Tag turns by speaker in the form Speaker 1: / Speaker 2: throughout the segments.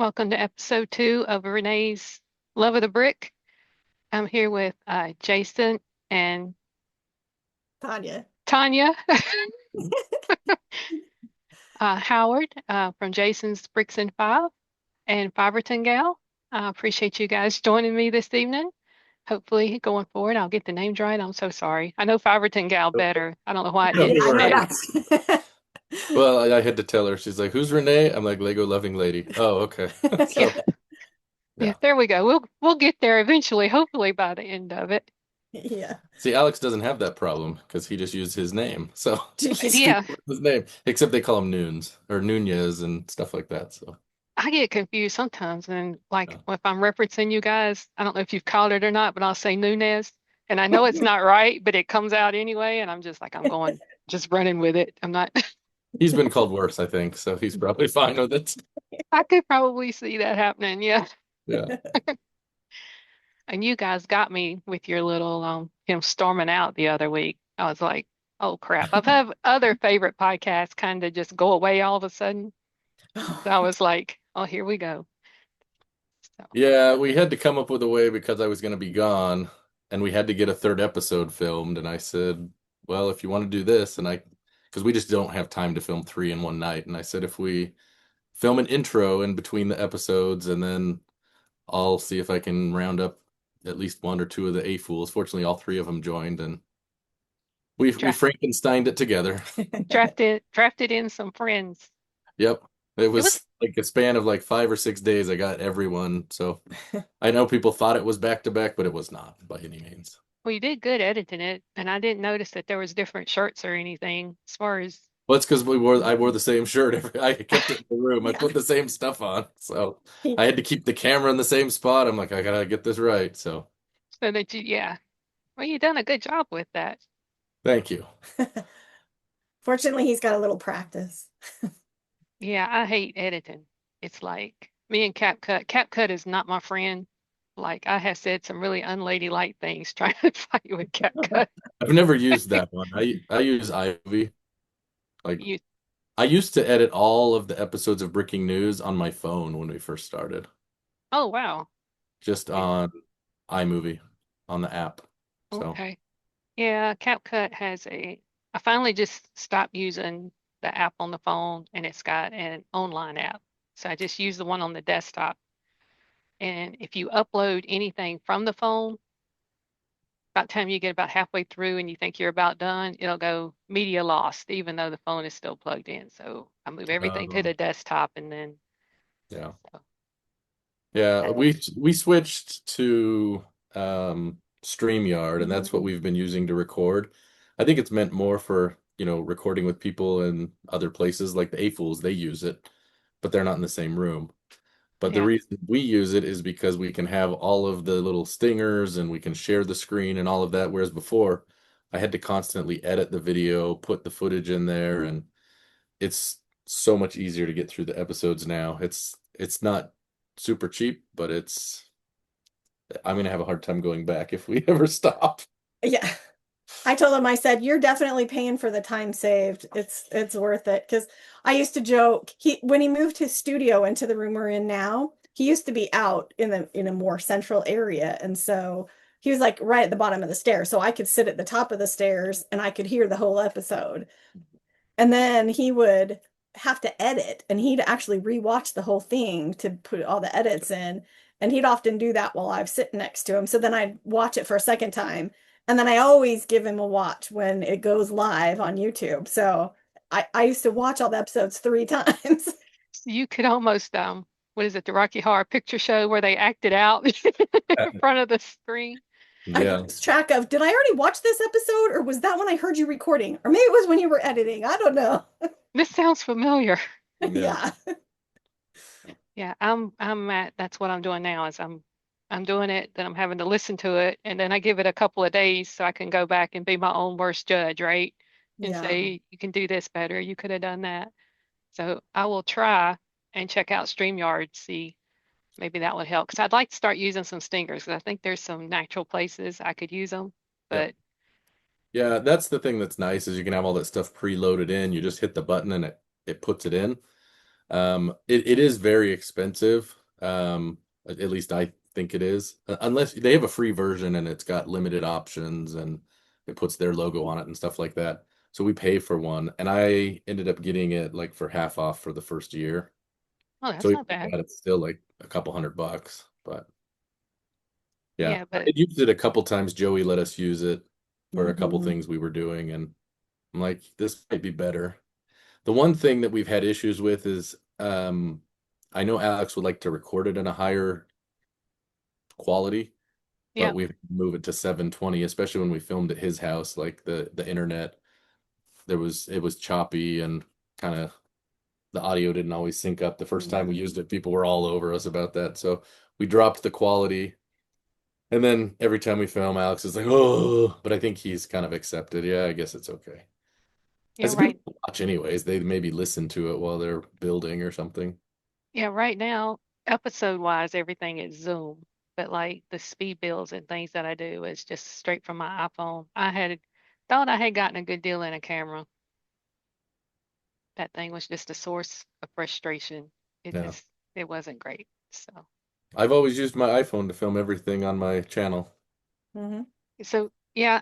Speaker 1: Welcome to episode 2 of Renee's Love of the Brick. I'm here with Jason and
Speaker 2: Tanya.
Speaker 1: Tonya Howard from Jason's Bricks and Five and Fiverton Gal. I appreciate you guys joining me this evening. Hopefully, going forward, I'll get the names right. I'm so sorry. I know Fiverton Gal better. I don't know why I
Speaker 3: No,
Speaker 1: did
Speaker 2: Yeah,
Speaker 3: don't
Speaker 2: I know
Speaker 3: worry.
Speaker 1: instead.
Speaker 2: that.
Speaker 3: Well, I had to tell her. She's like, "Who's Renee?" I'm like, "Lego loving lady." Oh, okay.
Speaker 1: Yeah,
Speaker 3: So,
Speaker 1: yeah,
Speaker 3: yeah.
Speaker 1: there we go. We'll get there eventually, hopefully by the end of it.
Speaker 2: Yeah.
Speaker 3: See, Alex doesn't have that problem because he just used his name. So
Speaker 2: Jeez.
Speaker 3: just
Speaker 1: Yeah,
Speaker 3: people with his name, except they call him Nunes or Nunez and stuff like that. So,
Speaker 1: I get confused sometimes, and like
Speaker 3: yeah.
Speaker 1: if I'm referencing you guys, I don't know if you've caught it or not, but I'll say Nunez, and I know it's not right, but it comes out anyway, and I'm just like I'm going, just running with it. I'm not.
Speaker 3: He's been called worse, I think. So he's probably fine with it.
Speaker 1: I could probably see that happening, yeah.
Speaker 3: Yeah.
Speaker 1: And you guys got me with your little him storming out the other week. I was like, oh crap. I've had other favorite podcasts kind of just go away all of a sudden. So I was like, oh, here we go. So
Speaker 3: Yeah, we had to come up with a way because I was going to be gone and we had to get a third episode filmed. And I said, well, if you want to do this, because we just don't have time to film three in one night. And I said, if we film an intro in between the episodes and then I'll see if I can round up at least one or two of the A-Fools. Fortunately, all three of them joined and we
Speaker 1: draft,
Speaker 3: Frankensteined it together.
Speaker 1: drafted in some friends.
Speaker 3: Yep. It
Speaker 1: It was
Speaker 3: was like a span of like 5 or 6 days. I got everyone. So I know people thought it was back to back, but it was not by any means.
Speaker 1: well, you did good editing it, and I didn't notice that there was different shirts or anything as far as
Speaker 3: Well, it's because I wore the same shirt. I kept it in the room. I
Speaker 2: Yeah.
Speaker 3: put the same stuff on. So I had to keep the camera in the same spot. I'm like, I gotta get this right. So
Speaker 1: so that you, yeah. Well, you done a good job with that.
Speaker 3: thank you.
Speaker 2: Fortunately, he's got a little practice.
Speaker 1: Yeah, I hate editing. It's like me and CapCut. CapCut is not my friend. Like I have said some really unladylike things trying to fight with CapCut.
Speaker 3: I've never used that one. I use iMovie. Like
Speaker 1: You,
Speaker 3: I used to edit all of the episodes of Breaking News on my phone when we first started,
Speaker 1: oh wow.
Speaker 3: just
Speaker 1: Yeah,
Speaker 3: on iMovie on the app. So,
Speaker 1: okay. Yeah, CapCut has a. I finally just stopped using the app on the phone, and it's got an online app. So I just use the one on the desktop. And if you upload anything from the phone, by the time you get about halfway through and you think you're about done, it'll go media lost, even though the phone is still plugged in. So I move everything to
Speaker 3: um,
Speaker 1: the desktop and then
Speaker 3: yeah.
Speaker 1: so,
Speaker 3: Yeah,
Speaker 1: that,
Speaker 3: we switched to StreamYard, and that's what
Speaker 2: Mhm.
Speaker 3: we've been using to record. I think it's meant more for, recording with people in other places like the A-Fools, they use it, but they're not in the same room. But the
Speaker 1: yeah.
Speaker 3: reason we use it is because we can have all of the little stingers and we can share the screen and all of that. Whereas before, I had to constantly edit the video, put the footage in there, and it's so much easier to get through the episodes now. It's not super cheap, but I'm gonna have a hard time going back if we ever stop.
Speaker 2: Yeah. I told him, I said, you're definitely paying for the time saved. It's worth it. Because I used to joke, when he moved his studio into the room we're in now, he used to be out in a more central area. And so he was like right at the bottom of the stairs. So I could sit at the top of the stairs and I could hear the whole episode. And then he would have to edit and he'd actually rewatch the whole thing to put all the edits in. And he'd often do that while I was sitting next to him. So then I'd watch it for a second time. And then I always give him a watch when it goes live on YouTube. So I used to watch all the episodes 3 times.
Speaker 1: So you could almost what is it, the Rocky Horror Picture Show where they act it out in front of the screen.
Speaker 2: I
Speaker 3: Yeah.
Speaker 2: lose track of, did I already watch this episode or was that when I heard you recording? Or maybe it was when you were editing. I don't know.
Speaker 1: This sounds familiar.
Speaker 3: Yeah.
Speaker 2: Yeah.
Speaker 1: Yeah, I'm at that's what I'm doing now is I'm doing it, then I'm having to listen to it, and then I give it a couple of days so I can go back and be my own worst judge, right? And
Speaker 2: Yeah.
Speaker 1: say, you can do this better, you could have done that. So I will try and check out StreamYard, see maybe that would help. Because I'd like to start using some stingers because I think there's some natural places I could use them.
Speaker 3: Yep.
Speaker 1: But
Speaker 3: Yeah, that's the thing that's nice is you can have all that stuff preloaded in. You just hit the button and it puts it in. It is very expensive. At least I think it is. Unless they have a free version and it's got limited options and it puts their logo on it and stuff like that. So we pay for one, and I ended up getting it like for half off for the first year.
Speaker 1: Oh,
Speaker 3: So
Speaker 1: that's
Speaker 3: even
Speaker 1: not
Speaker 3: with
Speaker 1: bad.
Speaker 3: that, it's still like a couple $100. But yeah,
Speaker 1: Yeah,
Speaker 3: I
Speaker 1: but
Speaker 3: had used it a couple times. Joey let us use it for a couple
Speaker 2: Mhm.
Speaker 3: things we were doing, and I'm like, this might be better. The one thing that we've had issues with is I know Alex would like to record it in a higher quality, but
Speaker 1: yeah,
Speaker 3: we've moved it to 720, especially when we filmed at his house. Like the internet, it was choppy and kind of the audio didn't always sync up. The first time we
Speaker 2: Yeah.
Speaker 3: used it, people were all over us about that. So we dropped the quality. And then every time we film, Alex is like, oh, but I think he's kind of accepted. Yeah, I guess it's okay.
Speaker 1: yeah,
Speaker 3: It's good
Speaker 1: right.
Speaker 3: to watch anyways. They maybe listen to it while they're building or something.
Speaker 1: Yeah, right now, episode wise, everything is Zoom, but like the speed builds and things that I do is just straight from my iPhone. Thought I had gotten a good deal in a camera. That thing was just a source of frustration.
Speaker 3: Yeah.
Speaker 1: It wasn't great. So,
Speaker 3: I've always used my iPhone to film everything on my channel.
Speaker 2: Mhm.
Speaker 1: so yeah,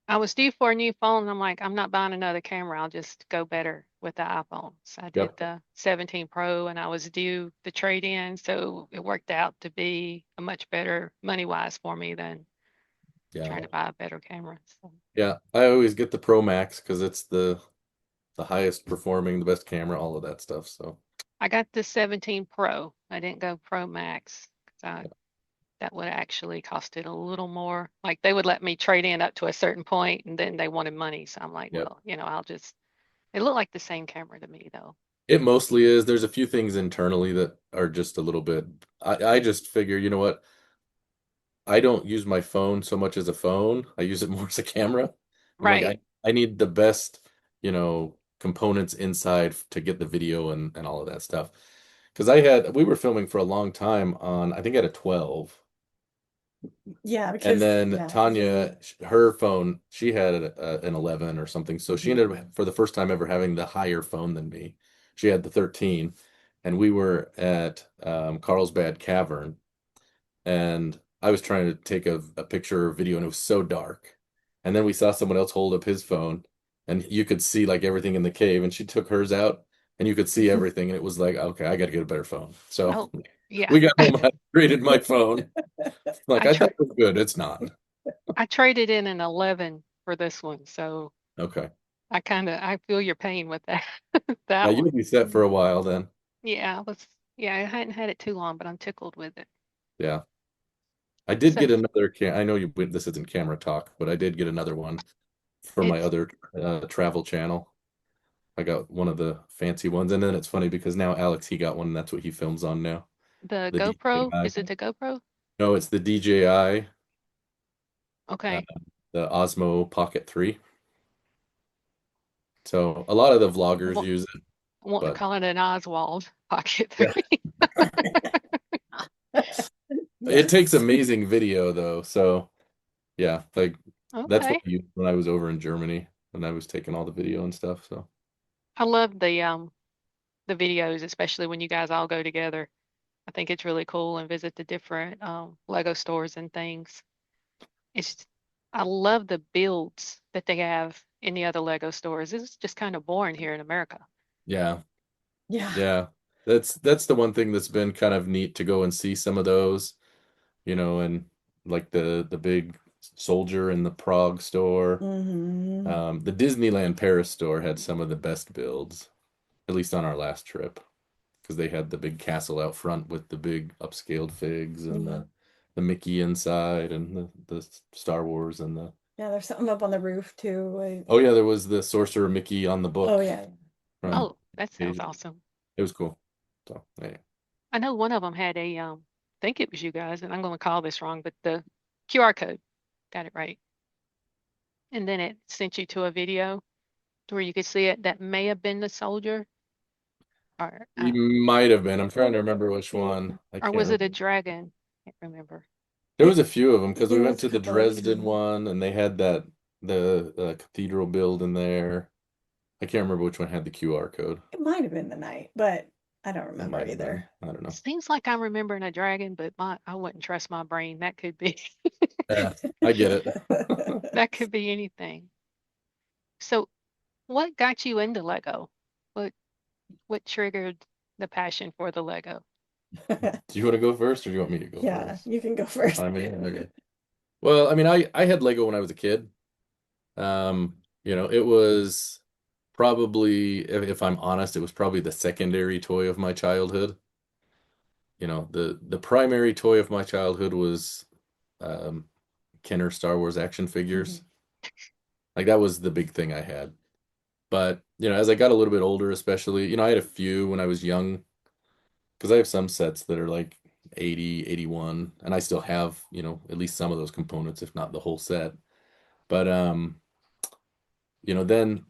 Speaker 1: I was due for a new phone and I'm like, I'm not buying another camera. I'll just go better with the iPhone. So I did
Speaker 3: Yep.
Speaker 1: the 17 Pro and I was due the trade in. So it worked out to be a much better money wise for me than
Speaker 3: Yeah.
Speaker 1: trying to buy a better camera. So
Speaker 3: Yeah. I always get the Pro Max because it's the highest performing, the best camera, all of that stuff. So
Speaker 1: I got the 17 Pro. I didn't go Pro Max because that would actually cost it a little more. Like they would let me trade in up to a certain point and then they wanted money. So I'm like,
Speaker 3: yep.
Speaker 1: well, I'll just, it looked like the same camera to me though.
Speaker 3: It mostly is. There's a few things internally that are just a little bit. I just figure, you know what? I don't use my phone so much as a phone. I use it more as a camera. I'm like,
Speaker 1: Right.
Speaker 3: I need the best, components inside to get the video and all of that stuff. Because we were filming for a long time on, I think I had a 12.
Speaker 2: Yeah,
Speaker 3: And
Speaker 2: because
Speaker 3: then
Speaker 2: yeah, Zoom.
Speaker 3: Tanya, her phone, she had an 11 or something. So she ended up, for the first time ever, having the higher phone than me. She had the 13. And we were at Carlsbad Cavern. And I was trying to take a picture or video, and it was so dark. And then we saw someone else hold up his phone, and you could see like everything in the cave. And she took hers out, and you could see everything. And it was like, okay, I got to get a better phone. So
Speaker 1: Oh, yeah.
Speaker 3: we got home, I upgraded my phone. Like
Speaker 1: I
Speaker 3: I
Speaker 1: tra
Speaker 3: thought it was good. It's not.
Speaker 1: I traded in an 11 for this one. So
Speaker 3: Okay.
Speaker 1: I feel your pain with that
Speaker 3: Yeah,
Speaker 1: that
Speaker 3: you'll
Speaker 1: one.
Speaker 3: be set for a while then.
Speaker 1: Yeah, I hadn't had it too long, but I'm tickled with it.
Speaker 3: Yeah. I did
Speaker 1: So
Speaker 3: get another I know this isn't camera talk, but I did get another one for my
Speaker 1: it's
Speaker 3: other travel channel. I got one of the fancy ones, and then it's funny because now Alex he got one, and that's what he films on now.
Speaker 1: the
Speaker 3: The
Speaker 1: GoPro.
Speaker 3: DJI.
Speaker 1: Is it the GoPro?
Speaker 3: No, it's the DJI, uh,
Speaker 1: Okay.
Speaker 3: the Osmo Pocket 3. So a lot of the vloggers
Speaker 1: Want,
Speaker 3: use it,
Speaker 1: want to
Speaker 3: but
Speaker 1: call it an Oswald Pocket
Speaker 3: yeah,
Speaker 1: 3.
Speaker 3: it takes
Speaker 2: Yes.
Speaker 3: amazing video though. So yeah, like that's what
Speaker 1: Okay.
Speaker 3: I used when I was over in Germany when I was taking all the video and stuff. So
Speaker 1: I love the videos, especially when you guys all go together. I think it's really cool and visit the different Lego stores and things. It's I love the builds that they have in the other Lego stores. It's just kind of boring here in America.
Speaker 3: yeah,
Speaker 2: Yeah.
Speaker 3: yeah, that's the one thing that's been kind of neat to go and see some of those, and like the big soldier in the Prague store.
Speaker 2: Hmm.
Speaker 3: The Disneyland Paris store had some of the best builds, at least on our last trip, because they had the big castle out front with the big upscaled figs and
Speaker 2: Yeah.
Speaker 3: the Mickey inside and the Star Wars and the
Speaker 2: Yeah, there's something up on the roof too.
Speaker 3: oh yeah, there was the Sorcerer Mickey on the
Speaker 2: Oh
Speaker 3: book
Speaker 2: yeah.
Speaker 3: from
Speaker 1: Oh, that sounds
Speaker 3: Asia.
Speaker 1: awesome.
Speaker 3: It was cool. So yeah.
Speaker 1: I know one of them had I think it was you guys, and I'm going to call this wrong, but the QR code, got it right. And then it sent you to a video to where you could see it. That may have been the soldier, or
Speaker 3: He might have been. I'm trying to remember which one. I
Speaker 1: or
Speaker 3: can't
Speaker 1: was it a
Speaker 3: remember.
Speaker 1: dragon? Can't remember.
Speaker 3: There was a few of them because we
Speaker 2: There
Speaker 3: went
Speaker 2: was a
Speaker 3: to the
Speaker 2: couple of
Speaker 3: Dresden
Speaker 2: them.
Speaker 3: one and they had the cathedral build in there. I can't remember which one had the QR code.
Speaker 2: It might have been the night, but I don't
Speaker 3: It
Speaker 2: remember
Speaker 3: might have been.
Speaker 2: either.
Speaker 3: I don't know.
Speaker 1: Seems like I'm remembering a dragon, but I wouldn't trust my brain. That could be
Speaker 3: Yeah, I get it.
Speaker 1: that could be anything. So what got you into Lego? What what triggered the passion for the Lego?
Speaker 3: Do you want to go first or do you want me to go
Speaker 2: Yeah,
Speaker 3: first?
Speaker 2: you can go first.
Speaker 3: I mean, okay. Well, I mean, I had Lego when I was a kid. It was probably, if I'm honest, it was probably the secondary toy of my childhood. The primary toy of my childhood was um, Kenner Star Wars action figures. Like that was the big thing I had. But, as I got a little bit older, especially, I had a few when I was young because I have some sets that are like 80, 81, and I still have, at least some of those components, if not the whole set. But then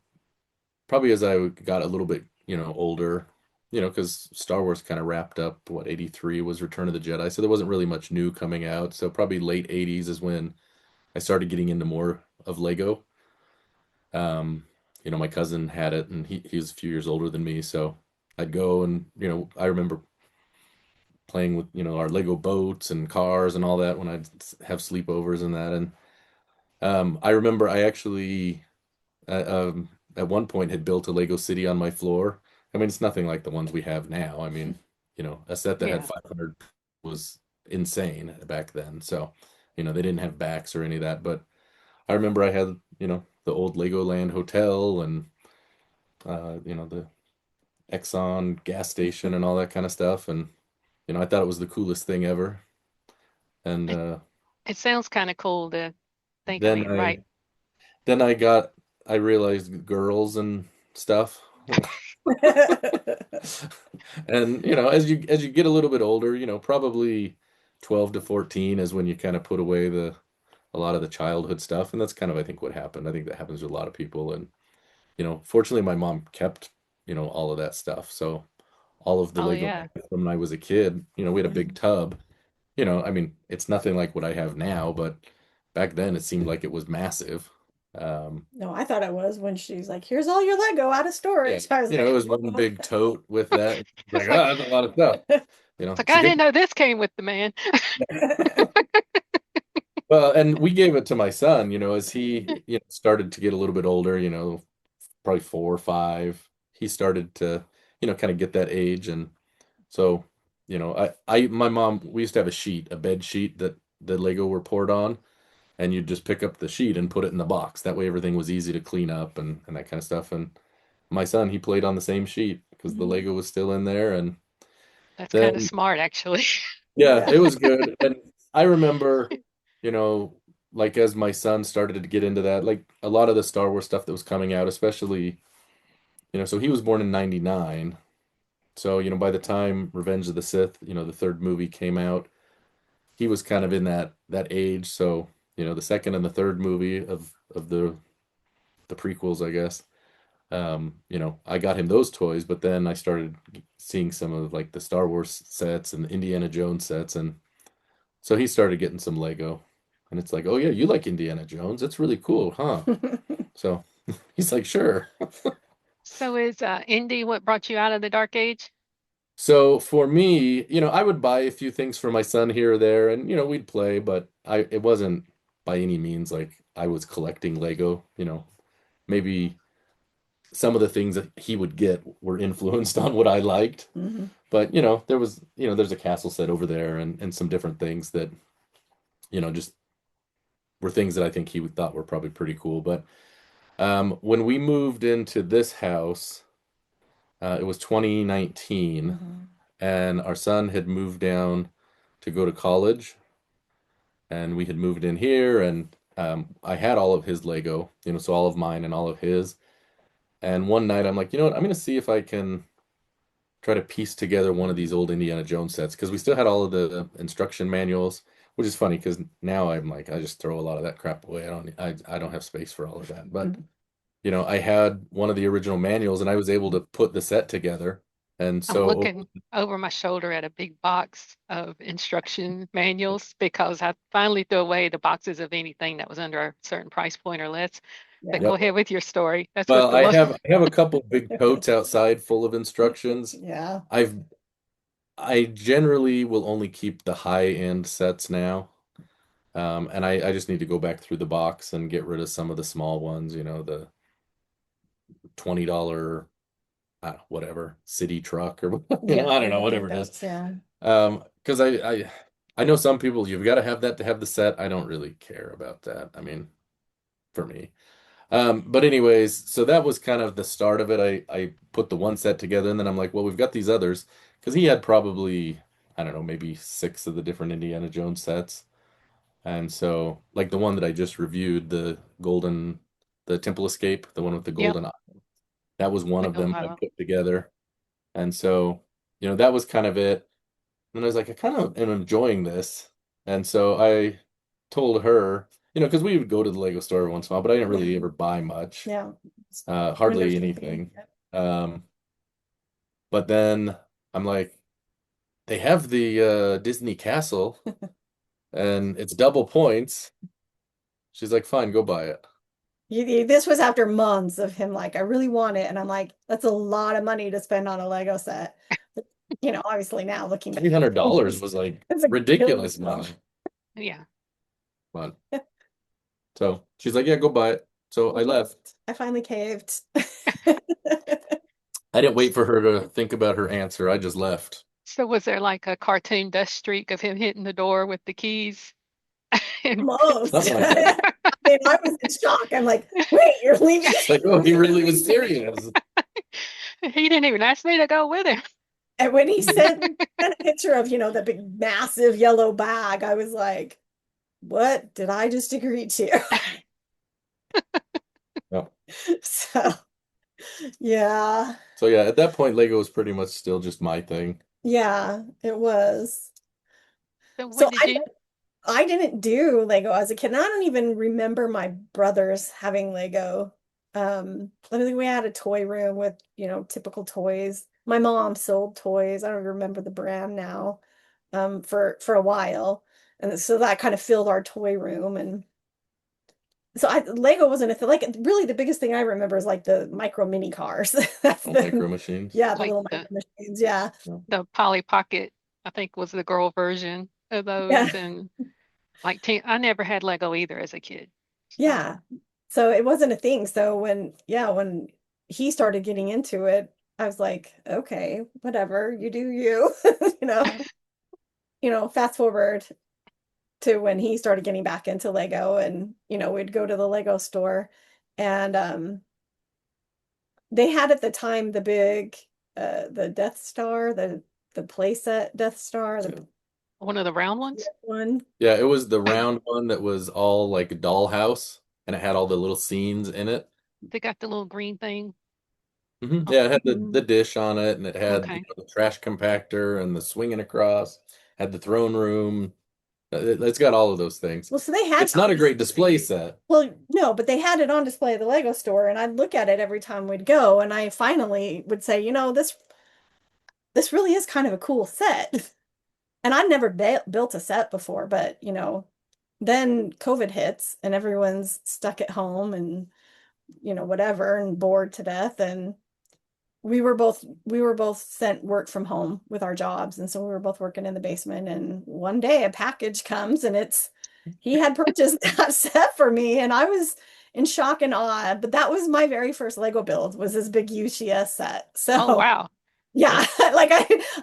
Speaker 3: probably as I got a little bit, older, because Star Wars kind of wrapped up what 83 was Return of the Jedi, so there wasn't really much new coming out. So probably late 80s is when I started getting into more of Lego. Um, my cousin had it, and he was a few years older than me, so I'd go and I remember playing with our Lego boats and cars and all that when I'd have sleepovers and that. And I remember I actually at one point had built a Lego city on my floor. I mean, it's nothing like the ones we have now. I mean, a set that had
Speaker 1: Yeah.
Speaker 3: 500 was insane back then. So, they didn't have backs or any of that. But I remember I had, the old Legoland hotel and, the Exxon gas station and all that kind of stuff. And, I thought it was the coolest thing ever. And
Speaker 1: It, it sounds kind of cool to think, I
Speaker 3: then
Speaker 1: mean,
Speaker 3: I
Speaker 1: right.
Speaker 3: then I realized girls and stuff. And as you get a little bit older, probably 12 to 14 is when you kind of put away a lot of the childhood stuff, and that's kind of I think what happened. I think that happens with a lot of people, and fortunately my mom kept all of that stuff. So all of the
Speaker 1: Oh
Speaker 3: Lego
Speaker 1: yeah.
Speaker 3: from when I was a kid, we had a big
Speaker 2: Mhm.
Speaker 3: tub. I mean, it's nothing like what I have now, but back then it seemed like it was massive. Um,
Speaker 2: No, I thought it was when she's like, "Here's all your Lego out of
Speaker 3: yeah,
Speaker 2: storage." I was
Speaker 3: it
Speaker 2: like,
Speaker 3: was one big tote with that. It's like,
Speaker 1: It's like
Speaker 3: that's a lot of stuff.
Speaker 1: it's like
Speaker 3: It's a
Speaker 1: I
Speaker 3: good.
Speaker 1: didn't know this came with the man.
Speaker 3: Well, and we gave it to my son, as he, started to get a little bit older, probably 4 or 5. He started to, kind of get that age, and so, my mom, we used to have a bed sheet that the Lego were poured on, and you'd just pick up the sheet and put it in the box. That way, everything was easy to clean up and that kind of stuff. And my son, he played on the same sheet because the
Speaker 2: Mhm.
Speaker 3: Lego was still in there, and
Speaker 1: That's kind of
Speaker 3: then
Speaker 1: smart, actually.
Speaker 3: yeah,
Speaker 2: Yeah.
Speaker 3: it was good. And I remember, you know, like as my son started to get into that, like a lot of the Star Wars stuff that was coming out, especially, so he was born in 99. So, by the time Revenge of the Sith, the third movie came out, he was kind of in that age. So, the second and the third movie of the prequels, I guess. I got him those toys, but then I started seeing some of like the Star Wars sets and the Indiana Jones sets, and so he started getting some Lego, and it's like, oh yeah, you like Indiana Jones? That's really cool, huh? So he's like, sure.
Speaker 1: So is Indy what brought you out of the dark age?
Speaker 3: So for me, I would buy a few things for my son here or there, and we'd play, but it wasn't by any means like I was collecting Lego. Maybe some of the things that he would get were influenced on what I liked.
Speaker 2: Mhm.
Speaker 3: But there's a castle set over there and some different things that just were things that I think he thought were probably pretty cool. But when we moved into this house, it was 2019,
Speaker 2: Mhm.
Speaker 3: and our son had moved down to go to college, and we had moved in here, and I had all of his Lego, so all of mine and all of his. And one night I'm like, you know what? I'm gonna see if I can try to piece together one of these old Indiana Jones sets because we still had all of the instruction manuals, which is funny because now I'm like I just throw a lot of that crap away. I don't have space for all of that. But
Speaker 2: Mhm.
Speaker 3: I had one of the original manuals and I was able to put the set together. And
Speaker 1: I'm
Speaker 3: so
Speaker 1: looking over my shoulder at a big box of instruction manuals because I finally threw away the boxes of anything that was under a certain price point or less. But
Speaker 2: Yeah.
Speaker 1: go
Speaker 3: Yep.
Speaker 1: ahead with your story. That's what
Speaker 3: Well,
Speaker 1: the
Speaker 3: I
Speaker 1: most.
Speaker 3: have a couple big totes outside full of instructions.
Speaker 2: Yeah.
Speaker 3: I generally will only keep the high end sets now. And I just need to go back through the box and get rid of some of the small ones, the $20 whatever city truck or
Speaker 2: Yeah.
Speaker 3: I don't know, whatever it is.
Speaker 2: Yeah.
Speaker 3: Because I know some people you've got to have that to have the set. I don't really care about that. I mean, for me. But anyways, so that was kind of the start of it. I put the one set together and then I'm like, well, we've got these others because he had probably, I don't know, maybe 6 of the different Indiana Jones sets. And so like the one that I just reviewed, the Temple Escape, the one with the
Speaker 1: Yep.
Speaker 3: golden eye, that was one of
Speaker 1: Oh,
Speaker 3: them I
Speaker 1: wow.
Speaker 3: put together. And so, that was kind of it. And I was like, I kind of am enjoying this. And so I told her, because we would go to the Lego store every once in a while, but I didn't really ever buy much,
Speaker 2: Yeah. Window
Speaker 3: hardly
Speaker 2: shopping.
Speaker 3: anything. But then I'm like, they have the Disney Castle and it's double points. She's like, fine, go buy it.
Speaker 2: This was after months of him like, I really want it. And I'm like, that's a lot of money to spend on a Lego set. But, obviously now looking back,
Speaker 3: $800 was like
Speaker 2: it's a
Speaker 3: ridiculous
Speaker 2: killing
Speaker 3: money.
Speaker 1: Yeah.
Speaker 3: But so she's like, yeah, go buy it. So I left.
Speaker 2: I finally caved.
Speaker 3: I didn't wait for her to think about her answer. I just left.
Speaker 1: So was there like a cartoon dust streak of him hitting the door with the keys? And
Speaker 2: Most.
Speaker 3: Something like that.
Speaker 2: I was in shock. I'm like, wait, you're leaving?
Speaker 3: It's like, oh, he really was serious.
Speaker 1: he didn't even ask me to go with him.
Speaker 2: And when he sent a picture of, the big massive yellow bag, I was like, what did I just agree to?
Speaker 3: Yep.
Speaker 2: So, yeah.
Speaker 3: So yeah, at that point, Lego was pretty much still just my thing.
Speaker 2: Yeah, it was.
Speaker 1: So
Speaker 2: So
Speaker 1: what did you?
Speaker 2: I didn't do Lego as a kid. And I don't even remember my brothers having Lego. I think we had a toy room with, typical toys. My mom sold toys. I don't remember the brand now, for a while. And so that kind of filled our toy room. And so Lego wasn't a thing. Like really the biggest thing I remember is like the micro mini cars. That's
Speaker 3: Micro Machines.
Speaker 2: yeah, the
Speaker 1: Like
Speaker 2: little micro machines. Yeah.
Speaker 1: the Polly Pocket, I think was the girl version of
Speaker 2: Yeah.
Speaker 1: those. And like I never had Lego either as a kid.
Speaker 2: Yeah. So it wasn't a thing. So when he started getting into it, I was like, okay, whatever, you do you. You know, fast forward to when he started getting back into Lego and, we'd go to the Lego store and they had at the time the big the Death Star, the playset Death Star, the
Speaker 1: One of the round ones?
Speaker 2: one.
Speaker 3: Yeah, it was the round one that was all like dollhouse and it had all the little scenes in it.
Speaker 1: They got the little green thing.
Speaker 3: Yeah, it had the,
Speaker 2: Mhm.
Speaker 3: the dish on it and it had
Speaker 1: Okay.
Speaker 3: the trash compactor and the swinging across, had the throne room. It's got all of those things.
Speaker 2: Well, so they had
Speaker 3: It's not a great display set.
Speaker 2: well, no, but they had it on display at the Lego store, and I'd look at it every time we'd go, and I finally would say, this really is kind of a cool set. And I'd never built a set before, but then COVID hits and everyone's stuck at home and whatever and bored to death, and we were both sent work from home with our jobs, and so we were both working in the basement, and one day a package comes and he had purchased that set for me and I was in shock and awe, but that was my very first Lego build, was this big UCS set.
Speaker 1: Oh,
Speaker 2: So
Speaker 1: wow.
Speaker 2: yeah, like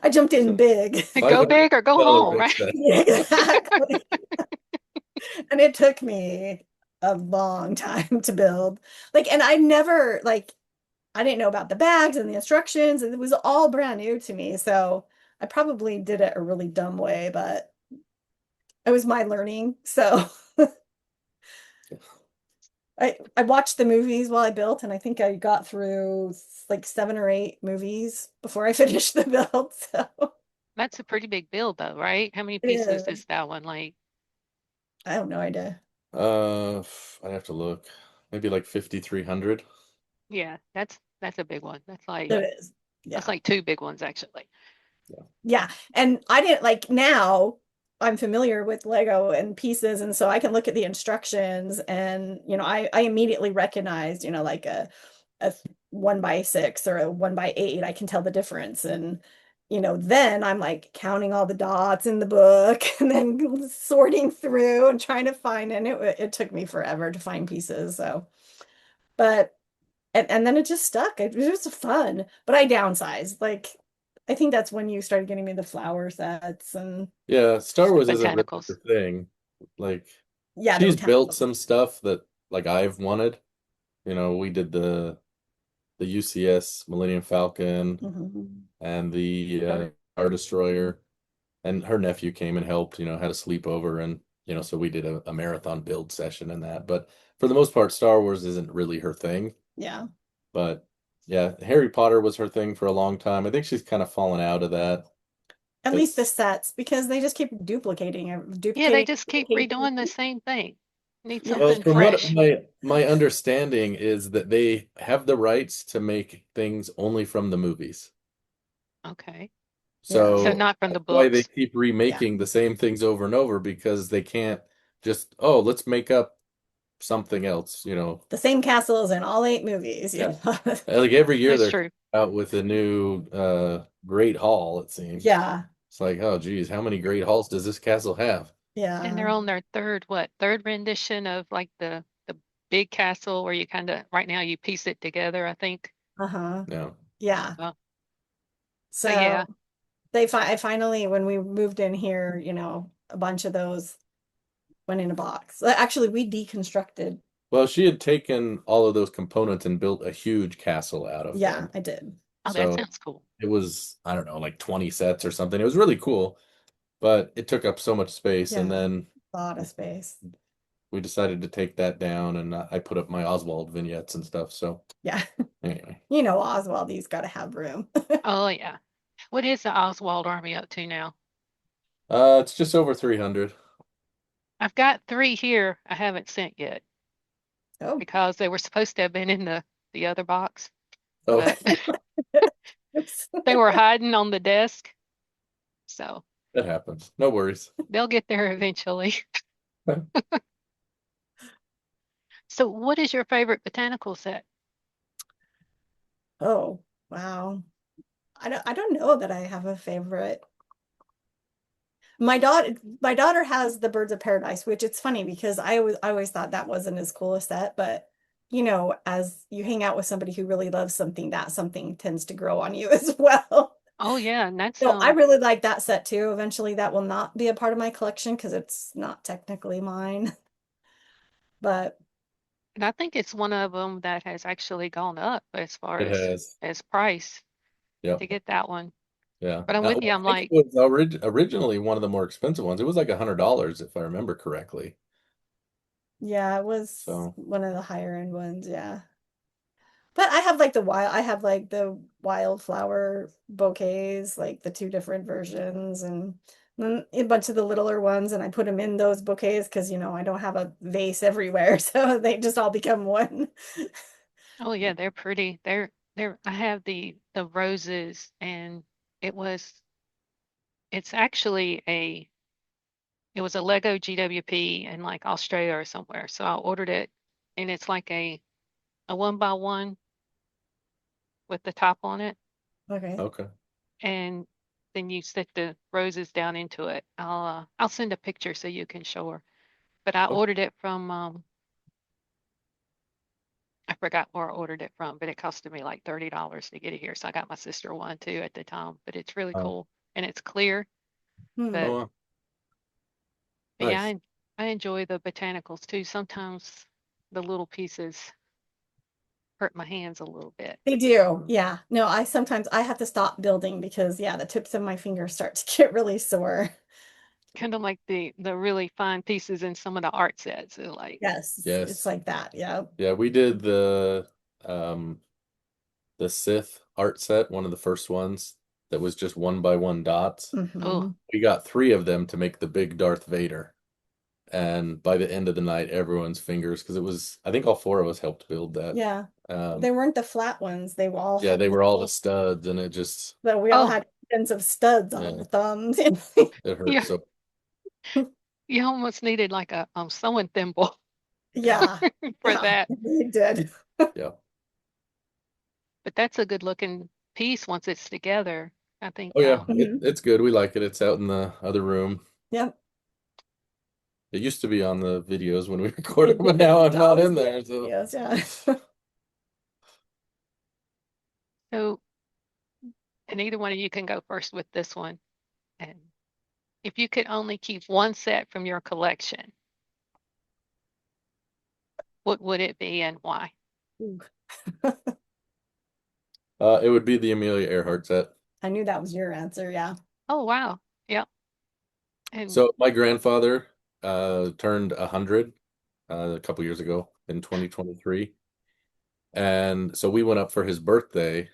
Speaker 2: I jumped in big.
Speaker 1: Go big or go home,
Speaker 3: $500
Speaker 1: right?
Speaker 3: set.
Speaker 2: Yeah, exactly. And it took me a long time to build. And I never I didn't know about the bags and the instructions, and it was all brand new to me. So I probably did it a really dumb way, but it was my learning. So I watched the movies while I built, and I think I got through like 7 or 8 movies before I finished the build. So
Speaker 1: That's a pretty big build though, right? How many
Speaker 2: it
Speaker 1: pieces
Speaker 2: is.
Speaker 1: is that one? Like,
Speaker 2: I have no idea.
Speaker 3: I'd have to look. Maybe like 5,300.
Speaker 1: yeah, that's a big one.
Speaker 2: It is.
Speaker 1: That's
Speaker 2: Yeah.
Speaker 1: like 2 big ones actually.
Speaker 2: Yeah. And I didn't now I'm familiar with Lego and pieces, and so I can look at the instructions, and I immediately recognized, like a 1x6 or a 1x8. I can tell the difference, and then I'm like counting all the dots in the book and then sorting through and trying to find, and it took me forever to find pieces. So, but and then it just stuck. It was fun, but I downsized. Like, I think that's when you started getting me the flower sets, and
Speaker 3: Yeah, Star
Speaker 1: The
Speaker 3: Wars isn't really her
Speaker 1: botanicals.
Speaker 3: thing. Like
Speaker 2: yeah, the
Speaker 3: she's built
Speaker 2: botanicals.
Speaker 3: some stuff that like I've wanted. We did the UCS Millennium Falcon
Speaker 2: Mhm.
Speaker 3: and the Star Destroyer, and her nephew came and helped. Had a sleepover, and so we did a marathon build session in that. But for the most part, Star Wars isn't really her thing.
Speaker 2: Yeah.
Speaker 3: But yeah, Harry Potter was her thing for a long time. I think she's kind of fallen out of that.
Speaker 2: At least the
Speaker 3: It's
Speaker 2: sets, because they just keep
Speaker 1: Yeah, they
Speaker 2: duplicating,
Speaker 1: just keep
Speaker 2: duplicating.
Speaker 1: redoing the same thing. Need
Speaker 2: Yeah.
Speaker 3: Well,
Speaker 1: something
Speaker 3: from what
Speaker 1: fresh.
Speaker 3: my understanding is that they have the rights to make things only from the movies.
Speaker 1: Okay.
Speaker 2: Yeah.
Speaker 1: So
Speaker 3: So
Speaker 1: not from the
Speaker 3: that's why they
Speaker 1: books.
Speaker 3: keep
Speaker 2: Yeah.
Speaker 3: remaking the same things over and over because they can't just, oh, let's make up something else.
Speaker 2: The same castles in all 8 movies,
Speaker 3: Yeah.
Speaker 2: know.
Speaker 3: Like every year
Speaker 1: That's
Speaker 3: they're
Speaker 1: true.
Speaker 3: out with a new Great Hall, it seems.
Speaker 2: Yeah.
Speaker 3: It's like, oh geez, how many Great Halls does this castle have?
Speaker 1: And
Speaker 2: Yeah.
Speaker 1: they're on their third rendition of like the big castle where you kind of right now you piece it together, I think.
Speaker 2: Uh-huh.
Speaker 3: No.
Speaker 2: Yeah.
Speaker 1: Uh, so
Speaker 2: So
Speaker 1: yeah.
Speaker 2: I finally, when we moved in here, a bunch of those went in a box. Actually, we deconstructed.
Speaker 3: Well, she had taken all of those components and built a huge castle out of
Speaker 2: Yeah,
Speaker 3: them.
Speaker 2: I did.
Speaker 1: Oh, that
Speaker 3: So
Speaker 1: sounds cool.
Speaker 3: it was, I don't know, like 20 sets or something. It was really cool, but it took up so much space. And
Speaker 2: Yeah.
Speaker 3: then
Speaker 2: A lot of space.
Speaker 3: we decided to take that down, and I put up my Oswald vignettes and stuff. So
Speaker 2: Yeah.
Speaker 3: anyway,
Speaker 2: Oswald, he's got to have room.
Speaker 1: Oh yeah. What is the Oswald Army up to now?
Speaker 3: it's just over 300.
Speaker 1: I've got 3 here I haven't sent yet
Speaker 2: Oh,
Speaker 1: because they were supposed to have been in the other box,
Speaker 3: Oh,
Speaker 1: but
Speaker 2: oops.
Speaker 1: they were hiding on the desk. So
Speaker 3: that happens. No worries.
Speaker 1: they'll get there eventually. So what is your favorite botanical set?
Speaker 2: Oh, wow. I don't know that I have a favorite. My daughter has the Birds of Paradise, which it's funny because I always thought that wasn't as cool a set, but as you hang out with somebody who really loves something, that something tends to grow on you as well.
Speaker 1: Oh yeah, and that's
Speaker 2: So I really like that set too. Eventually that will not be a part of my collection because it's not technically mine. But
Speaker 1: and I think it's one of them that has actually gone up as far
Speaker 3: It has.
Speaker 1: as price
Speaker 3: Yep.
Speaker 1: to get that one.
Speaker 3: Yeah.
Speaker 1: But I'm with
Speaker 3: Well,
Speaker 1: you.
Speaker 3: I
Speaker 1: I'm
Speaker 3: think it
Speaker 1: like,
Speaker 3: was originally one of the more expensive ones. It was like $100 if I remember correctly.
Speaker 2: yeah, it was
Speaker 3: So,
Speaker 2: one of the higher end ones, yeah. But I have like the wildflower bouquets, like the 2 different versions, and then a bunch of the littler ones, and I put them in those bouquets because I don't have a vase everywhere, so they just all become one.
Speaker 1: oh yeah, they're pretty. They're I have the roses and it was it's actually it was a Lego GWP in like Australia or somewhere. So I ordered it and it's like a 1x1 with the top on it.
Speaker 2: Okay.
Speaker 3: okay.
Speaker 1: And then you stick the roses down into it. I'll send a picture so you can show her. But I
Speaker 3: Okay.
Speaker 1: ordered it from I forgot where I ordered it from, but it costed me like $30 to get it here. So I got my sister one too at the time. But it's really
Speaker 3: Oh,
Speaker 1: cool and it's clear.
Speaker 2: Hmm.
Speaker 1: But,
Speaker 3: wow.
Speaker 1: but yeah,
Speaker 3: Nice.
Speaker 1: I enjoy the botanicals too. Sometimes the little pieces hurt my hands a little bit.
Speaker 2: They do. Yeah. No, I sometimes I have to stop building because yeah, the tips of my fingers start to get really sore.
Speaker 1: Kind of like the really fine pieces in some of the art sets. They're like,
Speaker 2: Yes, it's
Speaker 3: Yes.
Speaker 2: like that. Yeah.
Speaker 3: Yeah, we did um the Sith art set, one of the first ones that was just 1x1 dots.
Speaker 1: oh,
Speaker 2: Hmm.
Speaker 3: We got 3 of them to make the big Darth Vader. And by the end of the night, everyone's fingers, because it was, I think all 4 of us helped build that.
Speaker 2: Yeah.
Speaker 3: Um,
Speaker 2: They weren't the flat ones. They all
Speaker 3: yeah,
Speaker 2: had
Speaker 3: they were all the
Speaker 2: little,
Speaker 3: studs, and it just,
Speaker 2: but we all
Speaker 1: oh,
Speaker 2: had ends of studs on
Speaker 3: yeah,
Speaker 2: our thumbs.
Speaker 3: it hurt
Speaker 1: yeah.
Speaker 3: so.
Speaker 1: You almost needed like a sewing thimble
Speaker 2: Yeah.
Speaker 1: for
Speaker 2: Yeah,
Speaker 1: that.
Speaker 2: you did.
Speaker 3: Yeah.
Speaker 1: But that's a good looking piece once it's together. I think
Speaker 3: Oh yeah,
Speaker 2: Mhm.
Speaker 3: it's good. We like it. It's out in the other room.
Speaker 2: Yep.
Speaker 3: It used to be on the videos when we recorded,
Speaker 2: It
Speaker 3: but
Speaker 2: did.
Speaker 3: now
Speaker 2: It's
Speaker 3: I'm not
Speaker 2: always
Speaker 3: in
Speaker 2: the
Speaker 3: there. So
Speaker 2: videos, yeah.
Speaker 1: so. And either one of you can go first with this one. And if you could only keep one set from your collection, what would it be and why?
Speaker 2: Ooh.
Speaker 3: it would be the Amelia Earhart set.
Speaker 2: I knew that was your answer, yeah.
Speaker 1: Oh, wow. Yep. And
Speaker 3: So my grandfather turned 100 a couple years ago in 2023. And so we went up for his birthday,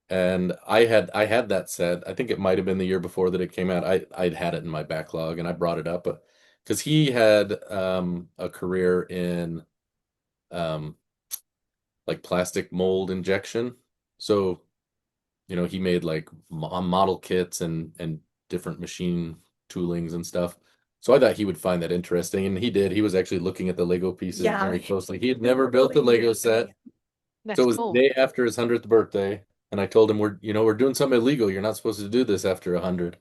Speaker 3: and I had that set. I think it might have been the year before that it came out. I'd had it in my backlog and I brought it up, but because he had a career in um like plastic mold injection. So, he made like model kits and different machine toolings and stuff. So I thought he would find that interesting, and he did. He was actually looking at the Lego pieces
Speaker 2: Yeah.
Speaker 3: very closely. He had never built a Lego set. So
Speaker 1: that's
Speaker 3: it was the
Speaker 1: cool.
Speaker 3: day after his 100th birthday, and I told him we're doing something illegal. You're not supposed to do this after 100.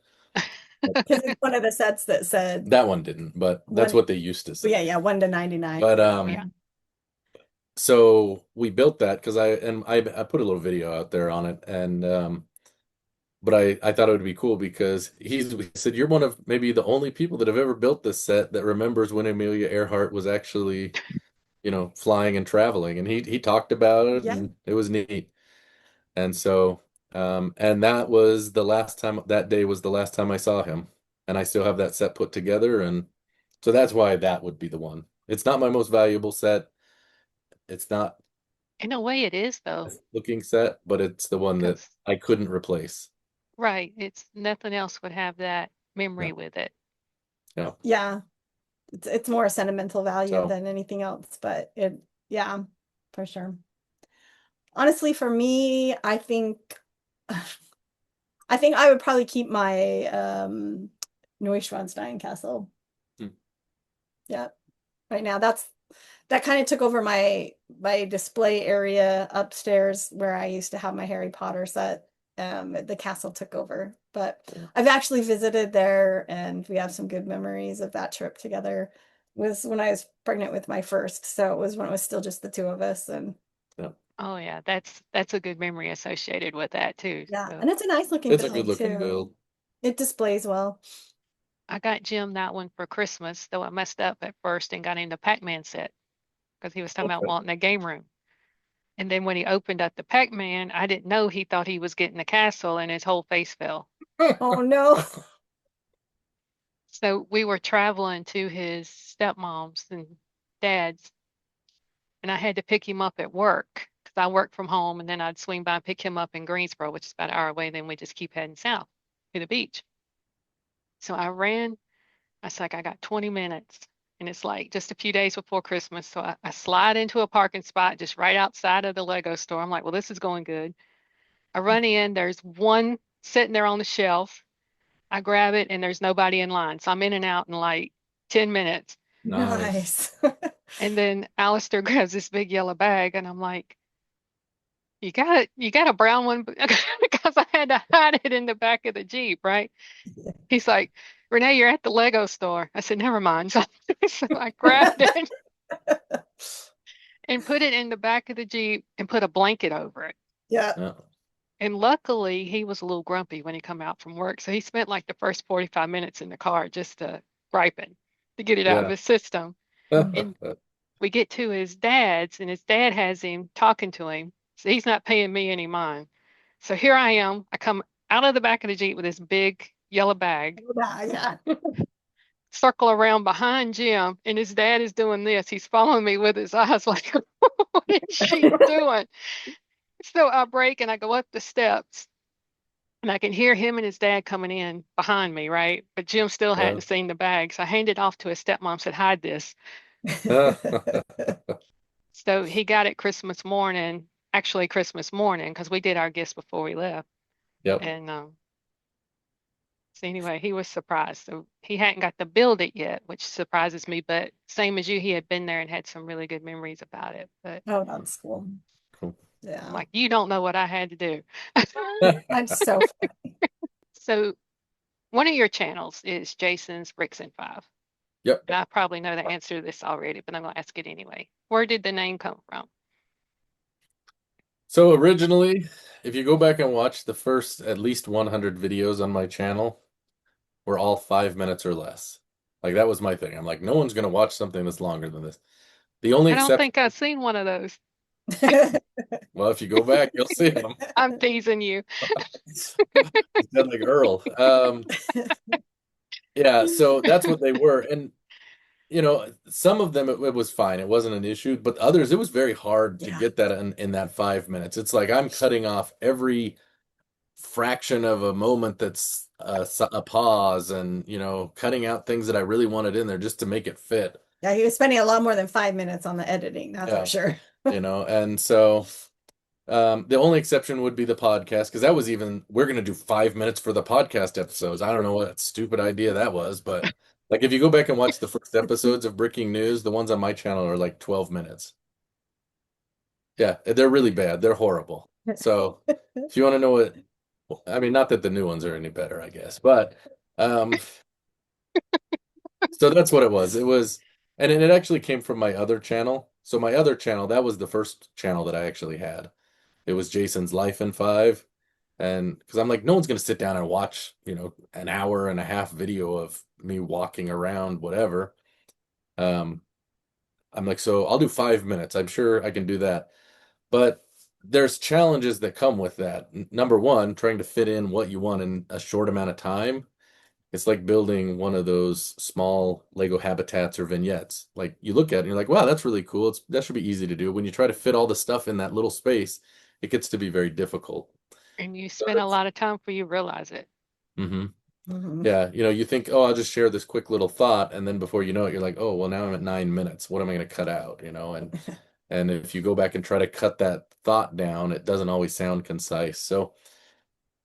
Speaker 2: Because it's one of the sets that said
Speaker 3: That one didn't, but that's
Speaker 2: one,
Speaker 3: what they used to
Speaker 2: yeah,
Speaker 3: say.
Speaker 2: yeah, 1 to 99.
Speaker 3: But
Speaker 1: Yeah.
Speaker 3: so we built that because I put a little video out there on it, and but I thought it would be cool because he said you're one of maybe the only people that have ever built this set that remembers when Amelia Earhart was actually, flying and traveling, and he talked about it,
Speaker 2: Yeah.
Speaker 3: and it was neat. And so, and that day was the last time I saw him. And I still have that set put together. And so that's why that would be the one. It's not my most valuable set. It's not
Speaker 1: In a way, it is, though,
Speaker 3: best looking set, but it's the one that
Speaker 1: because,
Speaker 3: I couldn't replace.
Speaker 1: right, it's nothing else would have that
Speaker 3: Yeah.
Speaker 1: memory with it.
Speaker 3: Yeah.
Speaker 2: Yeah. It's more a sentimental value
Speaker 3: So
Speaker 2: than anything else, but yeah, for sure. Honestly, for me, I think I would probably keep my Neuschwanstein castle.
Speaker 3: hmm.
Speaker 2: Yeah. Right now that kind of took over my display area upstairs where I used to have my Harry Potter set. The castle took over, but
Speaker 3: Yeah.
Speaker 2: I've actually visited there and we have some good memories of that trip together. It was when I was pregnant with my first, so it was when it was still just the two of us. And
Speaker 3: Yeah.
Speaker 1: Oh, yeah, that's a good memory associated with that too.
Speaker 2: yeah,
Speaker 1: So
Speaker 2: and it's a nice looking
Speaker 3: It's a good
Speaker 2: build
Speaker 3: looking
Speaker 2: too.
Speaker 3: build.
Speaker 2: It displays well.
Speaker 1: I got Jim that one for Christmas, though I messed up at first and got him the Pac-Man set because he was talking about
Speaker 3: Okay.
Speaker 1: wanting a game room. And then when he opened up the Pac-Man, I didn't know he thought he was getting the castle and his whole face fell.
Speaker 2: Oh no.
Speaker 1: So we were traveling to his stepmom's and dad's, and I had to pick him up at work because I work from home and then I'd swing by and pick him up in Greensboro, which is about an hour away. Then we just keep heading south to the beach. So I ran. I was like, I got 20 minutes. And it's like just a few days before Christmas. So I slide into a parking spot just right outside of the Lego store. I'm like, well, this is going good. I run in, there's one sitting there on the shelf. I grab it and there's nobody in line. So I'm in and out in like 10 minits.
Speaker 3: Nice.
Speaker 2: Nice.
Speaker 1: And then Alistair grabs this big yellow bag and I'm like, you got a brown one because I had to hide it in the back of the Jeep, right? He's like, Renee, you're at the Lego store. I said, never mind. So I grabbed it and put it in the back of the Jeep and put a blanket over it.
Speaker 2: Yeah.
Speaker 3: Yeah.
Speaker 1: And luckily, he was a little grumpy when he come out from work. So he spent like the first 45 minutes in the car just to griping to get it out of
Speaker 3: Yeah.
Speaker 1: his system. And we get to his dad's, and his dad has him talking to him. So he's not paying me any mind. So here I am. I come out of the back of the Jeep with this big yellow bag,
Speaker 2: Yeah.
Speaker 1: circle around behind Jim, and his dad is doing this. He's following me with his eyes, like, what is she doing? So I break and I go up the steps, and I can hear him and his dad coming in behind me, right? But Jim still
Speaker 3: Yeah.
Speaker 1: hadn't seen the bag. So I handed it off to his stepmom, said, hide this. So he got it Christmas morning, actually Christmas morning, because we did our gifts before we left.
Speaker 3: Yep.
Speaker 1: And So anyway, he was surprised. So he hadn't got to build it yet, which surprises me. But same as you, he had been there and had some really good memories about it. But
Speaker 2: Oh, that's cool.
Speaker 3: Cool.
Speaker 1: I'm
Speaker 2: Yeah.
Speaker 1: like, you don't know what I had to do.
Speaker 2: That's so funny.
Speaker 1: So one of your channels is Jason's Bricks and Five.
Speaker 3: Yep.
Speaker 1: And I probably know the answer to this already, but I'm going to ask it anyway. Where did the name come from?
Speaker 3: So originally, if you go back and watch the first at least 100 videos on my channel, were all 5 minutes or less. Like that was my thing. I'm like, no one's gonna watch something that's longer than this. The only
Speaker 1: I don't
Speaker 3: exception,
Speaker 1: think I've seen one of those.
Speaker 3: well, if you go back, you'll see them.
Speaker 1: I'm teasing you.
Speaker 3: He said like Earl. Yeah, so that's what they were. And some of them it was fine. It wasn't an issue, but others it was very hard to
Speaker 2: Yeah.
Speaker 3: get that in that 5 minutes. It's like I'm cutting off every fraction of a moment that's a pause and cutting out things that I really wanted in there just to make it fit.
Speaker 2: Yeah, he was spending a lot more than 5 minutes on the editing, that's
Speaker 3: Yeah.
Speaker 2: for sure.
Speaker 3: And so the only exception would be the podcast because that was even we're going to do 5 minutes for the podcast episodes. I don't know what stupid idea that was, but like if you go back and watch the first episodes of Breaking News, the ones on my channel are like 12 minutes. Yeah, they're really bad. They're horrible. So if you want to know what, I mean, not that the new ones are any better, I guess, but so that's what it was. It was, and it actually came from my other channel. So my other channel, that was the first channel that I actually had. It was Jason's Life in Five. And because I'm like, no one's going to sit down and watch, an hour and a half video of me walking around, whatever. I'm like, so I'll do 5 minutes. I'm sure I can do that. But there's challenges that come with that. Number one, trying to fit in what you want in a short amount of time. It's like building one of those small Lego habitats or vignettes. Like you look at it and you're like, wow, that's really cool. That should be easy to do. When you try to fit all the stuff in that little space, it gets to be very difficult.
Speaker 1: And you spend a lot of time before you realize it.
Speaker 3: Mm-hmm.
Speaker 2: Mhm.
Speaker 3: Yeah, you think, oh, I'll just share this quick little thought, and then before you know it, you're like, oh, well, now I'm at 9 minutes. What am I going to cut out? And if you go back and try to cut that thought down, it doesn't always sound concise. So,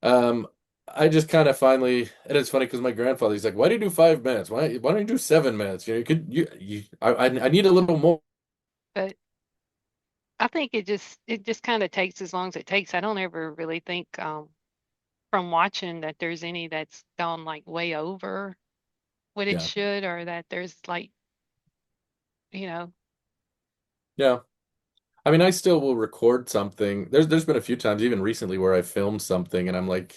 Speaker 3: um, I just kind of finally, and it's funny because my grandfather, he's like, why do you do 5 minutes? Why don't you do 7 minutes? I need a little more.
Speaker 1: But I think it just kind of takes as long as it takes. I don't ever really think from watching that there's any that's gone like way over what it
Speaker 3: Yeah.
Speaker 1: should, or that there's like, you know,
Speaker 3: Yeah. I mean, I still will record something. There's been a few times, even recently, where I filmed something and I'm like,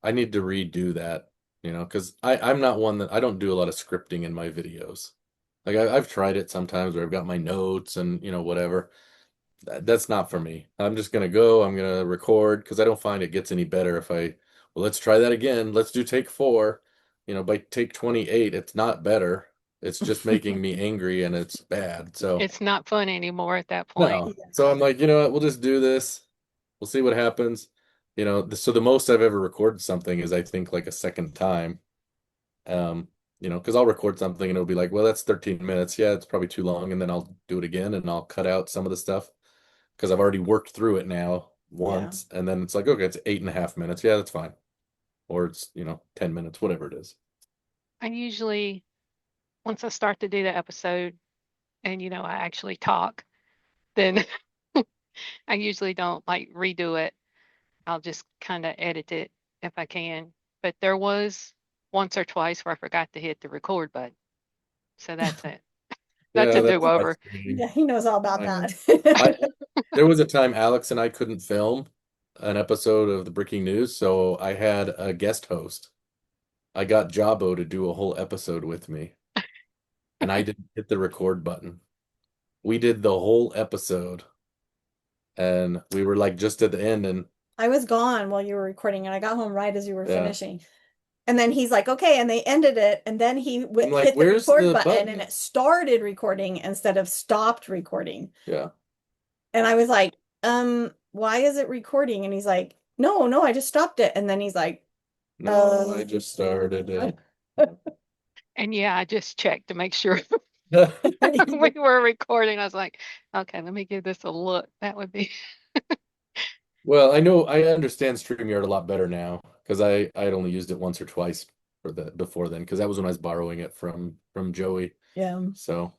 Speaker 3: I need to redo that, because I'm not one that I don't do a lot of scripting in my videos. Like I've tried it sometimes where I've got my notes and whatever. That's not for me. I'm just gonna go. I'm gonna record because I don't find it gets any better if well, let's try that again. Let's do take four. By take 28, it's not better. It's just making me angry and it's bad. So
Speaker 1: it's not fun anymore at that point.
Speaker 3: no. So I'm like, you know what? We'll just do this. We'll see what happens. So the most I've ever recorded something is I think like a second time. Um, because I'll record something and it'll be like, well, that's 13 minutes. Yeah, it's probably too long. And then I'll do it again and I'll cut out some of the stuff because I've already worked through it now once. And then it's like, okay, it's 8.5 minutes. Yeah, that's fine. Or it's, 10 minutes, whatever it is.
Speaker 1: I usually, once I start to do the episode and, I actually talk, then I usually don't like redo it. I'll just kind of edit it if I can. But there was once or twice where I forgot to hit the record button. So that's it. That's
Speaker 3: Yeah,
Speaker 1: a
Speaker 3: that's
Speaker 1: do-over.
Speaker 3: frustrating.
Speaker 2: Yeah, he knows all about
Speaker 3: I,
Speaker 2: that.
Speaker 3: there was a time Alex and I couldn't film an episode of the Breaking News, so I had a guest host. I got Jabo to do a whole episode with me, and I didn't hit the record button. We did the whole episode, and we were like just at the end, and
Speaker 2: I was gone while you were recording, and I got home right as you were
Speaker 3: Yeah.
Speaker 2: finishing. And then he's like, okay, and they ended it, and then he
Speaker 3: I'm like,
Speaker 2: hit the
Speaker 3: "Where's
Speaker 2: record
Speaker 3: the
Speaker 2: button,
Speaker 3: button?"
Speaker 2: and it started recording instead of stopped recording.
Speaker 3: yeah,
Speaker 2: And I was like, why is it recording? And he's like, no, I just stopped it. And then he's like,
Speaker 3: no, I just started it.
Speaker 1: And yeah, I just checked to make sure we were recording. I was like, okay, let me give this a look. That would be
Speaker 3: Well, I understand StreamYard a lot better now because I had only used it once or twice for the before then because that was when I was borrowing it from Joey.
Speaker 2: Yeah.
Speaker 3: So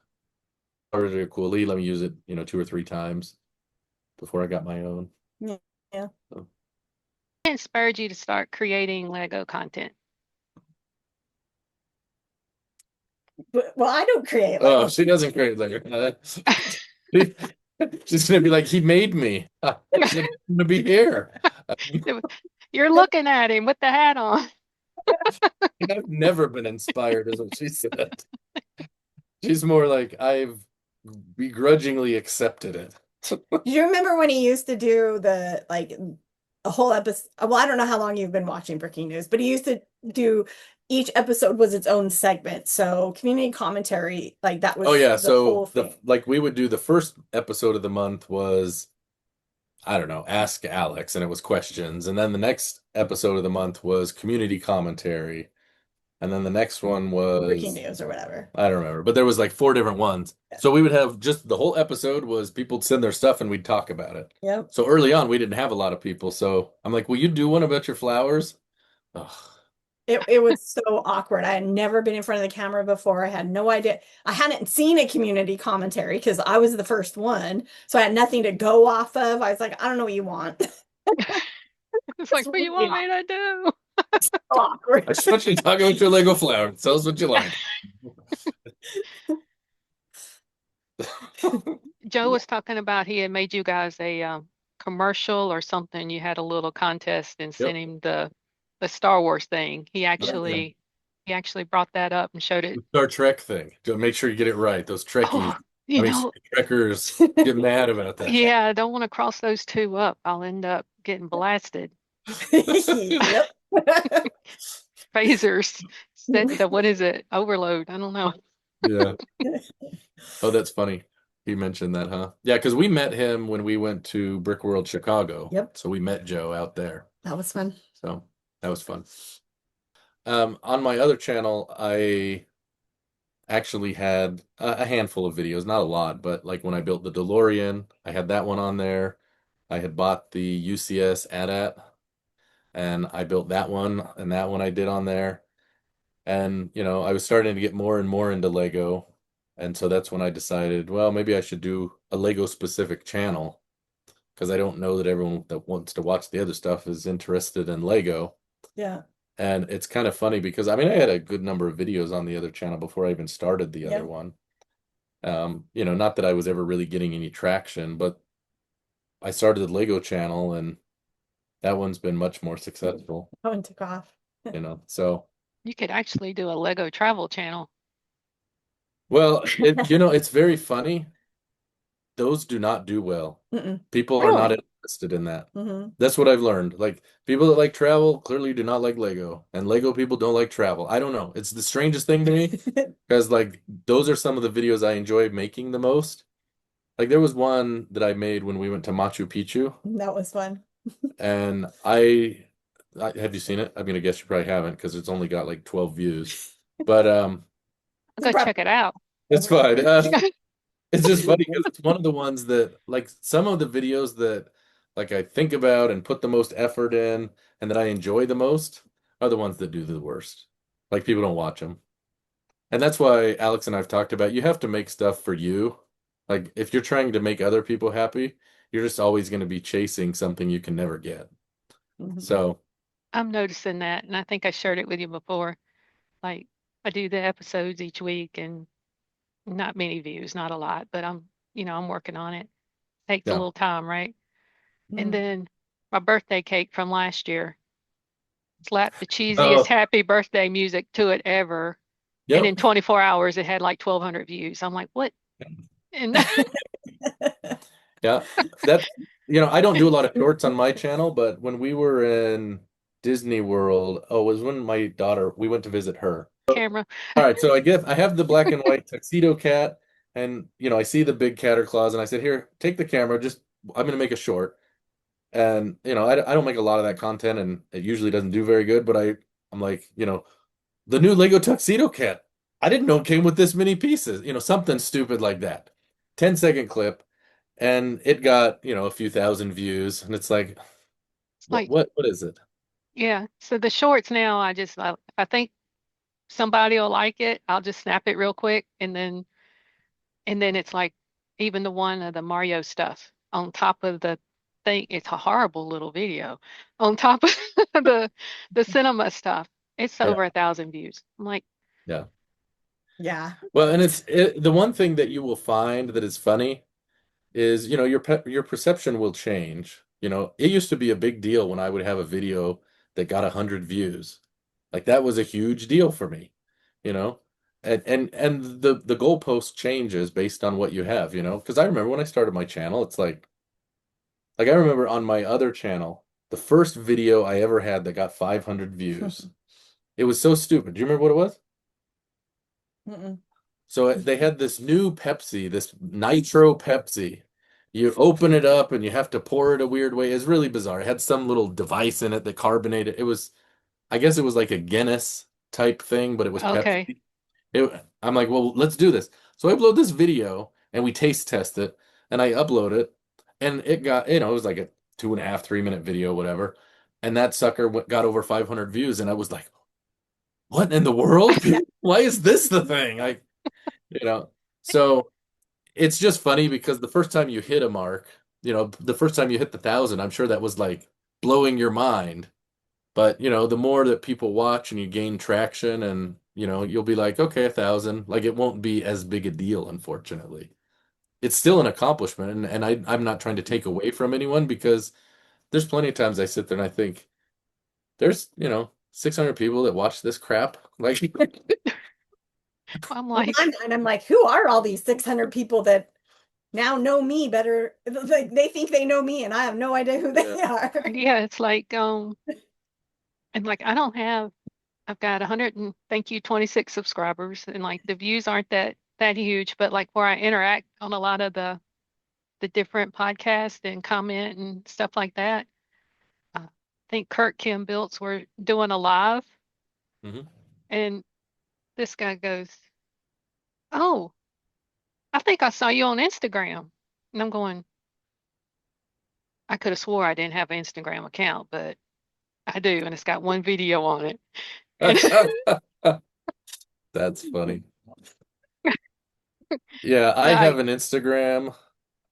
Speaker 3: really cool. He let me use it, 2 or 3 times before I got my own.
Speaker 2: Yeah. Yeah.
Speaker 3: So.
Speaker 1: What inspired you to start creating Lego content?
Speaker 2: Well, I don't create
Speaker 3: Oh,
Speaker 2: Lego.
Speaker 3: she doesn't create Lego. She- She's gonna be like, he made me. I should to be here.
Speaker 1: You're looking at him with the hat on.
Speaker 3: I've never been inspired, is what she said. She's more like, I've begrudgingly accepted it.
Speaker 2: Do you remember when he used to do the like a whole episode? Well, I don't know how long you've been watching Breaking News, but he used to do each episode was its own segment. So community commentary, like that
Speaker 3: Oh
Speaker 2: was
Speaker 3: yeah,
Speaker 2: the whole
Speaker 3: so
Speaker 2: thing.
Speaker 3: like we would do the first episode of the month was I don't know, ask Alex, and it was questions, and then the next episode of the month was community commentary, and then the next one
Speaker 2: Breaking
Speaker 3: was
Speaker 2: News or whatever.
Speaker 3: I don't remember, but there was like 4 different ones. So we would have just the whole episode was people send their stuff and we'd talk about it.
Speaker 2: Yep.
Speaker 3: So early on we didn't have a lot of people, so I'm like, will you do one about your flowers? Ugh.
Speaker 2: It was so awkward. I had never been in front of the camera before. I had no idea. I hadn't seen a community commentary because I was the first one. So I had nothing to go off of. I was like, I don't know what you want.
Speaker 1: It's like, what do you want me to do?
Speaker 2: So awkward.
Speaker 3: I just want you to talk about your Lego flower. Tell us what you like.
Speaker 1: Joe was talking about he had made you guys a commercial or something. You had a little contest and
Speaker 3: Yep.
Speaker 1: sent him the Star Wars thing. He
Speaker 3: Yeah.
Speaker 1: actually brought that up and showed it.
Speaker 3: The Star Trek thing. To make sure you get it right. Those Trekkies.
Speaker 1: Oh, you
Speaker 3: I mean,
Speaker 1: know,
Speaker 3: Trekkers get mad about that.
Speaker 1: yeah, I don't want to cross those two up. I'll end up getting blasted.
Speaker 2: Yep.
Speaker 1: Phasers set to what is it? Overload. I don't know.
Speaker 3: Yeah. Oh, that's funny. He mentioned that, huh? Yeah, because we met him when we went to Brick World Chicago.
Speaker 2: Yep.
Speaker 3: So we met Joe out there.
Speaker 2: That was fun.
Speaker 3: So that was fun. On my other channel, I actually had a handful of videos, not a lot, but like when I built the DeLorean, I had that one on there. I had bought the UCS AT-AT, and I built that one, and that one I did on there. And, I was starting to get more and more into Lego. And so that's when I decided, well, maybe I should do a Lego specific channel because I don't know that everyone that wants to watch the other stuff is interested in Lego.
Speaker 2: Yeah.
Speaker 3: And it's kind of funny because I had a good number of videos on the other channel before I even started the other one. Not that I was ever really getting any traction, but I started the Lego channel and that one's been much more successful,
Speaker 2: That one took off.
Speaker 3: so.
Speaker 1: You could actually do a Lego travel channel.
Speaker 3: Well, it's very funny. Those do not do well.
Speaker 2: Mm-mm.
Speaker 3: People are not
Speaker 2: Really?
Speaker 3: interested in that.
Speaker 2: Mhm.
Speaker 3: That's what I've learned. Like people that like travel clearly do not like Lego, and Lego people don't like travel. I don't know. It's the strangest thing to me because like those are some of the videos I enjoy making the most. Like there was one that I made when we went to Machu Picchu,
Speaker 2: That was fun.
Speaker 3: and I have you seen it? I guess you probably haven't because it's only got like 12 views. But
Speaker 1: I'll go check it out.
Speaker 3: it's fine. It's just funny because it's one of the ones that, like, some of the videos that, like, I think about and put the most effort in and that I enjoy the most are the ones that do the worst. Like, people don't watch them. And that's why Alex and I've talked about you have to make stuff for you. Like, if you're trying to make other people happy, you're just always going to be chasing something you can never get.
Speaker 2: Mhm.
Speaker 3: So,
Speaker 1: I'm noticing that, and I think I shared it with you before. Like I do the episodes each week and not many views, not a lot, but I'm working on it. Takes a
Speaker 3: yeah.
Speaker 1: little time, right? And
Speaker 2: Mhm.
Speaker 1: then my birthday cake from last year, slapped the cheesiest
Speaker 3: Oh,
Speaker 1: happy birthday music to it ever. And in
Speaker 3: yep.
Speaker 1: 24 hours, it had like 1,200 views. I'm like, what? And
Speaker 3: Yeah. That's, I don't do a lot of shorts on my channel, but when we were in Disney World, it was when my daughter, we went to visit her.
Speaker 1: camera.
Speaker 3: All right, so I have the black and white tuxedo cat, and I see the big catter claws, and I said, "Here, take the camera. I'm gonna make a short." And I don't make a lot of that content, and it usually doesn't do very good. But I'm like, the new Lego tuxedo cat. I didn't know it came with this many pieces. Something stupid like that. 10-second clip, and it got a few thousand views, and it's like,
Speaker 1: Like,
Speaker 3: What is it?
Speaker 1: yeah. So the shorts now, if I think somebody will like it, I'll just snap it real quick, and then it's like even the one of the Mario stuff on top of the thing. It's a horrible little video on top of the cinema stuff. It's
Speaker 3: Yeah.
Speaker 1: over 1,000 views. I'm like,
Speaker 3: Yeah.
Speaker 2: Yeah.
Speaker 3: Well, and the one thing that you will find that is funny is, your perception will change. It used to be a big deal when I would have a video that got 100 views. Like that was a huge deal for me, you know? And the goalpost changes based on what you have, Because I remember when I started my channel, it's like I remember on my other channel, the first video I ever had that got 500 views. It was so stupid. Do you remember what it was?
Speaker 2: Mm-mm.
Speaker 3: So they had this new Pepsi, this Nitro Pepsi. You open it up and you have to pour it a weird way. It's really bizarre. It had some little device in it that carbonated. I guess it was like a Guinness type thing, but it was
Speaker 1: okay,
Speaker 3: Pepsi. I'm like, well, let's do this. So I upload this video and we taste test it and I upload it and it got, it was like a 2.5, 3 minute video, whatever. And that sucker got over 500 views. And I was like, what in the world? Why is this the thing? You know, so it's just funny because the first time you hit a mark, the first time you hit the 1,000, I'm sure that was like blowing your mind. But, the more that people watch and you gain traction and, you'll be like, okay, 1,000, like it won't be as big a deal, unfortunately. It's still an accomplishment. And I'm not trying to take away from anyone because there's plenty of times I sit there and I think there's, 600 people that watch this crap. Like,
Speaker 1: I'm
Speaker 2: In
Speaker 1: like,
Speaker 2: my mind, I'm like, who are all these 600 people that now know me better? Like they think they know me and I have no idea who
Speaker 3: yeah.
Speaker 2: they are.
Speaker 1: yeah, it's like, and like I've got 100 and thank you 26 subscribers, and like the views aren't that huge, but like where I interact on a lot of the different podcasts and comment and stuff like that. I think Kurt Kim Biltz were doing a live,
Speaker 3: Mhm.
Speaker 1: and this guy goes, "Oh, I think I saw you on Instagram," and I'm going, I could have swore I didn't have an Instagram account, but I do, and it's got one video on it, and
Speaker 3: That's funny. Yeah, I
Speaker 1: I
Speaker 3: have an Instagram.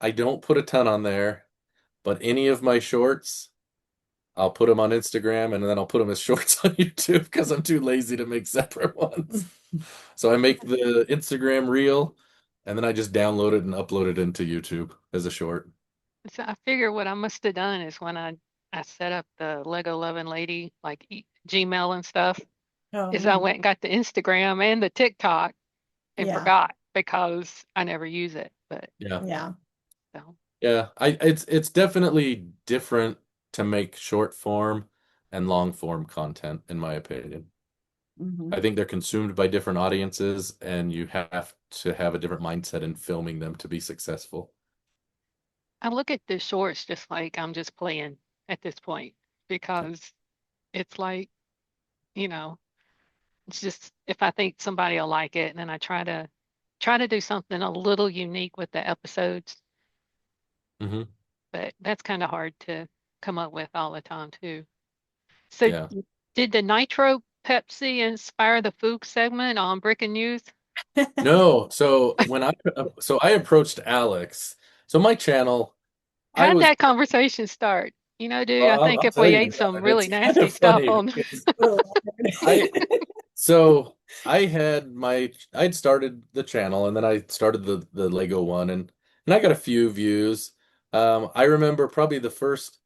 Speaker 3: I don't put a ton on there, but any of my shorts, I'll put them on Instagram and then I'll put them as shorts on YouTube because I'm too lazy to make separate ones. So I make the Instagram reel and then I just download it and upload it into YouTube as a short.
Speaker 1: So I figure what I must have done is when I set up the Lego Loving Lady like Gmail and stuff, is I
Speaker 2: Oh,
Speaker 1: went and got the Instagram and the TikTok and
Speaker 2: yeah.
Speaker 1: forgot because I never use it. But
Speaker 3: Yeah.
Speaker 2: Yeah.
Speaker 1: so
Speaker 3: Yeah, it's definitely different to make short form and long form content, in my opinion.
Speaker 2: Hmm.
Speaker 3: I think they're consumed by different audiences, and you have to have a different mindset in filming them to be successful.
Speaker 1: I look at the shorts just like I'm just playing at this point because it's like, you know, it's just if I think somebody will like it, and then I try to do something a little unique with the episodes,
Speaker 3: Hmm.
Speaker 1: but that's kind of hard to come up with all the time too. So
Speaker 3: Yeah.
Speaker 1: did the Nitro Pepsi inspire the Fook segment on Brick and News?
Speaker 3: No, so I approached Alex. So my channel, I
Speaker 1: How did
Speaker 3: was
Speaker 1: that conversation start? Dude,
Speaker 3: well,
Speaker 1: I think
Speaker 3: I'll
Speaker 1: if
Speaker 3: tell
Speaker 1: we
Speaker 3: you,
Speaker 1: ate some
Speaker 3: and
Speaker 1: really
Speaker 3: it's kind
Speaker 1: nasty
Speaker 3: of
Speaker 1: stuff
Speaker 3: funny
Speaker 1: on,
Speaker 3: because I so I'd started the channel and then I started the Lego one and I got a few views. I remember probably the first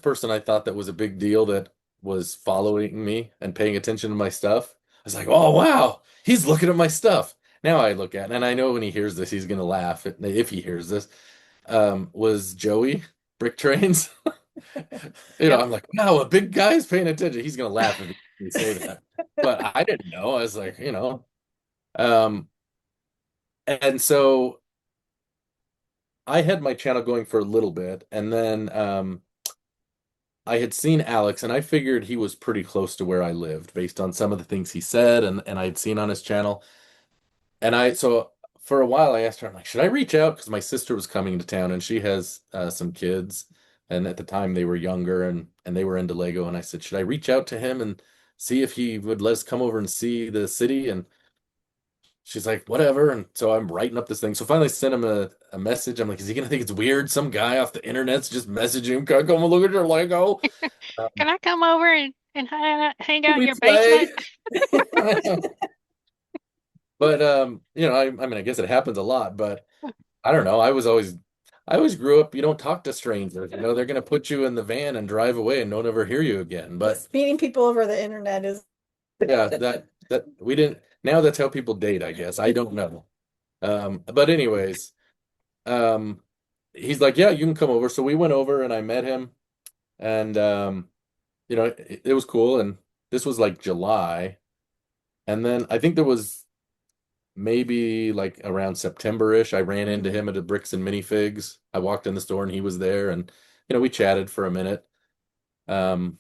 Speaker 3: person I thought that was a big deal that was following me and paying attention to my stuff. I was like, oh wow, he's looking at my stuff. Now I look at it, and I know when he hears this, he's gonna laugh if he hears this. Was Joey Brick Trains?
Speaker 1: yep.
Speaker 3: I'm like, wow, a big guy's paying attention. He's gonna laugh if you say that. But I didn't know. I was like, um, and so I had my channel going for a little bit, and then I had seen Alex, and I figured he was pretty close to where I lived based on some of the things he said, and I had seen on his channel. And so for a while I asked her, I'm like, should I reach out? Because my sister was coming to town, and she has some kids And at the time they were younger and they were into Lego. And I said, should I reach out to him and see if he would let us come over and see the city? And she's like, whatever. And so I'm writing up this thing. So finally I sent him a message. I'm like, is he gonna think it's weird? Some guy off the internet's just messaging him, can I come and look at your Lego?
Speaker 1: Can I come over and hang
Speaker 3: Can
Speaker 1: out in
Speaker 3: we
Speaker 1: your
Speaker 3: play?
Speaker 1: basement?
Speaker 3: But I mean, I guess it happens a lot, but I don't know. I always grew up, you don't talk to strangers. They're gonna put you in the van and drive away and don't ever hear you again. But
Speaker 2: Meeting people over the internet is
Speaker 3: yeah, that we didn't now that's how people date, I guess. I don't know. But anyways, um he's like, yeah, you can come over. So we went over and I met him and it was cool. And this was like July. And then I think there was maybe like around September-ish, I ran into him at a Bricks and Minifigs. I walked in the store and he was there and we chatted for a minute. Um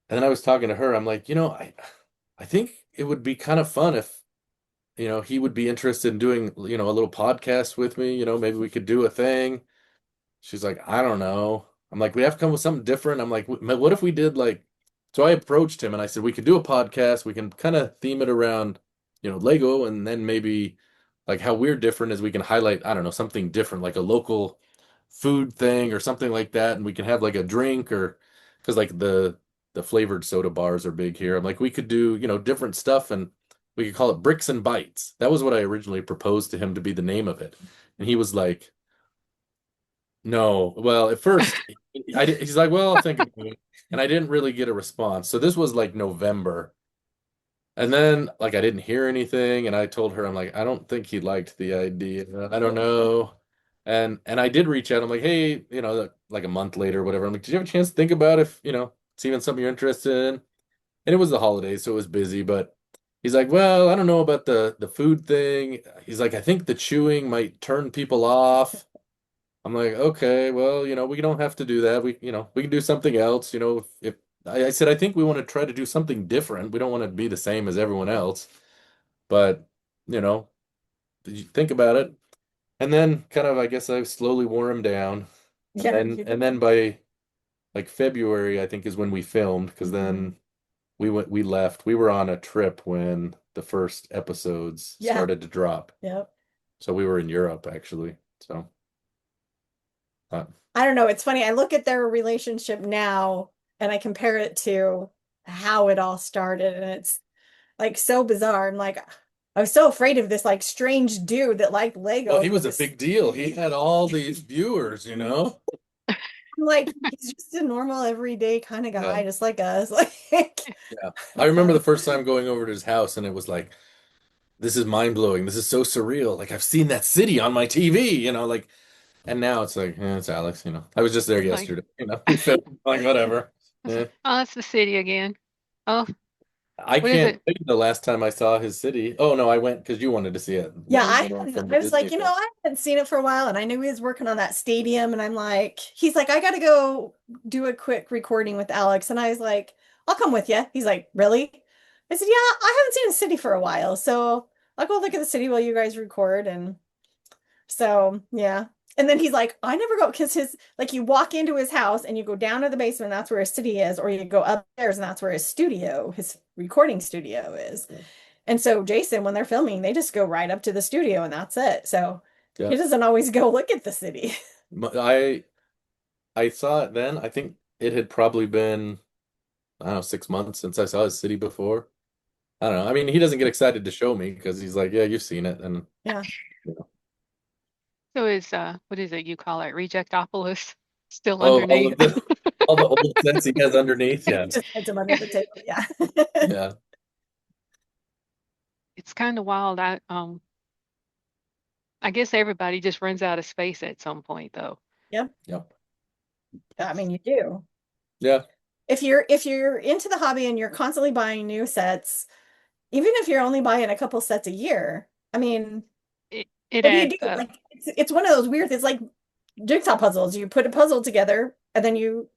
Speaker 3: and then I was talking to her. I'm like, I think it would be kind of fun if, he would be interested in doing, a little podcast with me, maybe we could do a thing. She's like, I don't know. I'm like, we have to come with something different. I'm like, what if we did like, so I approached him and I said, we could do a podcast. We can kind of theme it around, Lego, and then maybe like how we're different is we can highlight, I don't know, something different, like a local food thing or something like that. And we can have like a drink or, because like the flavored soda bars are big here. I'm like, we could do, different stuff and we could call it Bricks and Bites. That was what I originally proposed to him to be the name of it. And he was like, no. Well, at first, he's like, well, I'll think about it. And I didn't really get a response. So this was like November. And then, like, I didn't hear anything. And I told her, I'm like, I don't think he liked the idea. I don't know. And I did reach out. I'm like, hey, like a month later or whatever. I'm like, did you have a chance to think about if, it's even something you're interested in? And it was the holidays, so it was busy. But he's like, well, I don't know about the food thing. He's like, I think the chewing might turn people off. I'm like, okay, well, we don't have to do that. We can do something else. If I said, I think we want to try to do something different. We don't want to be the same as everyone else. But, you know, you think about it. And then kind of, I guess I slowly wore him down.
Speaker 2: yeah.
Speaker 3: And then by like February, I think is when we filmed, because then we left. We were on a trip when the first episodes
Speaker 2: Yeah.
Speaker 3: started to drop.
Speaker 2: Yep.
Speaker 3: So we were in Europe actually. So
Speaker 2: I don't know. It's funny. I look at their relationship now and I compare it to how it all started, and it's like so bizarre. I'm like, I was so afraid of this like strange dude that liked Lego.
Speaker 3: well, he was a big deal. He had all these viewers.
Speaker 2: I'm like, he's just a normal, everyday kind of guy,
Speaker 3: Yeah.
Speaker 2: just like us. Like,
Speaker 3: Yeah. I remember the first time going over to his house and it was like, this is mind blowing. This is so surreal. Like I've seen that city on my TV, like, and now it's like, it's Alex. I was just there
Speaker 1: Like,
Speaker 3: yesterday, we filmed, like whatever. Yeah.
Speaker 1: oh, it's the city again. Oh,
Speaker 3: I
Speaker 1: what is
Speaker 3: can't
Speaker 1: it?
Speaker 3: think of the last time I saw his city. Oh no, I went because you wanted to see it.
Speaker 2: yeah,
Speaker 3: We went from the
Speaker 2: I was like,
Speaker 3: Disney
Speaker 2: I hadn't seen it for a while, and I knew he was working on that stadium, and I'm like, he's like, I gotta go do a quick recording with Alex, and I was like, I'll come with you. He's like, really? I said, yeah, I haven't seen the city for a while, so I'll go look at the city while you guys record, and so yeah. And then he's like, I never go because his like you walk into his house and you go down to the basement, that's where his city is, or you go upstairs and that's where his recording studio is. And so Jason, when they're filming, they just go right up to the studio and that's it. So
Speaker 3: Yeah.
Speaker 2: he doesn't always go look at the city.
Speaker 3: I saw it then. I think it had probably been, I don't know, 6 months since I saw his city before. I don't know. I mean, he doesn't get excited to show me because he's like, yeah, you've seen it. And
Speaker 2: Yeah.
Speaker 1: So is what is it you call it? Rejectopolis still
Speaker 3: all
Speaker 1: underneath?
Speaker 3: of all the old sets he has underneath. Yeah.
Speaker 2: Just hides him under the table. Yeah.
Speaker 3: Yeah.
Speaker 1: It's kind of wild. I guess everybody just runs out of space at some point, though.
Speaker 2: Yep.
Speaker 3: Yep.
Speaker 2: I mean, you do.
Speaker 3: Yeah.
Speaker 2: If you're into the hobby and you're constantly buying new sets, even if you're only buying a couple sets a year, I mean,
Speaker 1: It
Speaker 2: what do you
Speaker 1: adds
Speaker 2: do?
Speaker 1: up.
Speaker 2: Like it's one of those weird, it's like jigsaw puzzles. You put a puzzle together and then you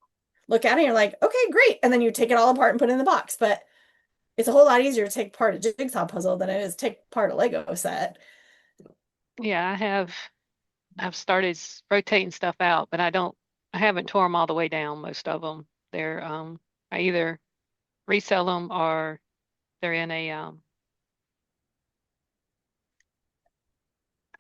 Speaker 2: look at it and you're like, okay, great. And then you take it all apart and put it in the box. But it's a whole lot easier to take apart a jigsaw puzzle than it is to take apart a Lego set.
Speaker 1: Yeah, I've started rotating stuff out, but I don't I haven't tore them all the way down, most of them. They're, I either resell them or they're in a,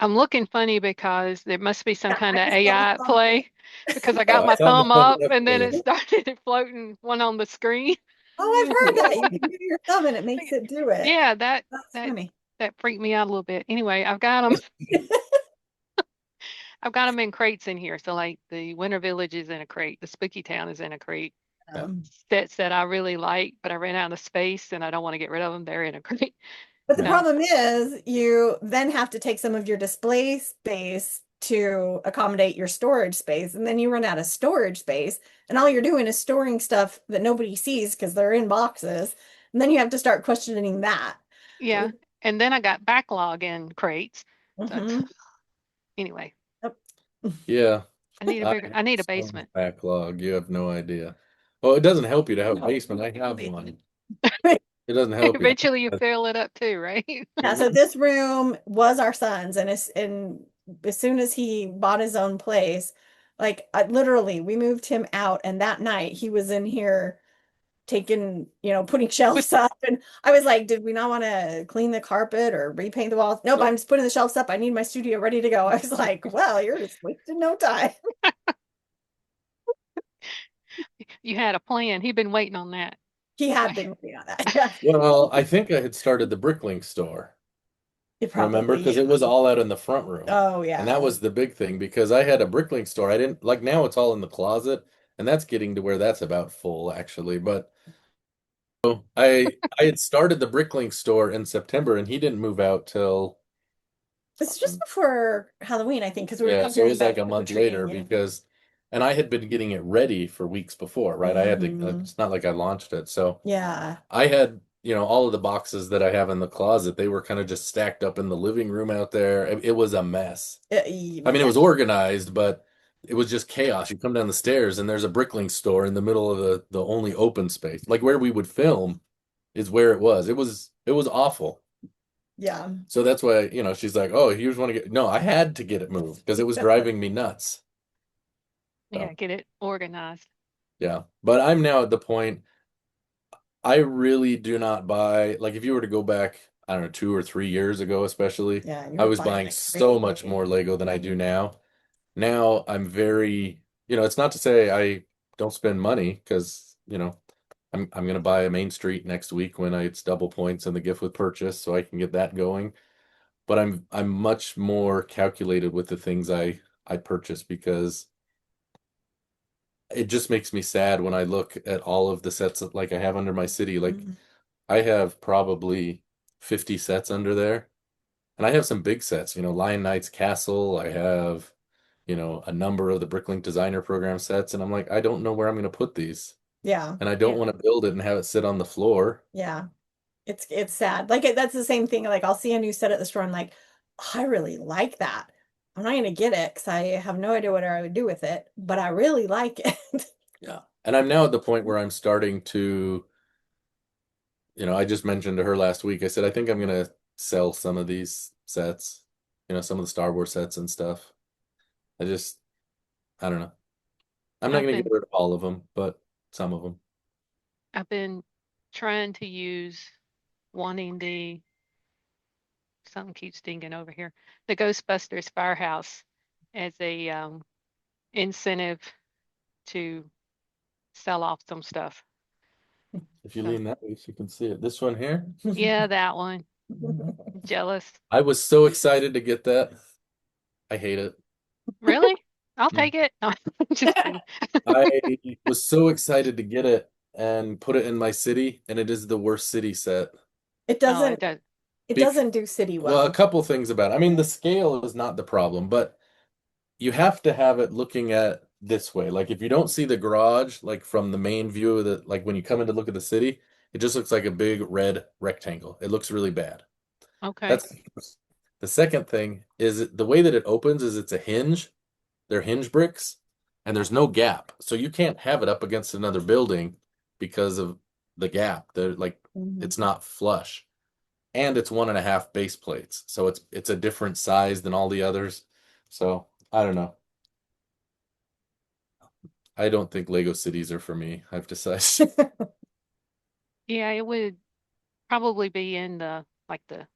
Speaker 1: I'm looking funny because there must be some
Speaker 2: Yeah,
Speaker 1: kind
Speaker 2: I
Speaker 1: of
Speaker 2: just saw
Speaker 1: AI
Speaker 2: something.
Speaker 1: play because I
Speaker 3: Oh,
Speaker 1: got
Speaker 3: I
Speaker 1: my
Speaker 3: thought you
Speaker 1: thumb
Speaker 3: put
Speaker 1: up
Speaker 3: it up
Speaker 1: and then it
Speaker 3: there.
Speaker 1: started floating one on the screen.
Speaker 2: Oh, I've heard that. You can do your thumb and it makes it do it.
Speaker 1: Yeah, that
Speaker 2: That's
Speaker 1: that
Speaker 2: funny.
Speaker 1: that freaked me out a little bit. Anyway, I've got them in crates in here. So like the Winter Village is in a crate, the Spooky Town is in a crate.
Speaker 3: Yeah.
Speaker 1: Sets that I really like, but I ran out of space and I don't want to get rid of them. They're in a crate.
Speaker 2: But the
Speaker 3: Yeah.
Speaker 2: problem is you then have to take some of your display space to accommodate your storage space. And then you run out of storage space. And all you're doing is storing stuff that nobody sees because they're in boxes. And then you have to start questioning that.
Speaker 1: Yeah. And then I got backlog in crates. So
Speaker 2: Mhm.
Speaker 1: anyway,
Speaker 2: Yep.
Speaker 3: Yeah.
Speaker 1: I need a
Speaker 3: So much
Speaker 1: basement.
Speaker 3: backlog. You have no idea. Well, it doesn't help you to have a basement. I have one. It doesn't help you.
Speaker 1: Eventually you fill it up too, right?
Speaker 2: Yeah, so this room was our son's, and as soon as he bought his own place, like literally, we moved him out, and that night he was in here taking, putting shelves up, and I was like, "Did we not want to clean the carpet or repaint the walls?" Nope, I'm just putting the shelves up. I need my studio ready to go. I was like, "Well, you're just wasting no time."
Speaker 1: You had a plan. He'd been waiting on that.
Speaker 2: He had been working on that. Yeah,
Speaker 3: Well, I think I had started the Bricklink store.
Speaker 2: it
Speaker 3: Remember?
Speaker 2: probably.
Speaker 3: Because it was all out in the front room.
Speaker 2: Oh
Speaker 3: And that
Speaker 2: yeah,
Speaker 3: was the big thing because I had a Bricklink store. I didn't like now it's all in the closet, and that's getting to where that's about full actually. But I had started the Bricklink store in September and he didn't move out till
Speaker 2: it's just before Halloween, I think, because we were
Speaker 3: yeah, so it
Speaker 2: comparing
Speaker 3: was like
Speaker 2: back
Speaker 3: a
Speaker 2: to the
Speaker 3: month
Speaker 2: tree,
Speaker 3: later
Speaker 2: yeah.
Speaker 3: because and I had been getting it ready for weeks before, right? I had to
Speaker 2: Mhm.
Speaker 3: it's not like I launched it. So
Speaker 2: Yeah.
Speaker 3: I had, all of the boxes that I have in the closet, they were kind of just stacked up in the living room out there. It was a mess. I mean, it
Speaker 2: Yeah.
Speaker 3: was organized, but it was just chaos. You come down the stairs and there's a Bricklink store in the middle of the only open space. Like where we would film is where it was. It was awful.
Speaker 2: Yeah.
Speaker 3: So that's why, she's like, "Oh, you just want to get." No, I had to get it moved because it was driving me nuts.
Speaker 1: Yeah,
Speaker 3: So,
Speaker 1: get it organized.
Speaker 3: yeah. But I'm now at the point I really do not buy like if you were to go back, I don't know, 2 or 3 years ago, especially,
Speaker 2: Yeah, you
Speaker 3: I
Speaker 2: were
Speaker 3: was
Speaker 2: buying
Speaker 3: buying
Speaker 2: like
Speaker 3: so much
Speaker 2: crazy.
Speaker 3: more Lego than I do now. Now I'm very, it's not to say I don't spend money because, I'm gonna buy a Main Street next week when it's double points and the gift with purchase, so I can get that going. But I'm much more calculated with the things I purchase because it just makes me sad when I look at all of the sets that, like I have under my city. Like
Speaker 2: Mhm.
Speaker 3: I have probably 50 sets under there. And I have some big sets, Lion Knight's Castle. I have, a number of the Bricklink Designer Program sets. And I'm like, I don't know where I'm going to put these.
Speaker 2: Yeah.
Speaker 3: And I don't
Speaker 1: Yeah.
Speaker 3: want to build it and have it sit on the floor.
Speaker 2: Yeah. It's sad. Like that's the same thing. Like I'll see a new set at the store. I'm like, "Oh, I really like that. I'm not gonna get it because I have no idea what I would do with it, but I really like it."
Speaker 3: Yeah. And I'm now at the point where I'm starting to, I just mentioned to her last week, I said, I think I'm going to sell some of these sets, some of the Star Wars sets and stuff. I just, I don't know. I'm not
Speaker 1: I've
Speaker 3: going to get
Speaker 1: been
Speaker 3: rid of all of them, but some of them.
Speaker 1: I've been trying to use wanting something keeps dinging over here, the Ghostbusters firehouse as a incentive to sell off some stuff.
Speaker 3: If you
Speaker 1: So
Speaker 3: lean that way, so you can see it. This one here,
Speaker 1: yeah, that one. Jealous.
Speaker 3: I was so excited to get that. I hate it.
Speaker 1: Really? I'll
Speaker 3: Mm.
Speaker 1: take it. No, just kidding.
Speaker 3: I was so excited to get it and put it in my city, and it is the worst city set.
Speaker 2: It
Speaker 1: Oh, it
Speaker 2: doesn't
Speaker 1: does.
Speaker 2: it
Speaker 3: Bec
Speaker 2: doesn't do city
Speaker 3: well, a
Speaker 2: well.
Speaker 3: couple things about it. I mean, the scale is not the problem, but you have to have it looking at this way. Like if you don't see the garage, like from the main view of the, like when you come in to look at the city, it just looks like a big red rectangle. It looks really bad.
Speaker 1: Okay.
Speaker 3: That's the second thing is the way that it opens is it's a hinge. They're hinge bricks and there's no gap. So you can't have it up against another building because of the gap. They're like
Speaker 2: Mhm.
Speaker 3: it's not flush. And it's 1.5 base plates. So it's a different size than all the others. So I don't know. I don't think Lego cities are for me. I've decided.
Speaker 1: Yeah, it would probably be in the like the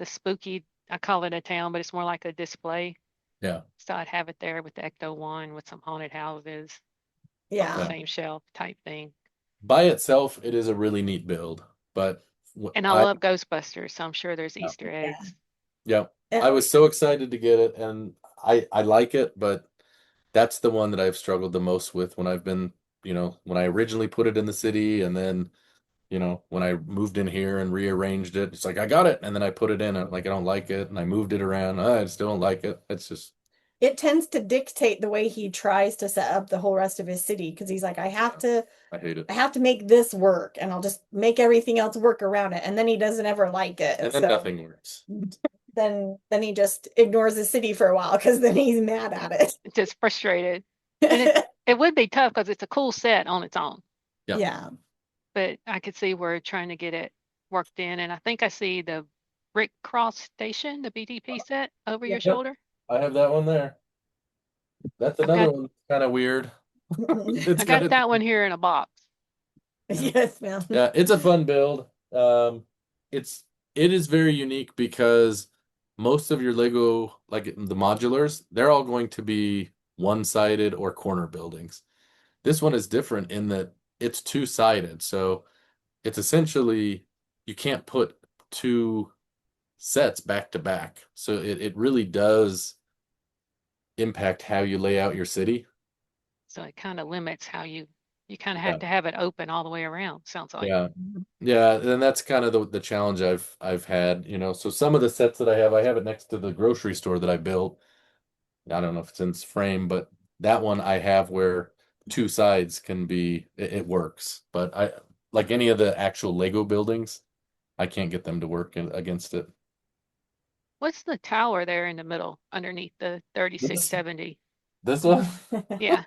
Speaker 1: spooky, I call it a town, but it's more like a display.
Speaker 3: Yeah,
Speaker 1: So I'd have it there with the Ecto One with some haunted houses on the
Speaker 2: Yeah.
Speaker 3: yeah.
Speaker 1: same shelf type thing.
Speaker 3: By itself, it is a really neat build, but
Speaker 1: And I
Speaker 3: I
Speaker 1: love Ghostbusters, so I'm sure there's
Speaker 3: yeah,
Speaker 1: Easter
Speaker 2: Yeah.
Speaker 1: eggs.
Speaker 3: yeah,
Speaker 2: Eh,
Speaker 3: I was so excited to get it, and I like it, but that's the one that I've struggled the most with when I've been, when I originally put it in the city, and then when I moved in here and rearranged it, it's like I got it, and then I put it in, and like I don't like it, and I moved it around, I still don't like it. It's just
Speaker 2: It tends to dictate the way he tries to set up the whole rest of his city because he's like,
Speaker 3: I hate it,
Speaker 2: I have to make this work and I'll just make everything else work around it. And then he doesn't ever like it.
Speaker 3: and then
Speaker 2: So
Speaker 3: nothing works.
Speaker 2: then he just ignores the city for a while because then he's mad at
Speaker 1: Just frustrated. And
Speaker 2: it.
Speaker 1: it would be tough because it's a cool set on its own,
Speaker 3: Yeah,
Speaker 2: Yeah.
Speaker 1: but I could see where trying to get it worked in. And I think I see the Brick Cross Station, the BDP set over
Speaker 2: Yeah.
Speaker 1: your
Speaker 3: yep,
Speaker 1: shoulder.
Speaker 3: I have that one there. That's
Speaker 1: I've
Speaker 3: another
Speaker 1: got
Speaker 3: one kind of weird. It's
Speaker 1: I
Speaker 3: got
Speaker 1: got
Speaker 3: it.
Speaker 1: that one here in a box.
Speaker 3: Yeah.
Speaker 2: Yes, ma'am.
Speaker 3: Yeah, it's a fun build. It's it is very unique because most of your Lego, like the modulars, they're all going to be one-sided or corner buildings. This one is different in that it's two-sided, so it's essentially you can't put two sets back to back. So it really does impact how you lay out your city.
Speaker 1: So it kind of limits how you kind of
Speaker 3: Yeah.
Speaker 1: have to have it open all the way around, sounds like.
Speaker 3: Yeah. Yeah, and that's kind of the challenge I've had, So some of the sets that I have it next to the grocery store that I built. I don't know if it's in its frame, but that one I have where two sides can be it works. But I like any of the actual Lego buildings, I can't get them to work against it.
Speaker 1: What's the tower there in the middle underneath the
Speaker 3: This
Speaker 1: 3670?
Speaker 3: this one.
Speaker 1: Yeah.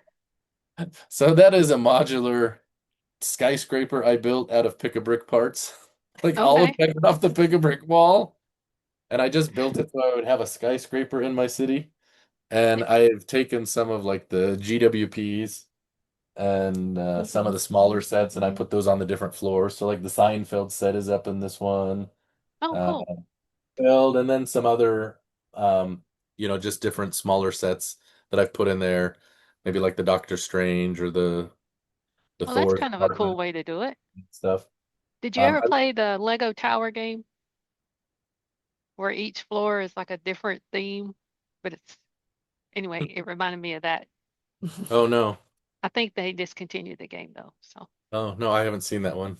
Speaker 3: So that is a modular skyscraper I built out of pick-a-brick parts. Like all of
Speaker 1: Okay.
Speaker 3: it off the pick-a-brick wall. And I just built it so I would have a skyscraper in my city. And I've taken some of like the GWPs and some of the smaller sets, and I put those on the different floors. So like the Seinfeld set is up in this one,
Speaker 1: Oh,
Speaker 3: uh,
Speaker 1: cool.
Speaker 3: build, and then some other, just different smaller sets that I've put in there. Maybe like the Doctor Strange or the
Speaker 1: Well, that's
Speaker 3: Thor's
Speaker 1: kind of a cool
Speaker 3: apartment
Speaker 1: way to do it.
Speaker 3: and stuff.
Speaker 1: Did you ever
Speaker 3: I,
Speaker 1: play the Lego Tower game where each floor is like a different theme? But anyway, it reminded me of that.
Speaker 3: oh no,
Speaker 1: I think they discontinued the game though. So
Speaker 3: oh no, I haven't seen that one.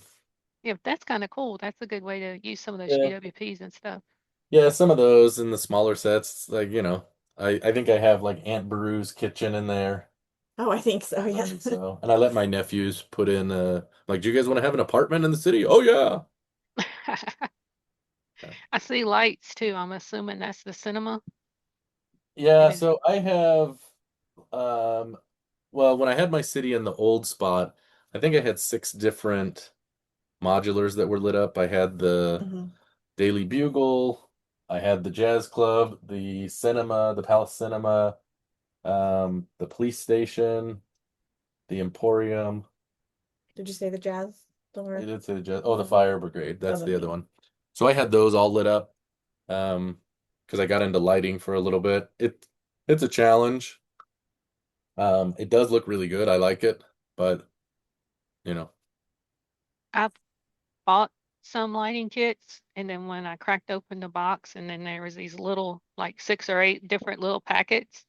Speaker 1: yeah, that's kind of cool. That's a good way to use some of those
Speaker 3: Yeah.
Speaker 1: GWPs and stuff.
Speaker 3: Yeah, some of those in the smaller sets, like, I think I have like Aunt Beru's kitchen in there.
Speaker 2: Oh, I think so. Yeah.
Speaker 3: And I let my nephews put in like, do you guys want to have an apartment in the city? Oh yeah. Yeah.
Speaker 1: I see lights too. I'm assuming that's the cinema.
Speaker 3: Yeah,
Speaker 1: Maybe.
Speaker 3: so I have um well, when I had my city in the old spot, I think I had six different modulars that were lit up. I had the
Speaker 2: Mhm.
Speaker 3: Daily Bugle, I had the Jazz Club, the cinema, the Palace Cinema, the police station, the Emporium.
Speaker 2: Did you say the jazz
Speaker 3: It
Speaker 2: door?
Speaker 3: did say the fire brigade.
Speaker 2: Oh,
Speaker 3: That's the other one. So I had those all lit up. Because I got into lighting for a little bit. It's a challenge. It does look really good. I like it, but you know,
Speaker 1: I've bought some lighting kits, and then when I cracked open the box, and then there was these little like 6 or 8 different little packets,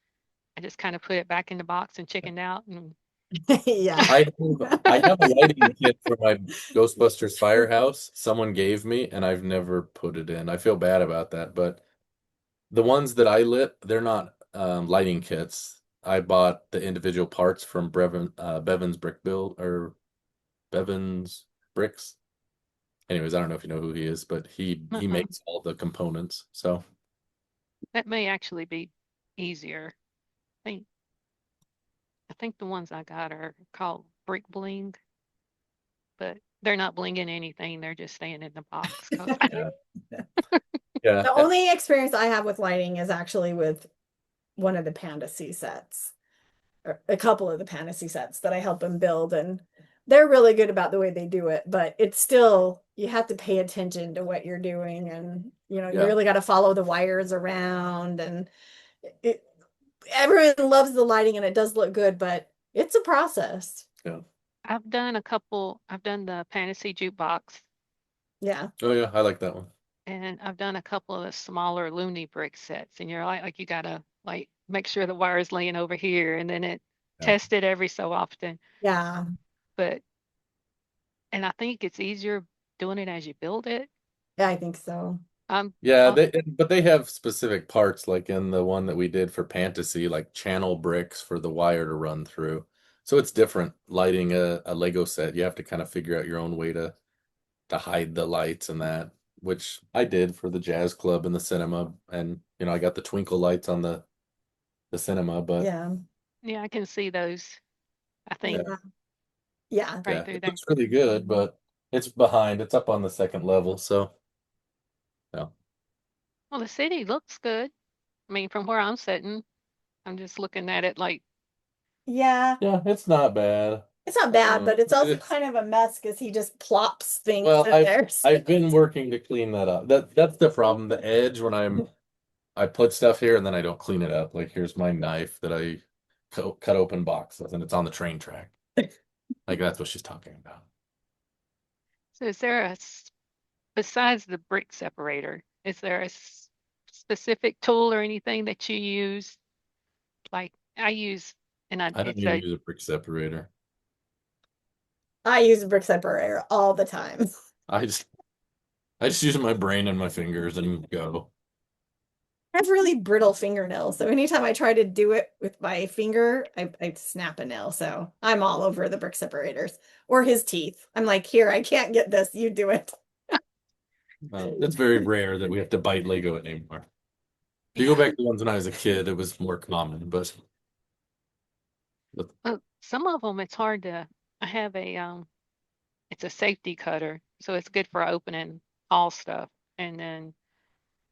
Speaker 1: I just kind of put it back in the box and chickened out. And
Speaker 2: Yeah.
Speaker 3: I have a lighting kit for my Ghostbusters firehouse. Someone gave me, and I've never put it in. I feel bad about that, but the ones that I lit, they're not lighting kits. I bought the individual parts from Bevan's Brick Build or Bevan's Bricks. Anyways, I don't know if you know who he is, but he
Speaker 1: uh-uh.
Speaker 3: makes all the components. So
Speaker 1: That may actually be easier. think I think the ones I got are called Brick Bling, but they're not blinging anything. They're just staying in the box. 'Cause
Speaker 3: yeah, yeah,
Speaker 2: The only experience I have with lighting is actually with one of the Panda C sets. a couple of the Fantasy sets that I help him build, and they're really good about the way they do it, but it's still, you have to pay attention to what you're doing, and you
Speaker 3: Yeah.
Speaker 2: really got to follow the wires around, and it, everyone loves the lighting and it does look good, but it's a process.
Speaker 3: Yeah.
Speaker 1: I've done the Fantasy Jukebox,
Speaker 2: Yeah.
Speaker 3: Oh yeah, I like that one.
Speaker 1: and I've done a couple of the smaller Looney brick sets, and you're like you gotta like make sure the wire is laying over here, and then
Speaker 3: Yeah.
Speaker 1: test it every so often.
Speaker 2: Yeah.
Speaker 1: But and I think it's easier doing it as you build it.
Speaker 2: Yeah, I think so.
Speaker 1: I'm
Speaker 3: Yeah,
Speaker 1: uh,
Speaker 3: but they have specific parts, like in the one that we did for Fantasy, like channel bricks for the wire to run through. So it's different lighting a Lego set. You have to kind of figure out your own way to hide the lights and that, which I did for the jazz club and the cinema. And I got the twinkle lights on the cinema, but
Speaker 2: Yeah.
Speaker 1: yeah, I can see those. I think
Speaker 3: yeah,
Speaker 2: Yeah.
Speaker 1: right
Speaker 3: yeah,
Speaker 1: through
Speaker 3: it
Speaker 1: there.
Speaker 3: looks really good, but it's behind. It's up on the second level, so yeah.
Speaker 1: Well, the city looks good. I mean, from where I'm sitting, I'm just looking at it like,
Speaker 2: Yeah.
Speaker 3: Yeah, it's not bad.
Speaker 2: It's not bad, but it's also
Speaker 3: It's
Speaker 2: kind of a mess because he just plops things
Speaker 3: Well,
Speaker 2: in
Speaker 3: I've
Speaker 2: there.
Speaker 3: I've been working to clean that up. That's the problem. The edge when I put stuff here and then I don't clean it up. Like here's my knife that I cut open boxes and it's on the train track. Like that's what she's talking about.
Speaker 1: so is there besides the brick separator, is there specific tool or anything that you use? Like I use, and
Speaker 3: I don't
Speaker 1: it's
Speaker 3: even
Speaker 1: a,
Speaker 3: use a brick separator.
Speaker 2: I use a brick separator all the time.
Speaker 3: I just I just use my brain and my fingers and go.
Speaker 2: I have really brittle fingernails, so anytime I try to do it with my finger, I snap a nail. So I'm all over the brick separators or his teeth. I'm like, here, I can't get this. You do it.
Speaker 3: It's very rare that we have to bite Lego anymore. If you go
Speaker 1: yeah.
Speaker 3: back to the ones when I was a kid, it was more common, but
Speaker 1: Well, some of them it's hard to. I have it's a safety cutter, so it's good for opening all stuff. And then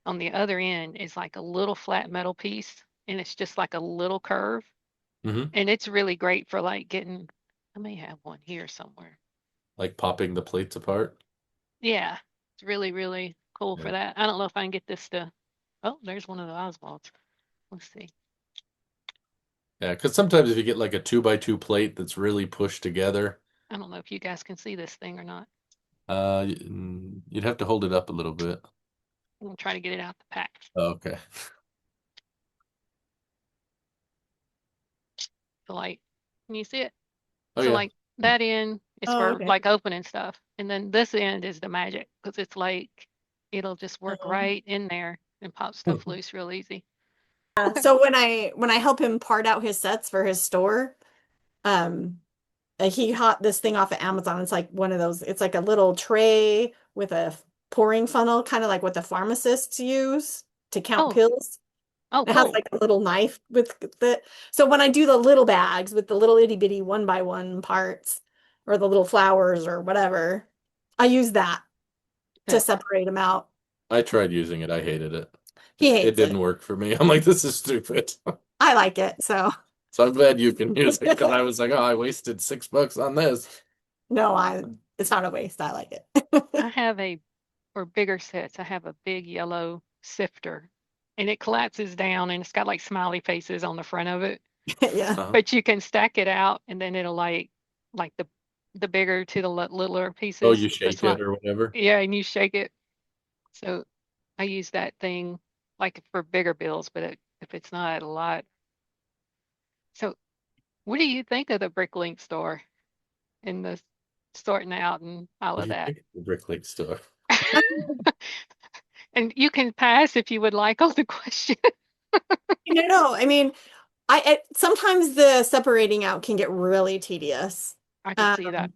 Speaker 1: on the other end is like a little flat metal piece, and it's just like a little curve,
Speaker 3: mhm.
Speaker 1: and it's really great for like getting. I may have one here somewhere.
Speaker 3: Like popping the plates apart.
Speaker 1: Yeah, it's really, really cool for
Speaker 3: Yeah.
Speaker 1: that. I don't know if I can get this to. Oh, there's one of the Oswalds. Let's see.
Speaker 3: Yeah, because sometimes if you get like a 2x2 plate that's really pushed together,
Speaker 1: I don't know if you guys can see this thing or not.
Speaker 3: you'd have to hold it up a little bit.
Speaker 1: I'm gonna try to get it out the pack.
Speaker 3: Oh, okay.
Speaker 1: So like, can you see it?
Speaker 3: Oh
Speaker 1: So
Speaker 3: yeah.
Speaker 1: like that end is
Speaker 2: Oh,
Speaker 1: for
Speaker 2: okay.
Speaker 1: like opening stuff, and then this end is the magic because it's like it'll just work
Speaker 2: Oh.
Speaker 1: right in there and pop stuff loose real easy.
Speaker 2: So when I help him part out his sets for his store, um, he got this thing off of Amazon. It's like one of those, it's like a little tray with a pouring funnel, kind of like what the pharmacists use to count
Speaker 1: Oh,
Speaker 2: pills.
Speaker 1: oh,
Speaker 2: It has
Speaker 1: cool.
Speaker 2: like a little knife with the, so when I do the little bags with the little itty bitty one by one parts or the little flowers or whatever, I use that to
Speaker 1: Yeah.
Speaker 2: separate them out.
Speaker 3: I tried using it. I hated it.
Speaker 2: He
Speaker 3: It
Speaker 2: hates it.
Speaker 3: didn't work for me. I'm like, this is stupid.
Speaker 2: I like it. So
Speaker 3: So I'm glad you can use it because I was like, oh, I wasted $6 on this.
Speaker 2: no, it's not a waste. I like it.
Speaker 1: I have for bigger sets, I have a big yellow sifter, and it collapses down, and it's got like smiley faces on the front of it.
Speaker 2: Yeah.
Speaker 1: But you can stack it out, and then it'll like the bigger to the littler
Speaker 3: Oh,
Speaker 1: pieces.
Speaker 3: you
Speaker 1: The
Speaker 3: shake
Speaker 1: small,
Speaker 3: it or whatever.
Speaker 1: yeah, and you shake it. So I use that thing like for bigger bills, but if it's not a lot. So what do you think of the Bricklink store and the sorting out and all
Speaker 3: What
Speaker 1: of
Speaker 3: do you
Speaker 1: that?
Speaker 3: think of the Brick Lake store?
Speaker 1: And you can pass if you would like on the question.
Speaker 2: No, I mean, sometimes the separating out can get really tedious.
Speaker 1: I could see that.
Speaker 2: Um,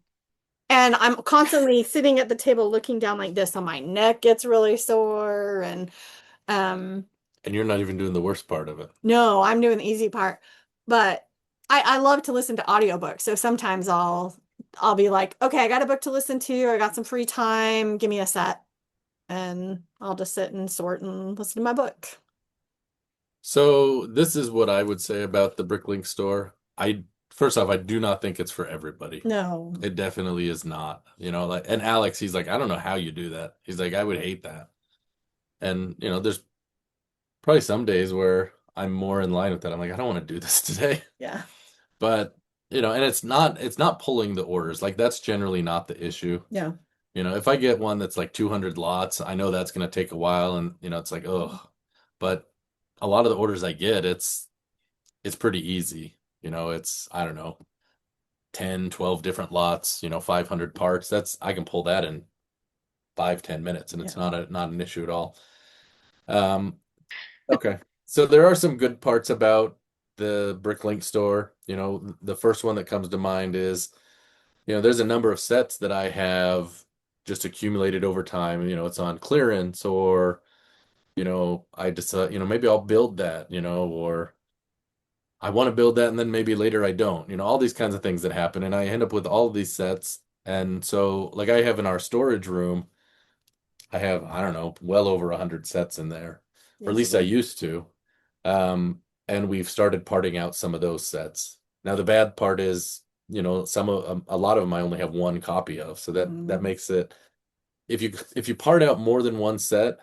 Speaker 2: and I'm constantly sitting at the table looking down like this, and my neck gets really sore. And um,
Speaker 3: And you're not even doing the worst part of it.
Speaker 2: no, I'm doing the easy part. But I love to listen to audiobooks. So sometimes I'll be like, okay, I got a book to listen to, I got some free time, give me a set. And I'll just sit and sort and listen to my book.
Speaker 3: So this is what I would say about the Bricklink store. I first off, I do not think it's for everybody.
Speaker 2: No.
Speaker 3: It definitely is not. Like, and Alex, he's like, I don't know how you do that. He's like, I would hate that. And there's probably some days where I'm more in line with that. I'm like, I don't want to do this today.
Speaker 2: Yeah.
Speaker 3: But and it's not pulling the orders. Like that's generally not the issue.
Speaker 2: Yeah.
Speaker 3: If I get one that's like 200 lots, I know that's going to take a while, and it's like, oh, but a lot of the orders I get, it's pretty easy. It's, I don't know, 10, 12 different lots, 500 parts. I can pull that in 5, 10 minutes, and it's
Speaker 2: Yeah.
Speaker 3: not an issue at all. Um, okay. So there are some good parts about the Bricklink store. The first one that comes to mind is, there's a number of sets that I have just accumulated over time. It's on clearance, or, I decide, maybe I'll build that, or I want to build that and then maybe later I don't. All these kinds of things that happen. And I end up with all of these sets. And so, like, I have in our storage room, I have, I don't know, well over 100 sets in there, or at least I used to. And we've started parting out some of those sets. Now, the bad part is, a lot of them I only have one copy of. So that makes it, if you part out more than one set,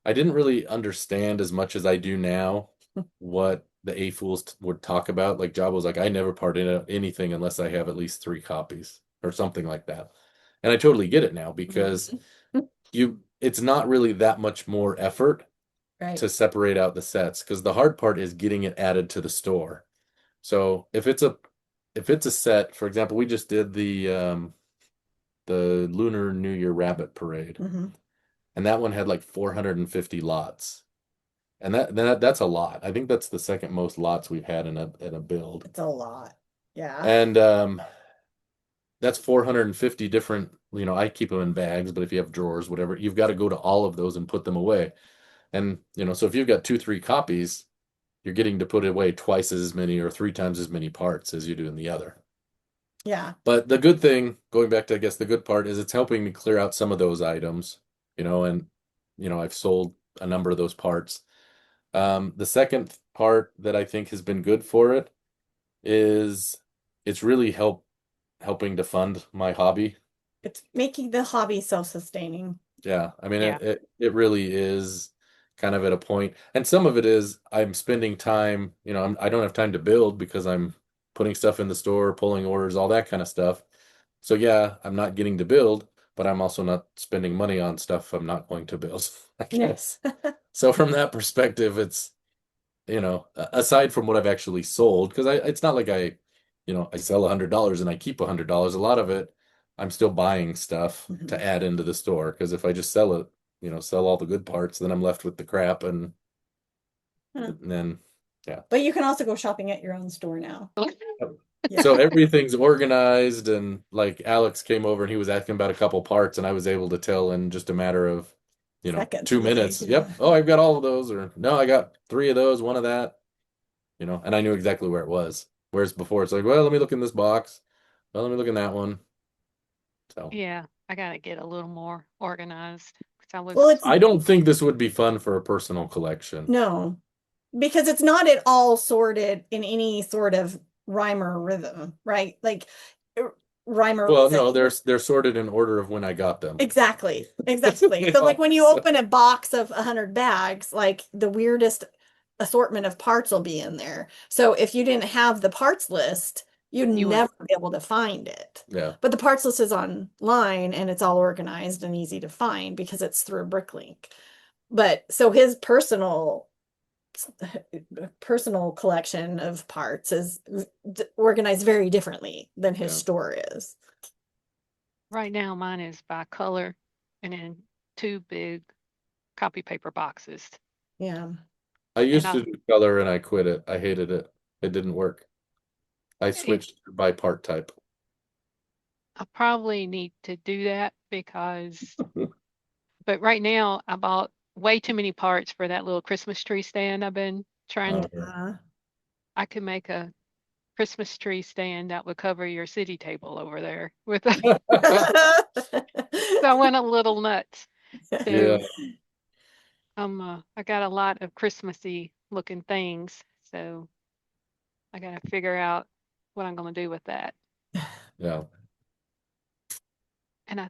Speaker 3: I didn't really understand as much as I do now what the A-Fools would talk about. Like Job was like, I never part out anything unless I have at least 3 copies or something like that. And I totally get it now, because it's not really that much more effort
Speaker 2: Right.
Speaker 3: to separate out the sets, because the hard part is getting it added to the store. So if it's a set, for example, we just did the Lunar New Year Rabbit Parade, and that one had like 450 lots. And that's a lot. I think that's the second most lots we've had in a build.
Speaker 2: It's a lot. Yeah.
Speaker 3: And that's 450 different, I keep them in bags, but if you have drawers, whatever, you've got to go to all of those and put them away. And so if you've got 2, 3 copies, you're getting to put away twice as many or 3 times as many parts as you do in the other.
Speaker 2: Yeah.
Speaker 3: But the good thing, going back to, I guess, the good part, is it's helping me clear out some of those items, and I've sold a number of those parts. The second part that I think has been good for it is it's really helping to fund my hobby.
Speaker 2: It's making the hobby self-sustaining.
Speaker 3: Yeah, I mean,
Speaker 1: Yeah.
Speaker 3: it really is kind of at a point, and some of it is I'm spending time, I don't have time to build because I'm putting stuff in the store, pulling orders, all that kind of stuff. So yeah, I'm not getting to build, but I'm also not spending money on stuff I'm not going to build.
Speaker 2: Yes.
Speaker 3: So from that perspective, it's, aside from what I've actually sold, because it's not like I sell $100 and I keep $100. A lot of it, I'm still buying stuff to add into the store, because if I just sell it, sell all the good parts, then I'm left with the crap, and then, yeah.
Speaker 2: But you can also go shopping at your own store now. Yeah.
Speaker 3: So everything's organized, and like Alex came over and he was asking about a couple parts, and I was able to tell in just a matter of,
Speaker 2: Seconds,
Speaker 3: 2 minutes.
Speaker 2: like,
Speaker 3: Yep.
Speaker 2: yeah.
Speaker 3: Oh, I've got all of those, or no, I got 3 of those, one of that, and I knew exactly where it was. Whereas before it's like, well, let me look in this box. Well, let me look in that one. So
Speaker 1: Yeah, I gotta get a little more organized. 'Cause I was,
Speaker 2: Well, it's
Speaker 3: I don't think this would be fun for a personal collection.
Speaker 2: no, because it's not at all sorted in any sort of rhyme or rhythm, right? Like rhyme or
Speaker 3: Well, no,
Speaker 2: reason.
Speaker 3: they're sorted in order of when I got them.
Speaker 2: Exactly. Exactly.
Speaker 3: You
Speaker 2: So like
Speaker 3: know,
Speaker 2: when you
Speaker 3: so-
Speaker 2: open a box of 100 bags, like the weirdest assortment of parts will be in there. So if you didn't have the parts list, you'd
Speaker 1: You would-
Speaker 2: never be able to find it.
Speaker 3: Yeah.
Speaker 2: But the parts list is online and it's all organized and easy to find because it's through Bricklink. But so his personal collection of parts is organized very differently than his
Speaker 3: Yeah.
Speaker 2: store is.
Speaker 1: right now mine is by color and in 2 big copy paper boxes.
Speaker 2: Yeah.
Speaker 3: I used
Speaker 1: I-
Speaker 3: to do color and I quit it. I hated it. It didn't work. I switched by part type.
Speaker 1: I probably need to do that because, but right now I bought way too many parts for that little Christmas tree stand I've been trying to,
Speaker 2: Uh,
Speaker 1: I could make a Christmas tree stand that would cover your city table over there with so I went a little nuts. So
Speaker 3: Yeah.
Speaker 1: I got a lot of Christmassy looking things, so I gotta figure out what I'm going to do with that.
Speaker 3: Yeah.
Speaker 1: And I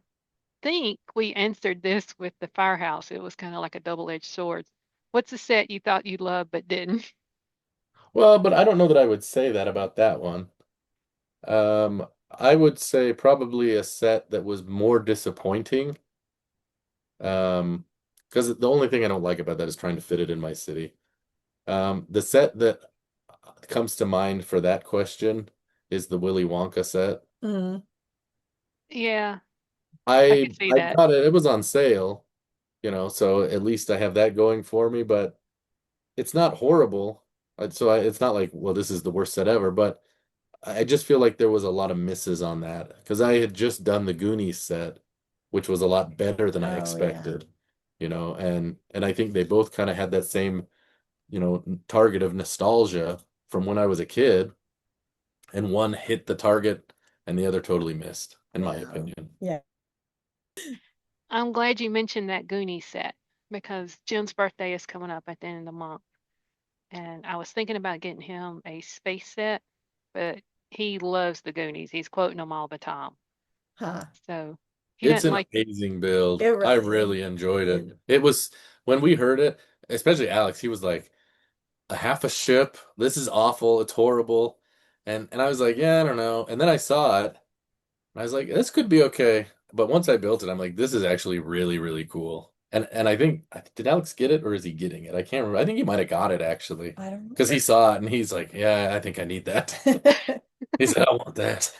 Speaker 1: think we answered this with the firehouse. It was kind of like a double-edged sword. What's a set you thought you loved but didn't?
Speaker 3: Well, but I don't know that I would say that about that one. I would say probably a set that was more disappointing. Because the only thing I don't like about that is trying to fit it in my city. The set that comes to mind for that question is the Willy Wonka set.
Speaker 2: Mm.
Speaker 1: Yeah, I
Speaker 3: I
Speaker 1: could see
Speaker 3: I
Speaker 1: that.
Speaker 3: got it. It was on sale, so at least I have that going for me, but it's not horrible. It's not like, well, this is the worst set ever, but I just feel like there was a lot of misses on that because I had just done the Goonies set, which was a lot better than I
Speaker 2: Oh, yeah.
Speaker 3: expected, and I think they both kind of had that same, target of nostalgia from when I was a kid, and one hit the target and the other totally missed, in my
Speaker 2: Yeah.
Speaker 3: opinion.
Speaker 2: Yeah.
Speaker 1: I'm glad you mentioned that Goonie set because Jim's birthday is coming up at the end of the month. And I was thinking about getting him a space set, but he loves the Goonies. He's quoting them all the time.
Speaker 2: Huh.
Speaker 1: So he
Speaker 3: It's
Speaker 1: doesn't
Speaker 3: an
Speaker 1: like,
Speaker 3: amazing build.
Speaker 2: It
Speaker 3: I
Speaker 2: really is.
Speaker 3: really enjoyed it. It was when we heard it, especially Alex, he was like, a half a ship. This is awful. It's horrible. And I was like, yeah, I don't know. And then I saw it, and I was like, this could be okay. But once I built it, I'm like, this is actually really, really cool. And I think did Alex get it or is he getting it? I can't remember. I think he might have got it actually.
Speaker 2: I don't
Speaker 3: Because he saw it and he's like, yeah, I think I need that.
Speaker 2: know.
Speaker 3: He said, I want that.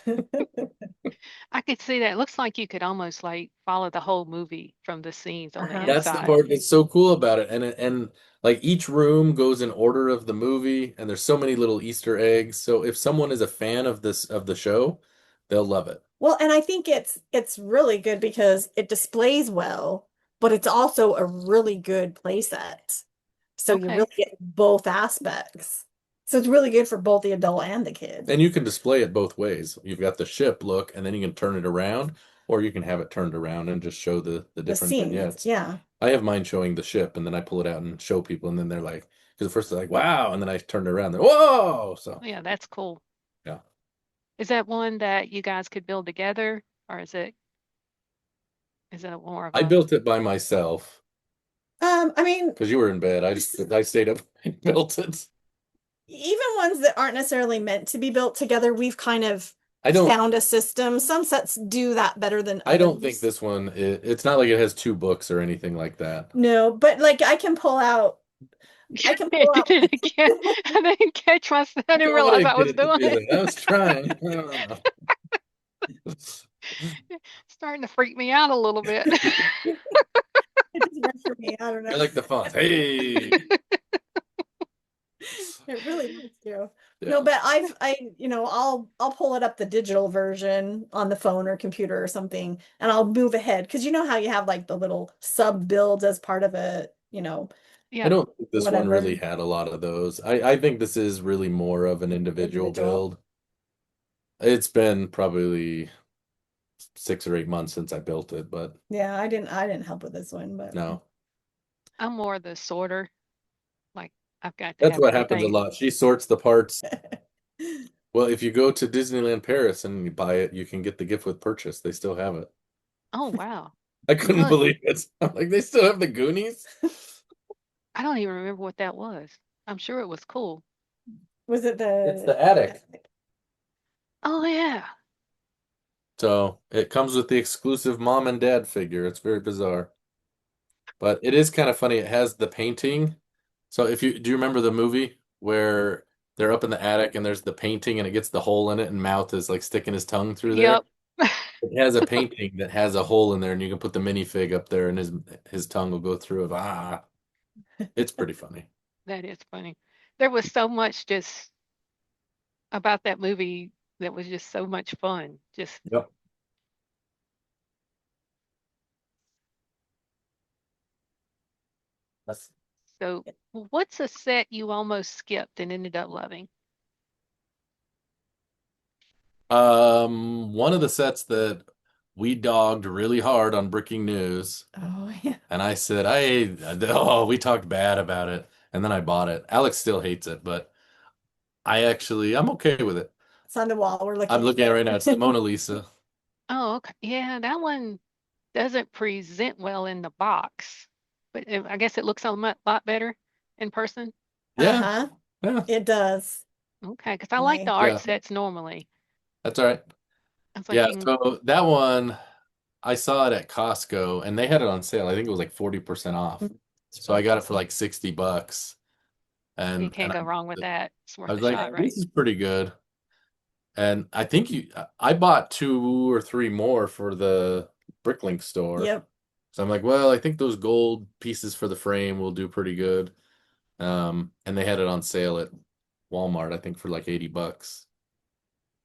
Speaker 1: I could see that. It looks like you could almost like follow the whole movie from the scenes on the
Speaker 2: Uh-huh.
Speaker 3: That's the
Speaker 1: inside.
Speaker 3: part that's so cool about it. And like each room goes in order of the movie, and there's so many little Easter eggs. So if someone is a fan of the show, they'll love it.
Speaker 2: Well, and I think it's really good because it displays well, but it's also a really good playset. So you
Speaker 1: Okay.
Speaker 2: really get both aspects. So it's really good for both the adult and the kid.
Speaker 3: And you can display it both ways. You've got the ship look, and then you can turn it around, or you can have it turned around and just show the
Speaker 2: The
Speaker 3: different
Speaker 2: scenes,
Speaker 3: vignettes.
Speaker 2: yeah.
Speaker 3: I have mine showing the ship, and then I pull it out and show people, and then they're like, because at first they're like, wow, and then I turn it around, they're whoa. So
Speaker 1: Yeah, that's cool.
Speaker 3: yeah,
Speaker 1: Is that one that you guys could build together, or is it more of
Speaker 3: I
Speaker 1: a
Speaker 3: built it by myself
Speaker 2: I mean,
Speaker 3: because you were in bed. I stayed up and built it.
Speaker 2: even ones that aren't necessarily meant to be built together, we've kind of
Speaker 3: I don't
Speaker 2: found a system. Some sets do that better than
Speaker 3: I don't think
Speaker 2: others.
Speaker 3: this one it's not like it has two books or anything like that.
Speaker 2: No, but like I can
Speaker 1: I
Speaker 2: pull
Speaker 1: did
Speaker 2: out
Speaker 1: it again. I didn't catch myself. I didn't
Speaker 3: God,
Speaker 1: realize
Speaker 3: I
Speaker 1: I
Speaker 3: get
Speaker 1: was
Speaker 3: it to
Speaker 1: doing
Speaker 3: do
Speaker 1: it.
Speaker 3: that. I was trying.
Speaker 1: Starting to freak me out a little bit.
Speaker 2: it just works for me. I don't
Speaker 3: I
Speaker 2: know.
Speaker 3: like the font. Hey.
Speaker 2: It really does too.
Speaker 3: Yeah.
Speaker 2: No, but I'll pull it up the digital version on the phone or computer or something, and I'll move ahead because you know how you have like the little sub builds as part of a,
Speaker 3: I
Speaker 1: Yeah,
Speaker 3: don't think this one
Speaker 2: whatever
Speaker 3: really had a lot of those. I think this is really more of an individual
Speaker 2: individual.
Speaker 3: build. It's been probably 6 or 8 months since I built it, but
Speaker 2: Yeah, I didn't help with this one, but
Speaker 3: no.
Speaker 1: I'm more the sorter. Like I've got to
Speaker 3: That's
Speaker 1: have
Speaker 3: what happens a
Speaker 1: everything.
Speaker 3: lot. She sorts the parts. Well, if you go to Disneyland Paris and you buy it, you can get the gift with purchase. They still have it.
Speaker 1: Oh wow.
Speaker 3: I couldn't
Speaker 1: Really?
Speaker 3: believe it. I'm like, they still have the Goonies?
Speaker 1: I don't even remember what that was. I'm sure it was cool.
Speaker 2: was it
Speaker 3: It's
Speaker 2: the
Speaker 3: the attic.
Speaker 1: Oh yeah.
Speaker 3: So it comes with the exclusive mom and dad figure. It's very bizarre. But it is kind of funny. It has the painting. So if you do you remember the movie where they're up in the attic and there's the painting and it gets the hole in it and Mouth is like sticking his tongue through there?
Speaker 1: Yep.
Speaker 3: It has a painting that has a hole in there and you can put the minifig up there and his tongue will go through it. It's pretty funny.
Speaker 1: That is funny. There was so much just about that movie that was just so much fun. Just
Speaker 3: Yep. That's
Speaker 1: so what's a set you almost skipped and ended up loving?
Speaker 3: One of the sets that we dogged really hard on Breaking News,
Speaker 2: Oh yeah.
Speaker 3: and I said, we talked bad about it, and then I bought it. Alex still hates it, but I'm okay with it.
Speaker 2: It's on the wall. We're looking
Speaker 3: I'm looking at it right now. It's the
Speaker 2: at
Speaker 3: Mona Lisa.
Speaker 1: Oh, okay. Yeah, that one doesn't present well in the box, but I guess it looks a lot better in person.
Speaker 3: Yeah,
Speaker 2: Uh-huh.
Speaker 3: yeah,
Speaker 2: It does.
Speaker 1: Okay, because I like the
Speaker 2: My
Speaker 1: art
Speaker 3: yeah.
Speaker 1: sets normally.
Speaker 3: That's all right.
Speaker 1: I was like,
Speaker 3: Yeah,
Speaker 1: you can,
Speaker 3: so that one I saw it at Costco and they had it on sale. I think it was like 40% off. So I got it for like $60.
Speaker 1: you
Speaker 3: And
Speaker 1: can't go wrong with that. It's
Speaker 3: I
Speaker 1: worth
Speaker 3: was
Speaker 1: a
Speaker 3: like,
Speaker 1: shot, right?
Speaker 3: this is pretty good. And I think I bought 2 or 3 more for the Bricklink store.
Speaker 2: Yep.
Speaker 3: So I'm like, well, I think those gold pieces for the frame will do pretty good. And they had it on sale at Walmart, I think for like $80.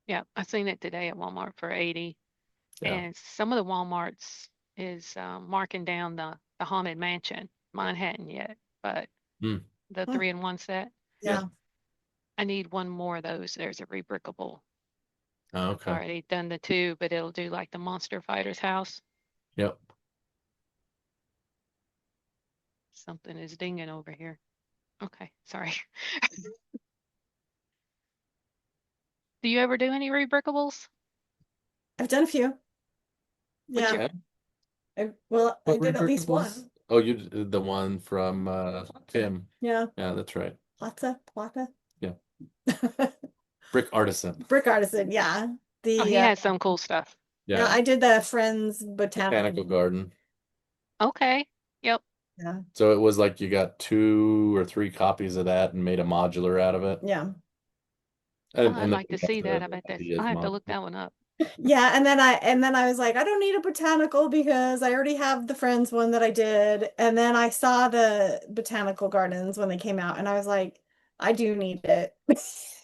Speaker 1: Yeah, I seen it today at Walmart for 80,
Speaker 3: Yeah.
Speaker 1: and some of the Walmarts is marking down the Haunted Mansion. Mine hadn't yet, but
Speaker 3: Hmm.
Speaker 1: the
Speaker 2: Hmm.
Speaker 1: 3-in-1 set.
Speaker 3: Yeah.
Speaker 2: Yeah.
Speaker 1: I need one more of those. There's a rebrickable.
Speaker 3: Oh, okay.
Speaker 1: Already done the 2, but it'll do like the Monster Fighter's house.
Speaker 3: Yep.
Speaker 1: Something is dinging over here. Okay, sorry. Do you ever do any rebrickables?
Speaker 2: I've done a few.
Speaker 1: What's
Speaker 2: Yeah.
Speaker 1: your,
Speaker 3: Yeah.
Speaker 2: I
Speaker 3: What
Speaker 2: did at least
Speaker 3: rebrickables?
Speaker 2: one.
Speaker 3: Oh, you did the one from Tim.
Speaker 2: Yeah.
Speaker 3: Yeah, that's right.
Speaker 2: Plata.
Speaker 3: Yeah. Brick Artisan.
Speaker 2: Brick artisan. Yeah.
Speaker 1: oh, he has some cool stuff.
Speaker 2: Yeah,
Speaker 3: Yeah.
Speaker 2: I did the Friends
Speaker 3: Botanical Garden.
Speaker 1: Okay. Yep.
Speaker 2: Yeah.
Speaker 3: So it was like you got 2 or 3 copies of that and made a modular out of it.
Speaker 2: Yeah.
Speaker 1: Oh,
Speaker 3: And
Speaker 1: I'd
Speaker 3: then
Speaker 1: like to
Speaker 3: you got
Speaker 1: see that. I
Speaker 3: the
Speaker 1: bet that's,
Speaker 3: ideas
Speaker 1: I'll have to look
Speaker 3: modular.
Speaker 1: that one up.
Speaker 2: Yeah, and then I was like, I don't need a botanical because I already have the Friends one that I did. And then I saw the botanical gardens when they came out, and I was like, I do need it.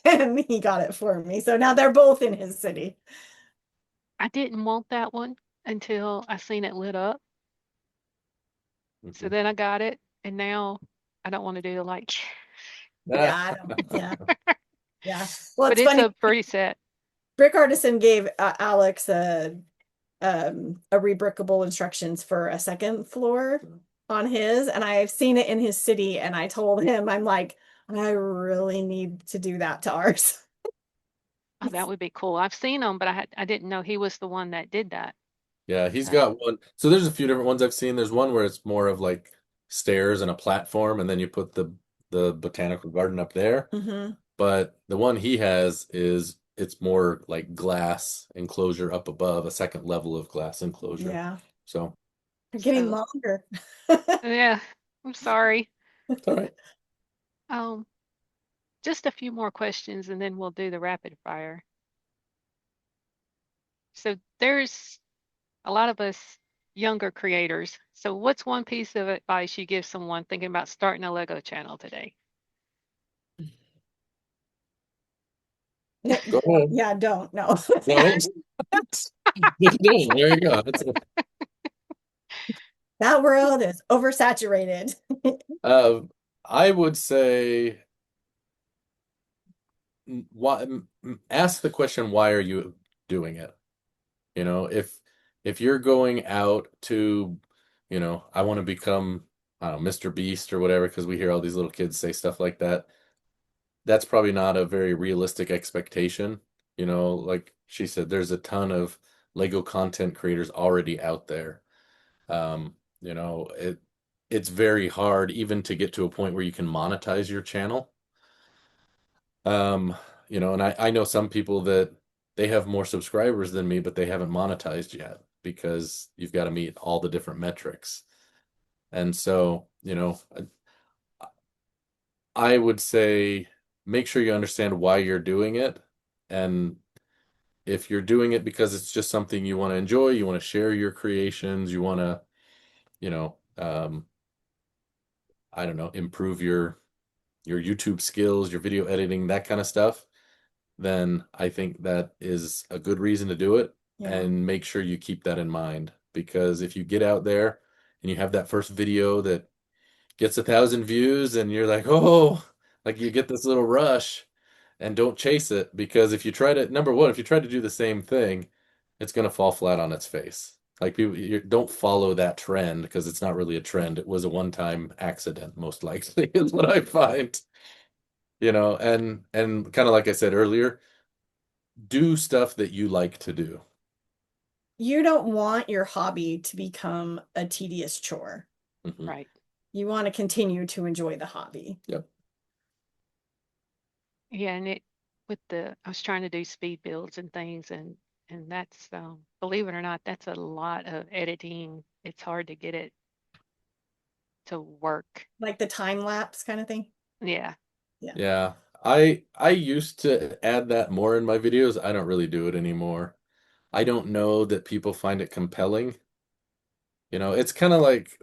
Speaker 2: And he got it for me. So now they're both in his city.
Speaker 1: I didn't want that one until I seen it lit up. So
Speaker 3: Mhm.
Speaker 1: then I got it, and now I don't want to do the like,
Speaker 2: Yeah, I don't, yeah, yeah. Well,
Speaker 1: but
Speaker 2: it's
Speaker 1: it's
Speaker 2: funny.
Speaker 1: a pretty set.
Speaker 2: Brick Artisan gave Alex a rebrickable instructions for a second floor on his, and I've seen it in his city, and I told him, I'm like, I really need to do that to ours.
Speaker 1: Oh, that would be cool. I've seen them, but I didn't know he was the one that did that.
Speaker 3: Yeah, he's
Speaker 1: So,
Speaker 3: got one. So there's a few different ones I've seen. There's one where it's more of like stairs and a platform, and then you put the botanical garden up there.
Speaker 2: Hmm.
Speaker 3: But the one he has is it's more like glass enclosure up above, a second level of glass enclosure.
Speaker 2: Yeah,
Speaker 3: So
Speaker 2: they're getting
Speaker 1: so
Speaker 2: longer.
Speaker 1: yeah, I'm sorry.
Speaker 3: it's all right.
Speaker 1: Um, just a few more questions and then we'll do the rapid fire. So there's a lot of us younger creators. So what's one piece of advice you give someone thinking about starting a Lego channel today?
Speaker 3: Go ahead.
Speaker 2: Yeah, don't no.
Speaker 3: No. There you go.
Speaker 2: That world is oversaturated.
Speaker 3: Uh, I would say why ask the question, why are you doing it? You know, if you're going out to, I want to become, I don't know, Mr. Beast or whatever, because we hear all these little kids say stuff like that. That's probably not a very realistic expectation. Like she said, there's a ton of Lego content creators already out there. Um, it's very hard even to get to a point where you can monetize your channel. Um, and I know some people that they have more subscribers than me, but they haven't monetized yet because you've got to meet all the different metrics. And so, I would say make sure you understand why you're doing it. And if you're doing it because it's just something you want to enjoy, you want to share your creations, you want to, I don't know, improve your YouTube skills, your video editing, that kind of stuff, then I think that is a good reason to do it.
Speaker 2: Yeah.
Speaker 3: And make sure you keep that in mind, because if you get out there and you have that first video that gets 1,000 views and you're like, oh, like you get this little rush, and don't chase it, because if you try to, number one, if you try to do the same thing, it's going to fall flat on its face. Like people, you don't follow that trend because it's not really a trend. It was a one-time accident, most likely, is what I find. And kind of like I said earlier, do stuff that you like to do.
Speaker 2: You don't want your hobby to become a tedious chore.
Speaker 3: Mhm.
Speaker 1: Right.
Speaker 2: You want to continue to enjoy the hobby.
Speaker 3: Yep.
Speaker 1: Yeah, and I was trying to do speed builds and things, and that's believe it or not, that's a lot of editing. It's hard to get it to work.
Speaker 2: Like the time lapse kind of thing.
Speaker 1: Yeah.
Speaker 3: Yeah. I used to add that more in my videos. I don't really do it anymore. I don't know that people find it compelling. It's kind of like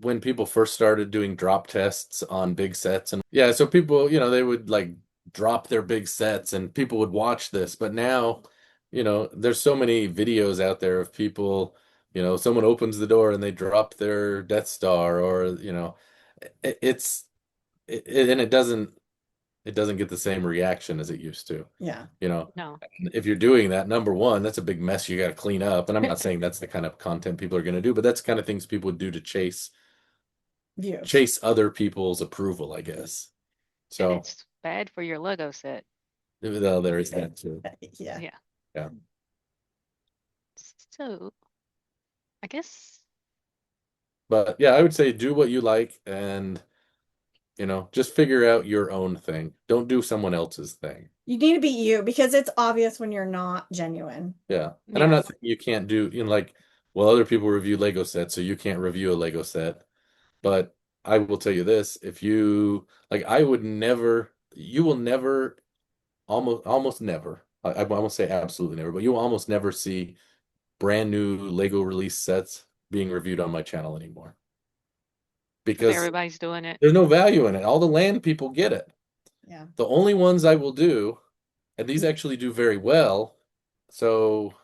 Speaker 3: when people first started doing drop tests on big sets, and yeah, so people, they would like drop their big sets and people would watch this. But now, there's so many videos out there of people, someone opens the door and they drop their Death Star, or, it, it's and it doesn't get the same reaction as it used to.
Speaker 2: Yeah.
Speaker 1: No.
Speaker 3: If you're doing that, number one, that's a big mess you got to clean up. And I'm not saying that's the kind of content people are going to do, but that's the kind of things people would do to chase
Speaker 2: Views.
Speaker 3: other people's approval, I guess.
Speaker 1: And
Speaker 3: So,
Speaker 1: it's bad for your Lego set.
Speaker 3: well, there is that too.
Speaker 2: Yeah.
Speaker 1: Yeah.
Speaker 3: Yeah.
Speaker 1: So I guess,
Speaker 3: But yeah, I would say do what you like, and, just figure out your own thing. Don't do someone else's thing.
Speaker 2: You need to be you because it's obvious when you're not genuine.
Speaker 3: Yeah. And I'm not saying you can't do, like, well, other people review Lego sets, so you can't review a Lego set. But I will tell you this, if you like, you will never, almost never, I won't say absolutely never, but you will almost never see brand new Lego release sets being reviewed on my channel anymore.
Speaker 1: because
Speaker 3: Because
Speaker 1: everybody's doing it.
Speaker 3: there's no value in it. All the land people get it.
Speaker 2: Yeah.
Speaker 3: The only ones I will do, and these actually do very well. So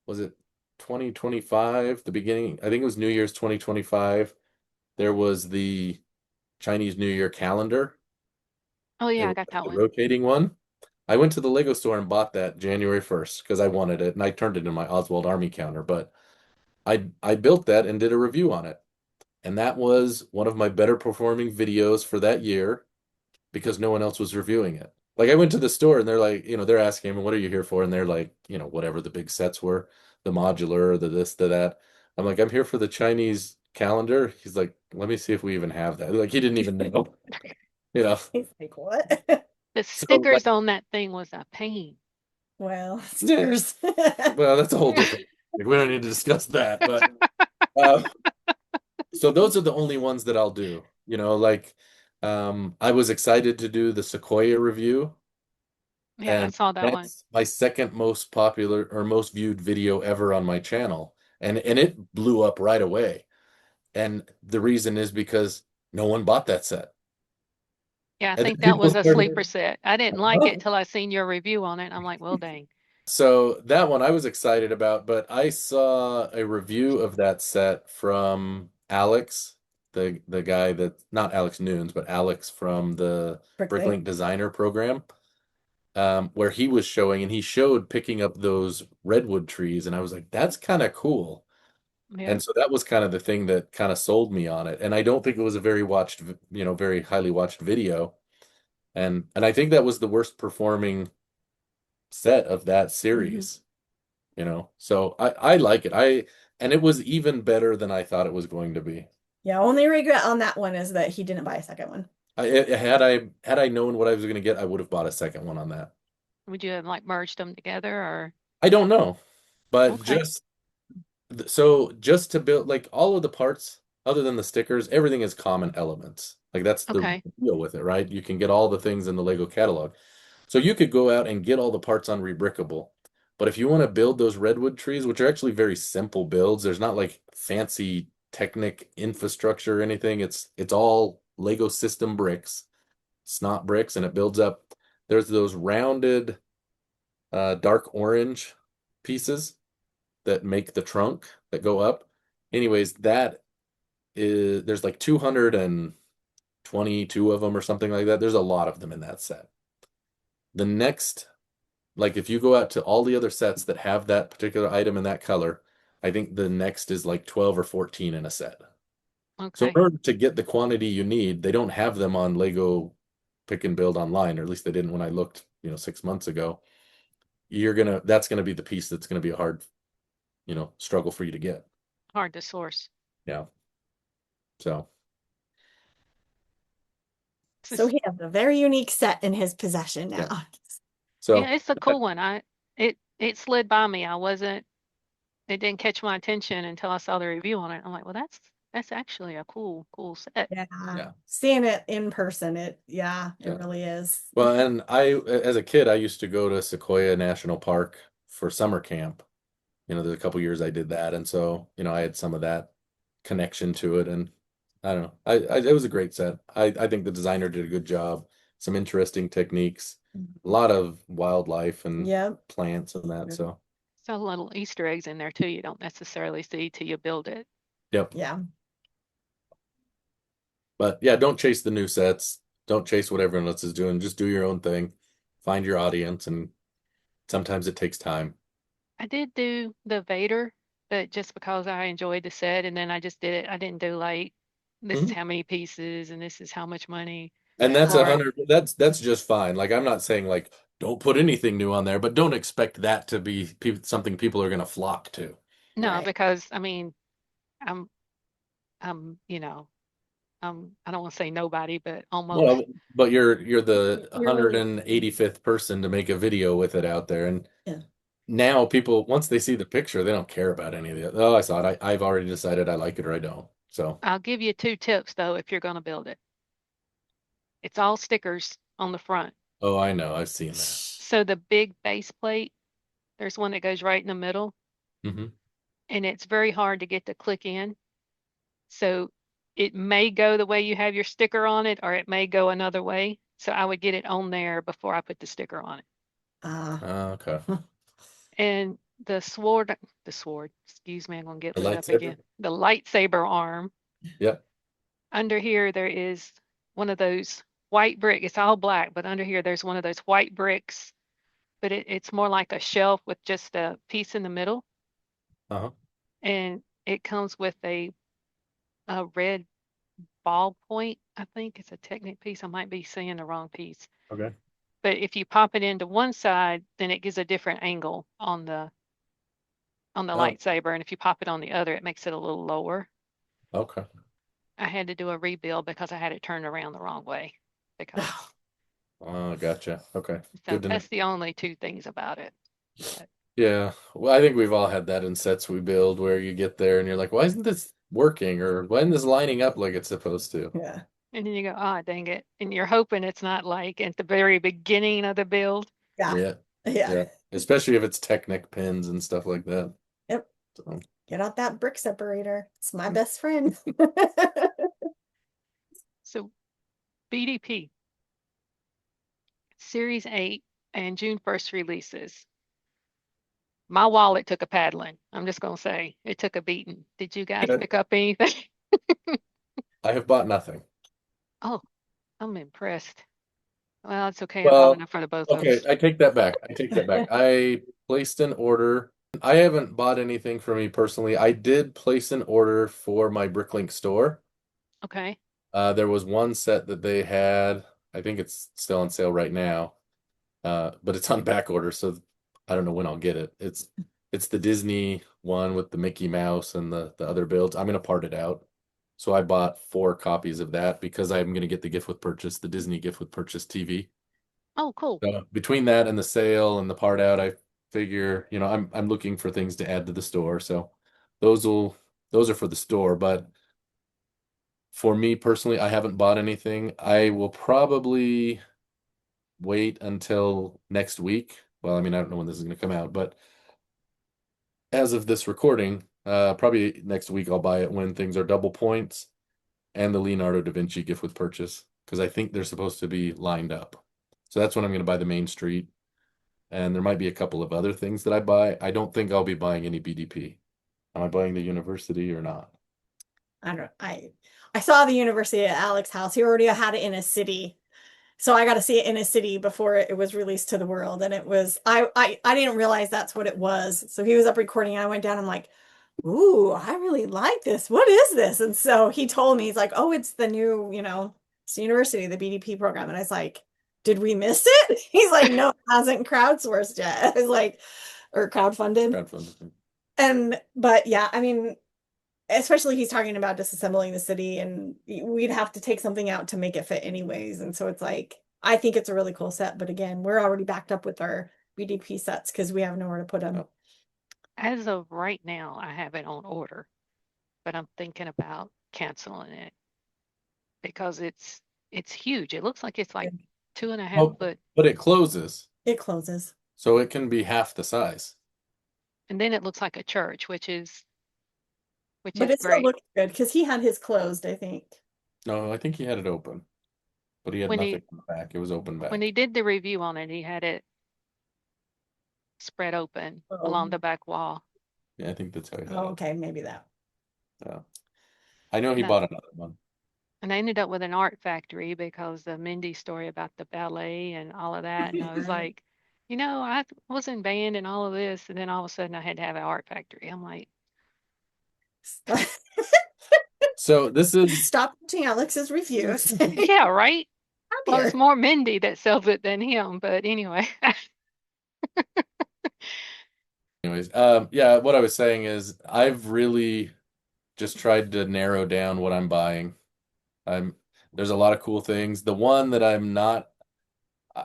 Speaker 3: was it 2025, the beginning? I think it was New Year's 2025. There was the Chinese New Year calendar.
Speaker 1: Oh
Speaker 3: It
Speaker 1: yeah, I
Speaker 3: was
Speaker 1: got that
Speaker 3: the
Speaker 1: one.
Speaker 3: rotating one. I went to the Lego store and bought that January 1st because I wanted it, and I turned it in my Oswald Army counter. But I built that and did a review on it. And that was one of my better performing videos for that year because no one else was reviewing it. Like, I went to the store and they're like, they're asking me, what are you here for? And they're like, whatever the big sets were, the modular, the this, the that. I'm like, I'm here for the Chinese calendar. He's like, let me see if we even have that. Like, he didn't even know, you know.
Speaker 2: He's like, what?
Speaker 1: The
Speaker 3: So, like,
Speaker 1: stickers on that thing was a pain.
Speaker 2: Well, stickers.
Speaker 3: well, that's a whole different, like, we don't need to discuss that, but uh, so those are the only ones that I'll do. Like, I was excited to do the Sequoia review,
Speaker 1: Yeah, I
Speaker 3: and
Speaker 1: saw that one.
Speaker 3: that's my second most popular or most viewed video ever on my channel, and it blew up right away. And the reason is because no one bought that set.
Speaker 1: Yeah, I
Speaker 3: And then
Speaker 1: think that
Speaker 3: people
Speaker 1: was a
Speaker 3: started,
Speaker 1: sleeper set. I didn't like it until I seen your review on it. I'm like, well, dang.
Speaker 3: so that one I was excited about, but I saw a review of that set from Alex, the guy that, not Alex Nunes, but Alex from the
Speaker 2: Bricklink.
Speaker 3: Bricklink Designer program, where he was showing, and he showed picking up those redwood trees, and I was like, that's kind of cool.
Speaker 1: Yeah.
Speaker 3: And so that was kind of the thing that kind of sold me on it. And I don't think it was a very watched, very highly watched video. And I think that was the worst performing set of that series, So I like it. And it was even better than I thought it was going to be.
Speaker 2: Yeah, only regret on that one is that he didn't buy a second one.
Speaker 3: Had I known what I was going to get, I would have bought a second one on that.
Speaker 1: Would you have like merged them together or?
Speaker 3: I don't know, but
Speaker 1: Okay.
Speaker 3: just to build, like, all of the parts other than the stickers, everything is common elements. Like, that's the
Speaker 1: Okay.
Speaker 3: deal with it, right? You can get all the things in the Lego catalog. So you could go out and get all the parts on Rebrickable. But if you want to build those redwood trees, which are actually very simple builds, there's not like fancy Technic infrastructure or anything. It's all Lego system bricks, snot bricks, and it builds up. There's those rounded dark orange pieces that make the trunk that go up. Anyways, there's like 222 of them or something like that. There's a lot of them in that set. The next, like, if you go out to all the other sets that have that particular item in that color, I think the next is like 12 or 14 in a set. So in
Speaker 1: Okay.
Speaker 3: order to get the quantity you need, they don't have them on Lego Pick and Build online, or at least they didn't when I looked, 6 months ago, that's gonna be the piece that's gonna be a hard, struggle for you to get.
Speaker 1: Hard to source.
Speaker 3: Yeah. So
Speaker 2: So he has a very unique set in his possession now.
Speaker 3: yeah. So
Speaker 1: Yeah, it's a cool one. It slid by me. It didn't catch my attention until I saw the review on it. I'm like, well, that's actually a cool set.
Speaker 3: Yeah.
Speaker 2: Seeing it in person, it
Speaker 3: Yeah.
Speaker 2: really is.
Speaker 3: Well, and as a kid, I used to go to Sequoia National Park for summer camp. There's a couple years I did that, and so I had some of that connection to it, and I don't know. It was a great set. I think the designer did a good job. Some interesting techniques, a lot of wildlife and
Speaker 2: Yep.
Speaker 3: plants and that. So
Speaker 1: So little Easter eggs in there too. You don't necessarily see till you build it.
Speaker 3: yep.
Speaker 2: Yeah.
Speaker 3: But yeah, don't chase the new sets. Don't chase what everyone else is doing. Just do your own thing. Find your audience, and sometimes it takes time.
Speaker 1: I did do the Vader, but just because I enjoyed the set, and then I just did it. I didn't do like this is
Speaker 3: Mhm.
Speaker 1: how many pieces and this is how much money.
Speaker 3: And that's
Speaker 1: Or
Speaker 3: 100. That's just fine. Like I'm not saying like don't put anything new on there, but don't expect that to be something people are going to flock to.
Speaker 1: no,
Speaker 2: Right.
Speaker 1: because I mean, I'm I don't want to say nobody, but almost.
Speaker 3: Well, but you're the
Speaker 2: You're really
Speaker 3: 185th person to make a video with it out there, and
Speaker 2: Yeah.
Speaker 3: now people once they see the picture, they don't care about any of the. Oh, I saw it. I've already decided I like it or I don't. So
Speaker 1: I'll give you 2 tips though if you're going to build it. It's all stickers on the front.
Speaker 3: oh, I know. I've seen that.
Speaker 1: So the big base plate, there's one that goes right in the middle,
Speaker 3: Hmm.
Speaker 1: and it's very hard to get to click in. So it may go the way you have your sticker on it, or it may go another way. So I would get it on there before I put the sticker on it.
Speaker 3: Okay.
Speaker 1: And the sword, excuse me, I'm gonna get
Speaker 3: The
Speaker 1: lit up
Speaker 3: lightsaber.
Speaker 1: again. The lightsaber arm,
Speaker 3: Yep.
Speaker 1: under here there is one of those white brick. It's all black, but under here there's one of those white bricks, but it's more like a shelf with just a piece in the middle.
Speaker 3: Uh-huh.
Speaker 1: And it comes with a red ballpoint. I think it's a Technic piece. I might be seeing the wrong piece.
Speaker 3: Okay.
Speaker 1: But if you pop it into one side, then it gives a different angle on the
Speaker 3: Oh,
Speaker 1: lightsaber. And if you pop it on the other, it makes it a little lower.
Speaker 3: okay.
Speaker 1: I had to do a rebuild because I had it turned around the wrong way. Because
Speaker 3: Oh, gotcha. Okay.
Speaker 1: so
Speaker 3: Good to know.
Speaker 1: that's the only 2 things about it. But
Speaker 3: Yeah. Well, I think we've all had that in sets we build where you get there and you're like, why isn't this working? Or why isn't this lining up like it's supposed to?
Speaker 2: Yeah.
Speaker 1: and then you go, ah, dang it. And you're hoping it's not like at the very beginning of the build.
Speaker 2: Yeah.
Speaker 3: Yeah.
Speaker 2: Yeah.
Speaker 3: Yeah. Especially if it's Technic pins and stuff like that.
Speaker 2: Yep.
Speaker 3: So,
Speaker 2: Get out that brick separator. It's my best friend.
Speaker 1: So BDP Series 8 and June 1st releases. My wallet took a paddling. I'm just going to say it took a beating. Did you guys
Speaker 3: Good.
Speaker 1: pick up anything?
Speaker 3: I have bought nothing.
Speaker 1: Oh, I'm impressed. Well, it's okay. I bought
Speaker 3: Well,
Speaker 1: enough for the both of
Speaker 3: okay,
Speaker 1: us.
Speaker 3: I take that back. I take that back. I placed an order. I haven't bought anything for me personally. I did place an order for my Bricklink store.
Speaker 1: Okay.
Speaker 3: There was one set that they had. I think it's still on sale right now. But it's on back order, so I don't know when I'll get it. It's the Disney one with the Mickey Mouse and the other builds. I'm gonna part it out. So I bought 4 copies of that because I'm gonna get the gift with purchase, the Disney gift with purchase TV.
Speaker 1: Oh, cool.
Speaker 3: So between that and the sale and the part out, I figure, I'm looking for things to add to the store. So those are for the store, but for me personally, I haven't bought anything. I will probably wait until next week. Well, I mean, I don't know when this is going to come out, but as of this recording, probably next week I'll buy it when things are double points and the Leonardo da Vinci gift with purchase because I think they're supposed to be lined up. So that's when I'm going to buy the Main Street. And there might be a couple of other things that I buy. I don't think I'll be buying any BDP. Am I buying the University or not?
Speaker 2: I don't I saw the University at Alex's house. He already had it in a city. So I got to see it in a city before it was released to the world. And it was I didn't realize that's what it was. So he was up recording and I went down, I'm like, ooh, I really like this. What is this? And so he told me, he's like, oh, it's the new, it's the university, the BDP program. And I was like, did we miss it? He's like, no, it hasn't crowdsourced yet. I was like, or crowdfunded. But yeah, I mean, especially he's talking about disassembling the city, and we'd have to take something out to make it fit anyways. And so it's like, I think it's a really cool set, but again, we're already backed up with our BDP sets because we have nowhere to put them.
Speaker 1: As of right now, I have it on order, but I'm thinking about canceling it because it's huge. It looks like it's like 2.5 foot,
Speaker 3: But it closes,
Speaker 2: It closes.
Speaker 3: so it can be half the size.
Speaker 1: and then it looks like a church, which is
Speaker 2: But it still
Speaker 1: great.
Speaker 2: looks good because he had his closed, I think.
Speaker 3: No, I think he had it open, but he had
Speaker 1: When
Speaker 3: nothing
Speaker 1: he
Speaker 3: on the back. It was open
Speaker 1: when
Speaker 3: back.
Speaker 1: he did the review on it, he had it spread open along the back wall.
Speaker 3: Yeah, I think that's how he had
Speaker 2: Oh,
Speaker 3: it.
Speaker 2: okay, maybe that.
Speaker 3: Yeah. I know he
Speaker 1: No.
Speaker 3: bought another one.
Speaker 1: And I ended up with an art factory because the Mindy story about the ballet and all of that. And I was like, I was in band and all of this. And then all of a sudden I had to have an art factory. I'm like,
Speaker 3: So this is
Speaker 2: Stop watching Alex's reviews.
Speaker 1: yeah, right? Well, it's
Speaker 2: Happier.
Speaker 1: more Mindy that sells it than him. But anyway,
Speaker 3: anyways. Yeah, what I was saying is I've really just tried to narrow down what I'm buying. There's a lot of cool things. The one that I'm not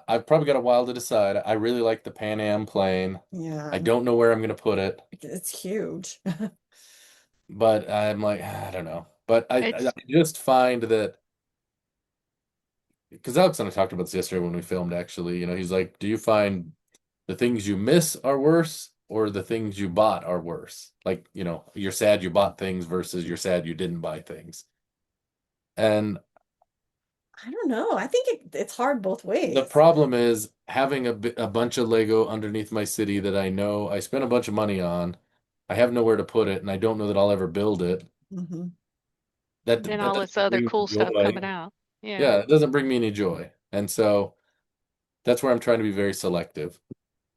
Speaker 3: I've probably got a while to decide. I really like the Pan Am plane.
Speaker 2: Yeah,
Speaker 3: I don't know where I'm gonna put it,
Speaker 2: it's huge.
Speaker 3: but I'm like, I don't know. But I
Speaker 1: it's
Speaker 3: just find that because Alex and I talked about this yesterday when we filmed, actually, he's like, do you find the things you miss are worse or the things you bought are worse? Like, you're sad you bought things versus you're sad you didn't buy things. And
Speaker 2: I don't know. I think it's hard both ways.
Speaker 3: the problem is having a bunch of Lego underneath my city that I know I spent a bunch of money on. I have nowhere to put it, and I don't know that I'll ever build it.
Speaker 2: Mm-hmm.
Speaker 3: That
Speaker 1: then all this
Speaker 3: doesn't
Speaker 1: other
Speaker 3: bring me
Speaker 1: cool stuff
Speaker 3: joy.
Speaker 1: coming out. Yeah.
Speaker 3: Yeah, it doesn't bring me any joy. And so that's where I'm trying to be very selective.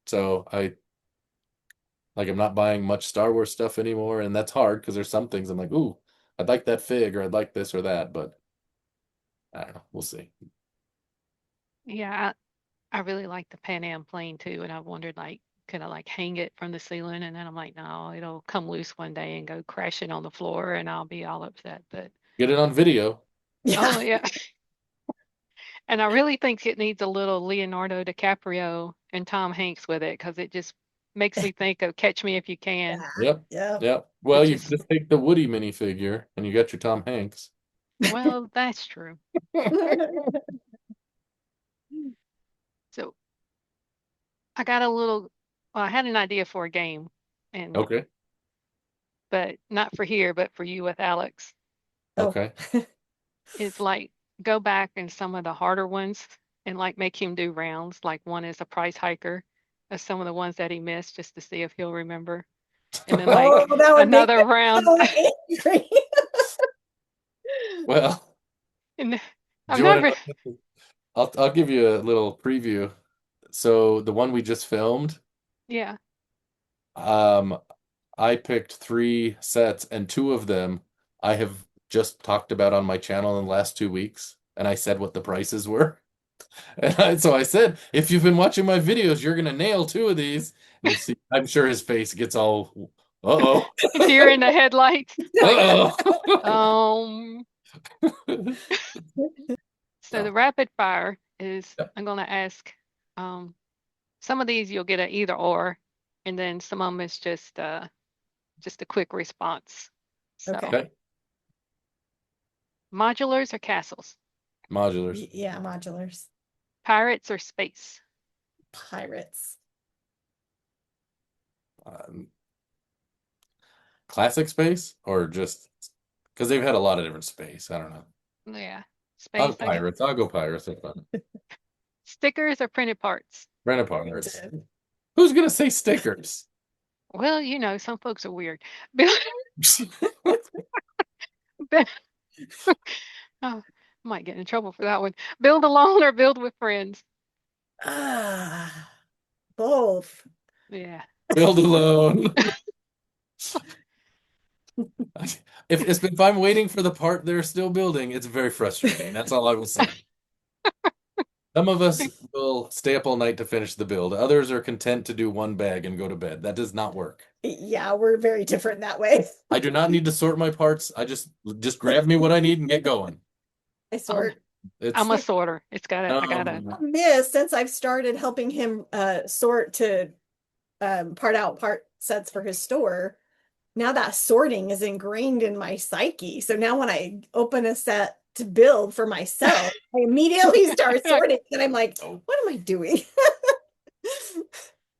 Speaker 3: So I'm not buying much Star Wars stuff anymore, and that's hard because there's some things I'm like, ooh, I'd like that fig or I'd like this or that, but I don't know. We'll see.
Speaker 1: Yeah. I really like the Pan Am plane too. And I wondered, like, could I like hang it from the ceiling? And then I'm like, no, it'll come loose one day and go crashing on the floor and I'll be all upset. But
Speaker 3: Get it on video.
Speaker 2: Yeah.
Speaker 1: oh, yeah. And I really think it needs a little Leonardo DiCaprio and Tom Hanks with it because it just makes me think of Catch Me If You Can,
Speaker 3: Yep.
Speaker 2: Yeah.
Speaker 3: Yep. Well,
Speaker 1: which
Speaker 3: you
Speaker 1: is,
Speaker 3: just take the Woody minifigure and you got your Tom Hanks.
Speaker 1: well, that's true. So I got I had an idea for a game, and
Speaker 3: Okay.
Speaker 1: but not for here, but for you with Alex.
Speaker 2: Oh.
Speaker 3: Okay.
Speaker 1: It's like go back in some of the harder ones and like make him do rounds. Like one is a price hiker of some of the ones that he missed just to see if he'll remember. And then like
Speaker 2: Oh, that would make
Speaker 1: another
Speaker 2: me
Speaker 1: round.
Speaker 2: so angry.
Speaker 3: Well,
Speaker 1: And
Speaker 3: do
Speaker 1: I've
Speaker 3: you want
Speaker 1: never,
Speaker 3: to know? I'll give you a little preview. So the one we just filmed,
Speaker 1: yeah.
Speaker 3: um, I picked 3 sets, and 2 of them I have just talked about on my channel in the last 2 weeks, and I said what the prices were. So I said, if you've been watching my videos, you're gonna nail 2 of these. And you see, I'm sure his face gets all, uh-oh,
Speaker 1: Deer in the headlights.
Speaker 3: uh-oh.
Speaker 1: So the
Speaker 3: No.
Speaker 1: rapid fire is
Speaker 3: Yep.
Speaker 1: I'm gonna ask some of these you'll get an either or, and then some of them is just a quick response. So
Speaker 2: Okay.
Speaker 1: modulars or castles?
Speaker 3: Modulars.
Speaker 2: Yeah, modulars.
Speaker 1: Pirates or space?
Speaker 2: Pirates.
Speaker 3: Um, classic space or just because they've had a lot of different space. I don't know.
Speaker 1: Yeah.
Speaker 3: I'll
Speaker 1: Space, I guess.
Speaker 3: pirates. I'll go pirates. They're fun.
Speaker 1: Stickers or printed parts?
Speaker 3: Rent pirates. Who's gonna say stickers?
Speaker 1: Well, some folks are weird. Build, bu- oh, might get in trouble for that one. Build alone or build with friends?
Speaker 2: Ah, both.
Speaker 1: Yeah.
Speaker 3: Build alone. If I'm waiting for the part they're still building, it's very frustrating. That's all I will say. Some of us will stay up all night to finish the build. Others are content to do one bag and go to bed. That does not work.
Speaker 2: Yeah, we're very different that way.
Speaker 3: I do not need to sort my parts. I just grab me what I need and get going.
Speaker 2: I sort.
Speaker 3: It's
Speaker 1: I'm a sorter. I gotta.
Speaker 2: Miss, since I've started helping him sort to part out part sets for his store, now that sorting is ingrained in my psyche. So now when I open a set to build for myself, I immediately start sorting, and I'm like, what am I doing?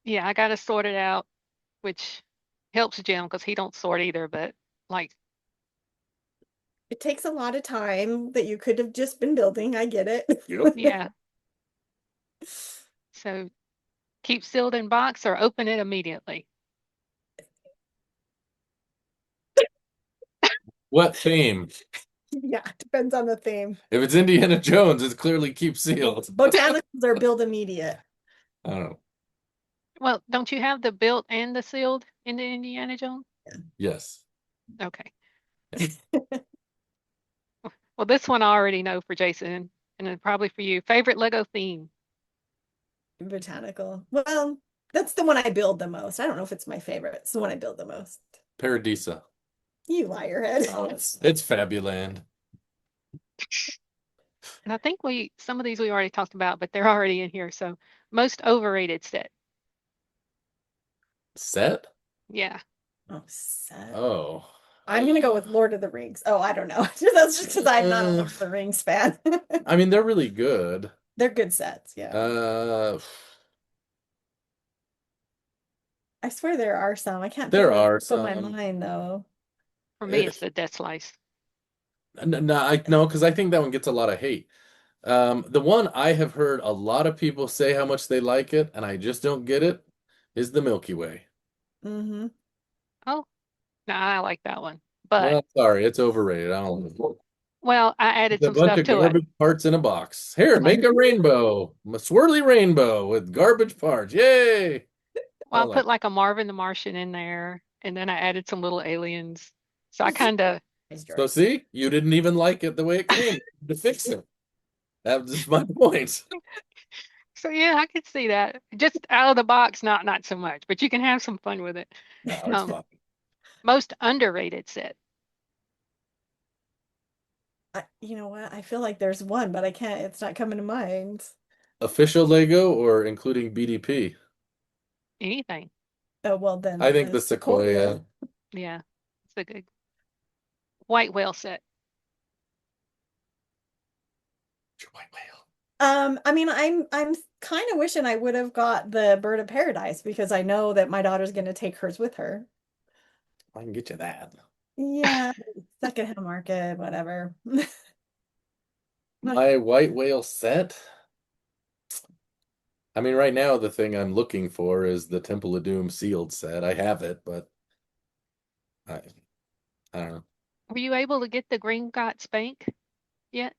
Speaker 1: Yeah, I gotta sort it out, which helps Jim because he don't sort either. But like,
Speaker 2: It takes a lot of time that you could have just been building. I get it.
Speaker 3: Yep.
Speaker 1: yeah. So keep sealed in box or open it immediately.
Speaker 3: What theme?
Speaker 2: Yeah, depends on the theme.
Speaker 3: If it's Indiana Jones, it's clearly keep sealed.
Speaker 2: Botanicals are build immediate.
Speaker 3: I don't know.
Speaker 1: Well, don't you have the built and the sealed in the Indiana Jones?
Speaker 3: Yes.
Speaker 1: Okay. Well, this one I already know for Jason, and then probably for you. Favorite Lego theme?
Speaker 2: Botanical. Well, that's the one I build the most. I don't know if it's my favorite. It's the one I build the most.
Speaker 3: Paradisa.
Speaker 2: You liarhead.
Speaker 3: Oh, it's Fabuland.
Speaker 1: And I think some of these we already talked about, but they're already in here. So most overrated set.
Speaker 3: Set?
Speaker 1: Yeah.
Speaker 2: Oh, set.
Speaker 3: Oh.
Speaker 2: I'm gonna go with Lord of the Rings. Oh, I don't know. That's just because I'm not a Lord of the Rings fan.
Speaker 3: I mean, they're really good.
Speaker 2: They're good sets, yeah. I swear there are some. I can't
Speaker 3: There
Speaker 2: think of
Speaker 3: are
Speaker 2: it on my
Speaker 3: some.
Speaker 2: mind though.
Speaker 1: For me, it's the Death Slice.
Speaker 3: No, because I think that one gets a lot of hate. The one I have heard a lot of people say how much they like it, and I just don't get it, is the Milky Way.
Speaker 2: Mm-hmm.
Speaker 1: Oh, no, I like that one. But
Speaker 3: Well, sorry, it's overrated. I don't like it.
Speaker 1: well, I added
Speaker 3: It's a
Speaker 1: some
Speaker 3: bunch
Speaker 1: stuff
Speaker 3: of
Speaker 1: to it.
Speaker 3: garbage parts in a box. Here, make a rainbow, a swirly rainbow with garbage parts. Yay!
Speaker 1: Well, I put like a Marvin the Martian in there, and then I added some little aliens. So I kind of,
Speaker 3: So see, you didn't even like it the way it came to fix it. That was just my point.
Speaker 1: so yeah, I could see that. Just out of the box, not so much, but you can have some fun with it.
Speaker 3: No, it's fine.
Speaker 1: Most underrated set.
Speaker 2: You know what? I feel like there's one, but I can't. It's not coming to mind.
Speaker 3: Official Lego or including BDP?
Speaker 1: Anything.
Speaker 2: Oh well, then
Speaker 3: I think the Sequoia.
Speaker 1: Yeah, it's a good white whale set.
Speaker 3: White whale.
Speaker 2: I mean, I'm kind of wishing I would have got the Bird of Paradise because I know that my daughter's going to take hers with her.
Speaker 3: I can get you that.
Speaker 2: Yeah, secondhand market, whatever.
Speaker 3: My white whale set. I mean, right now the thing I'm looking for is the Temple of Doom sealed set. I have it, but I don't know.
Speaker 1: Were you able to get the Green Got Spank yet?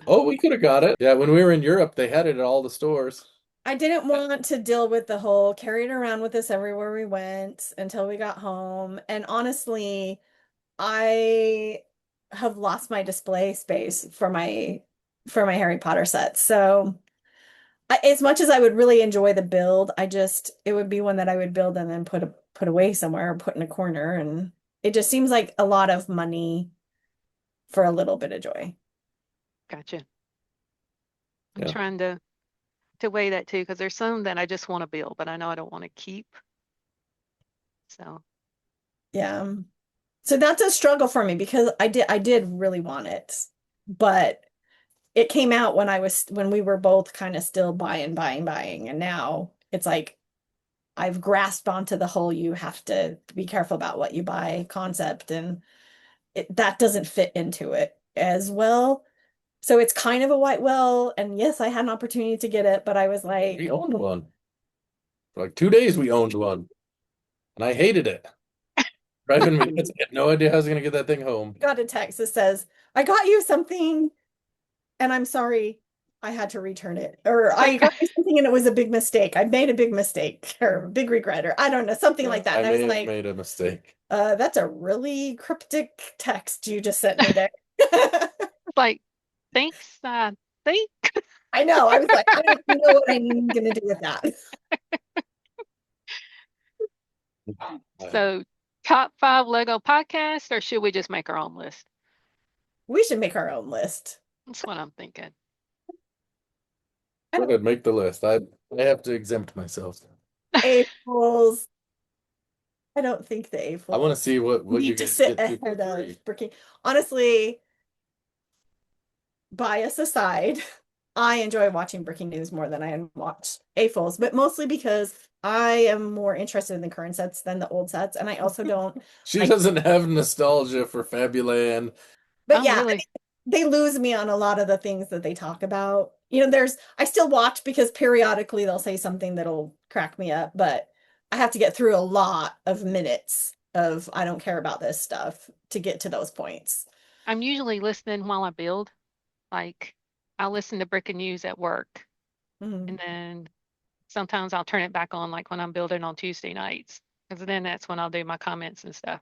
Speaker 3: Oh, we could have got it. Yeah, when we were in Europe, they had it at all the stores.
Speaker 2: I didn't want to deal with the whole carry it around with us everywhere we went until we got home. And honestly, I have lost my display space for my Harry Potter sets. So as much as I would really enjoy the build, it would be one that I would build and then put away somewhere or put in a corner. And it just seems like a lot of money for a little bit of joy.
Speaker 1: Gotcha. I'm
Speaker 3: Yeah.
Speaker 1: trying to weigh that too, because there's some that I just want to build, but I know I don't want to keep. So
Speaker 2: Yeah. So that's a struggle for me because I did really want it, but it came out when we were both kind of still buying, and now it's like I've grasped onto the whole you have to be careful about what you buy concept, and that doesn't fit into it as well. So it's kind of a white well, and yes, I had an opportunity to get it, but I was like,
Speaker 3: We owned one. For like 2 days we owned one. And I hated it. Driving me nuts. I had no idea how I was gonna get that thing home.
Speaker 2: got a text that says, I got you something and I'm sorry I had to return it. Or I got you something and it was a big mistake. I made a big mistake or a big regret, or I don't know, something like that. And I was like,
Speaker 3: made a mistake.
Speaker 2: That's a really cryptic text you just sent me there.
Speaker 1: like, thanks, I think.
Speaker 2: I know. I was like, I don't know what I'm going to do with that.
Speaker 1: So, top 5 Lego podcasts, or should we just make our own list?
Speaker 2: We should make our own list.
Speaker 1: That's what I'm thinking.
Speaker 3: Go ahead, make the list. I have to exempt myself.
Speaker 2: A-Fools. I don't think the A-Fools.
Speaker 3: I want to see what you
Speaker 2: need to
Speaker 3: guys
Speaker 2: sit
Speaker 3: get to for
Speaker 2: ahead of
Speaker 3: free.
Speaker 2: Bricking. Honestly, bias aside, I enjoy watching Breaking News more than I watch A-Fools, but mostly because I am more interested in the current sets than the old sets, and I also don't.
Speaker 3: She doesn't have nostalgia for Fabuland.
Speaker 2: But
Speaker 1: I'm
Speaker 2: yeah,
Speaker 1: really,
Speaker 2: they lose me on a lot of the things that they talk about. I still watch because periodically they'll say something that'll crack me up, but I have to get through a lot of minutes of I don't care about this stuff to get to those points.
Speaker 1: I'm usually listening while I build. Like, I'll listen to Brick and News at work,
Speaker 2: Mhm.
Speaker 1: and then sometimes I'll turn it back on, like when I'm building on Tuesday nights, because then that's when I'll do my comments and stuff.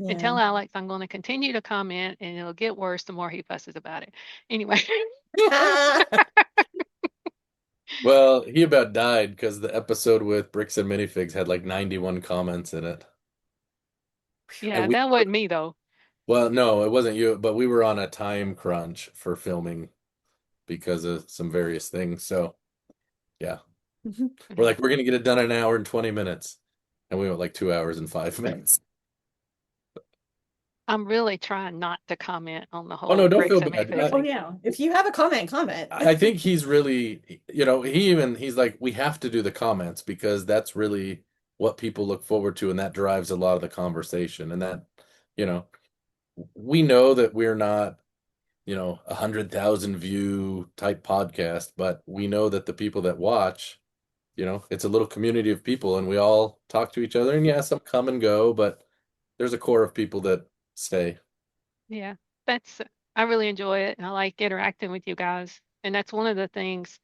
Speaker 1: And tell
Speaker 2: Yeah.
Speaker 1: Alex I'm going to continue to comment, and it'll get worse the more he fusses about it. Anyway,
Speaker 3: Well, he about died because the episode with Bricks and Minifigs had like 91 comments in it.
Speaker 1: yeah,
Speaker 3: And we,
Speaker 1: that wasn't me though.
Speaker 3: well, no, it wasn't you, but we were on a time crunch for filming because of some various things. So, yeah, we're like, we're gonna get it done in an hour and 20 minutes. And we went like 2 hours and 5 minutes.
Speaker 1: I'm really trying not to comment on the
Speaker 3: Oh no,
Speaker 1: whole
Speaker 3: don't feel
Speaker 1: bricks and
Speaker 3: bad.
Speaker 1: minifigs
Speaker 2: Oh
Speaker 1: thing.
Speaker 2: yeah. If you have a comment, comment.
Speaker 3: I think he's really, he's like, we have to do the comments because that's really what people look forward to, and that drives a lot of the conversation. And that, you know, we know that we're not, 100,000 view type podcast, but we know that the people that watch, it's a little community of people, and we all talk to each other. And yeah, some come and go, but there's a core of people that stay.
Speaker 1: Yeah, that's I really enjoy it, and I like interacting with you guys. And that's one of the things.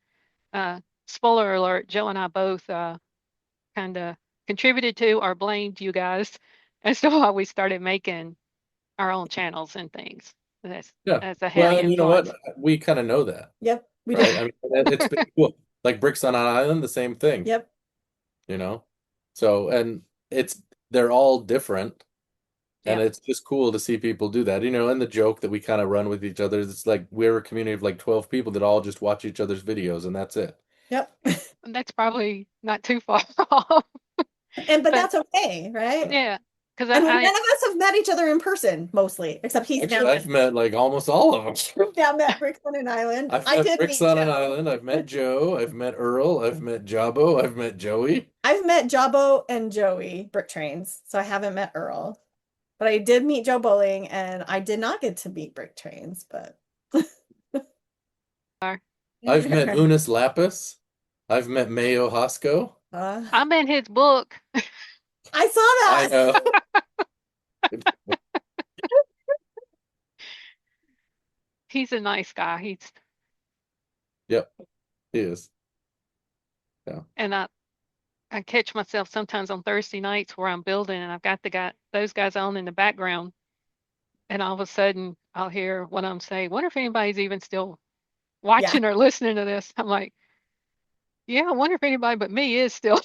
Speaker 1: Spoiler alert: Joe and I both kind of contributed to or blamed you guys as to why we started making our own channels and things. That's
Speaker 3: Yeah.
Speaker 1: that's a
Speaker 3: Well,
Speaker 1: heavy
Speaker 3: and you know what?
Speaker 1: influence.
Speaker 3: We kind of know that,
Speaker 2: Yep, we
Speaker 3: right?
Speaker 2: do.
Speaker 3: I mean, it's been cool. Like Bricks on an Island, the same thing,
Speaker 2: Yep.
Speaker 3: you know? So, and they're all different, and
Speaker 1: Yeah,
Speaker 3: it's just cool to see people do that, and the joke that we kind of run with each other is it's like we're a community of like 12 people that all just watch each other's videos, and that's it.
Speaker 2: Yep.
Speaker 1: and that's probably not too far off.
Speaker 2: But
Speaker 1: But
Speaker 2: that's okay, right?
Speaker 1: yeah, because
Speaker 2: And none of us have met each other in person, mostly, except he's
Speaker 3: Actually,
Speaker 2: now
Speaker 3: I've met like almost all of them.
Speaker 2: now met Bricks on an Island.
Speaker 3: I've
Speaker 2: I
Speaker 3: met
Speaker 2: did
Speaker 3: Bricks
Speaker 2: meet
Speaker 3: on an
Speaker 2: Joe.
Speaker 3: Island. I've met Joe. I've met Earl. I've met Jabbo. I've met Joey.
Speaker 2: I've met Jabbo and Joey Brick Trains, so I haven't met Earl. But I did meet Joe Bowling, and I did not get to meet Brick Trains, but
Speaker 3: I've met Unis Lapis. I've met Mayo Hosco.
Speaker 1: I'm in his book.
Speaker 2: I saw
Speaker 3: I
Speaker 2: that.
Speaker 3: know.
Speaker 1: He's a nice guy.
Speaker 3: Yep, he is. Yeah.
Speaker 1: And I catch myself sometimes on Thursday nights where I'm building and I've got those guys on in the background, and all of a sudden I'll hear one of them say, "Wonder if anybody's even still
Speaker 2: Yeah.
Speaker 1: watching or listening to this." I'm like, "Yeah, I wonder if anybody but me is still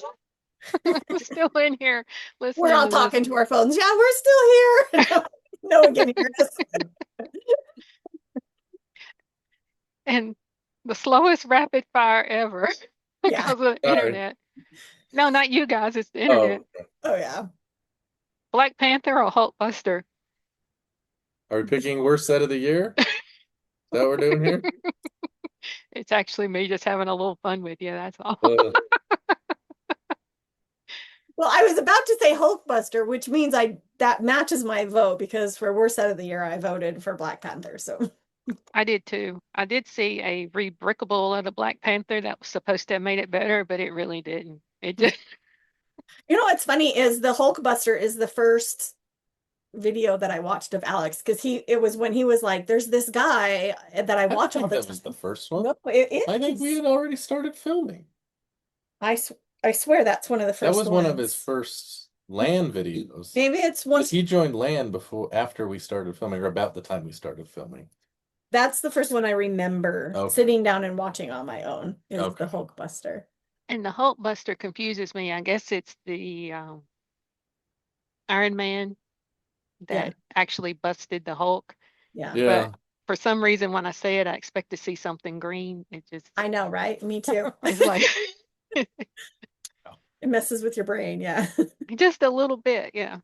Speaker 1: still in here listening
Speaker 2: We're all
Speaker 1: to
Speaker 2: talking
Speaker 1: this."
Speaker 2: to our phones. Yeah, we're still here. No one can hear us.
Speaker 1: And the slowest rapid fire ever
Speaker 2: Yeah.
Speaker 1: because of the
Speaker 3: Sorry.
Speaker 1: internet. No, not you guys. It's the
Speaker 3: Oh,
Speaker 1: internet.
Speaker 2: Oh yeah.
Speaker 1: Black Panther or Hulkbuster?
Speaker 3: are we picking worst set of the year? Is that what we're doing here?
Speaker 1: It's actually me just having a little fun with you. That's all.
Speaker 3: Uh,
Speaker 2: Well, I was about to say Hulkbuster, which means that matches my vote because for worst set of the year, I voted for Black Panther. So
Speaker 1: I did too. I did see a rebrickable of the Black Panther that was supposed to have made it better, but it really didn't. It just
Speaker 2: you know what's funny is the Hulkbuster is the first video that I watched of Alex because it was when he was like, "There's this guy that I
Speaker 3: I
Speaker 2: watch
Speaker 3: think
Speaker 2: all the
Speaker 3: that
Speaker 2: time."
Speaker 3: was the first one.
Speaker 2: No, it
Speaker 3: I think we
Speaker 2: is.
Speaker 3: had already started filming.
Speaker 2: I swear that's one of the
Speaker 3: That
Speaker 2: first
Speaker 3: was one of
Speaker 2: ones.
Speaker 3: his first land videos.
Speaker 2: Maybe it's
Speaker 3: Because
Speaker 2: once.
Speaker 3: he joined land after we started filming, or about the time we started filming.
Speaker 2: That's the first one I remember
Speaker 3: Okay.
Speaker 2: sitting down and watching on my own is
Speaker 3: Okay.
Speaker 2: the Hulkbuster.
Speaker 1: And the Hulk Buster confuses me. I guess it's the Iron Man
Speaker 2: Yeah,
Speaker 1: that actually busted the Hulk.
Speaker 2: yeah.
Speaker 3: Yeah.
Speaker 1: But for some reason, when I say it, I expect to see something green. It just
Speaker 2: I know, right? Me too.
Speaker 1: is like
Speaker 2: It messes with your brain, yeah.
Speaker 1: just a little bit, yeah.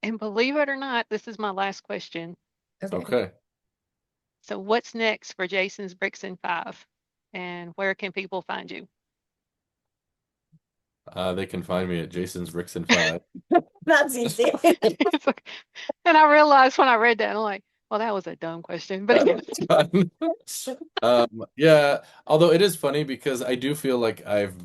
Speaker 1: And believe it or not, this is my last question.
Speaker 2: Okay.
Speaker 3: Okay.
Speaker 1: So what's next for Jason's Bricks and Five? And where can people find you?
Speaker 3: They can find me at Jason's Bricks and Five.
Speaker 2: That's easy.
Speaker 1: It's like- and I realized when I read that, I'm like, well, that was a dumb question. But
Speaker 3: It's fun. Yeah, although it is funny because I do feel like I've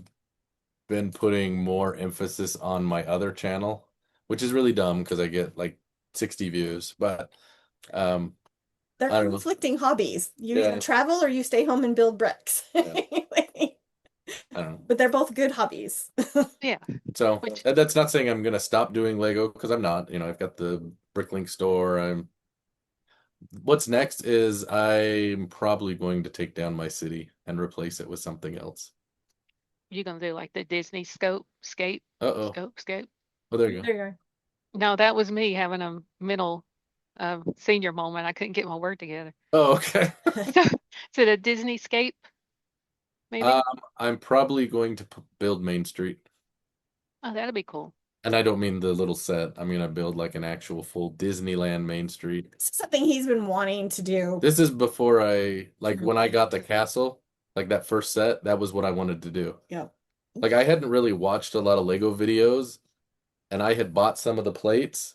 Speaker 3: been putting more emphasis on my other channel, which is really dumb because I get like 60 views, but um
Speaker 2: They're
Speaker 3: I don't know.
Speaker 2: conflicting hobbies. You
Speaker 3: Yeah.
Speaker 2: either travel or you stay home and build bricks.
Speaker 3: Yeah. I don't know.
Speaker 2: But they're both good hobbies.
Speaker 1: yeah,
Speaker 3: So
Speaker 1: which
Speaker 3: that's not saying I'm gonna stop doing Lego because I'm not. I've got the Bricklink store. What's next is I'm probably going to take down my city and replace it with something else.
Speaker 1: you're gonna do like the Disney scape,
Speaker 3: Uh-oh.
Speaker 1: scope.
Speaker 3: Oh, there you
Speaker 2: There
Speaker 3: go.
Speaker 2: you are.
Speaker 1: No, that was me having a mental senior moment. I couldn't get my word together.
Speaker 3: Oh, okay.
Speaker 1: Is it a Disney scape? Maybe?
Speaker 3: I'm probably going to build Main Street.
Speaker 1: Oh, that'd be cool.
Speaker 3: And I don't mean the little set. I mean, I build like an actual full Disneyland Main Street.
Speaker 2: This is something he's been wanting to do.
Speaker 3: This is before when I got the castle, like that first set, that was what I wanted to do.
Speaker 2: Yeah.
Speaker 3: Like I hadn't really watched a lot of Lego videos, and I had bought some of the plates.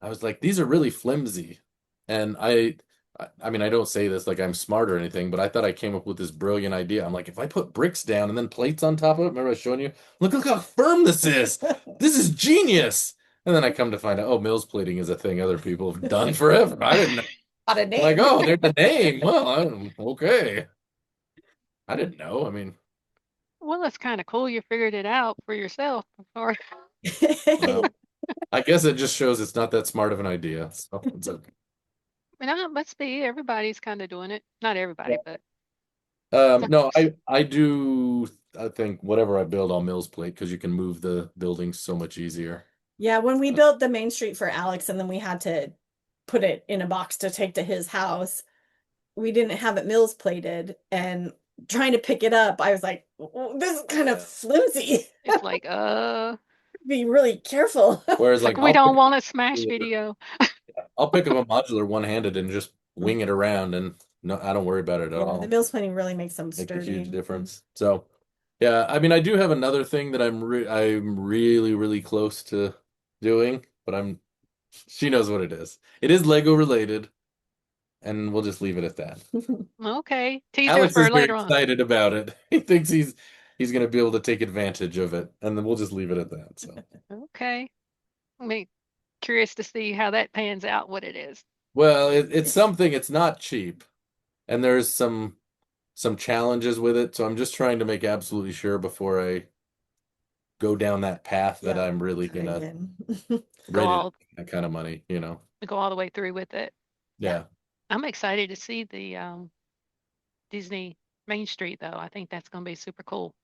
Speaker 3: I was like, these are really flimsy. And I mean, I don't say this like I'm smart or anything, but I thought I came up with this brilliant idea. I'm like, if I put bricks down and then plates on top of it, remember I was showing you? Look how firm this is. This is genius. And then I come to find out, oh, mills plating is a thing other people have done forever. I didn't know.
Speaker 2: Got a
Speaker 3: I'm
Speaker 2: name.
Speaker 3: like, oh, there's a name. Well, okay. I didn't know. I mean,
Speaker 1: Well, it's kind of cool you figured it out for yourself before.
Speaker 3: well, I guess it just shows it's not that smart of an idea. So it's okay.
Speaker 1: I mean, it must be everybody's kind of doing it. Not everybody, but
Speaker 3: No, I do. I think whatever I build, I'll mills plate because you can move the buildings so much easier.
Speaker 2: Yeah, when we built the Main Street for Alex and then we had to put it in a box to take to his house, we didn't have it mills plated and trying to pick it up, I was like, "Oh, this is kind of flimsy."
Speaker 1: it's like,
Speaker 2: Be really careful.
Speaker 3: Whereas
Speaker 1: like
Speaker 3: like
Speaker 1: we
Speaker 3: I'll
Speaker 1: don't
Speaker 3: pick,
Speaker 1: want a smash video.
Speaker 3: I'll pick up a modular one-handed and just wing it around, and no, I don't worry about it at
Speaker 2: Yeah,
Speaker 3: all.
Speaker 2: the mills plating really makes them
Speaker 3: Make a
Speaker 2: sturdy.
Speaker 3: huge difference. So, yeah, I mean, I do have another thing that I'm really really close to doing, but she knows what it is. It is Lego related, and we'll just leave it at that.
Speaker 1: Okay, teaser
Speaker 3: Alex
Speaker 1: for
Speaker 3: is very
Speaker 1: later on.
Speaker 3: excited about it. He thinks he's going to be able to take advantage of it, and then we'll just leave it at that. So,
Speaker 1: Okay, I mean, curious to see how that pans out. What it is.
Speaker 3: well, it's something. It's not cheap, and there's some challenges with it. So I'm just trying to make absolutely sure before I go down that path that
Speaker 2: Yeah,
Speaker 3: I'm really
Speaker 2: try
Speaker 3: gonna
Speaker 2: again.
Speaker 1: Go
Speaker 3: ready to
Speaker 1: all
Speaker 3: make that kind of money.
Speaker 1: go all the way through with it.
Speaker 3: Yeah.
Speaker 1: I'm excited to see the Disney Main Street though. I think that's going to be super cool.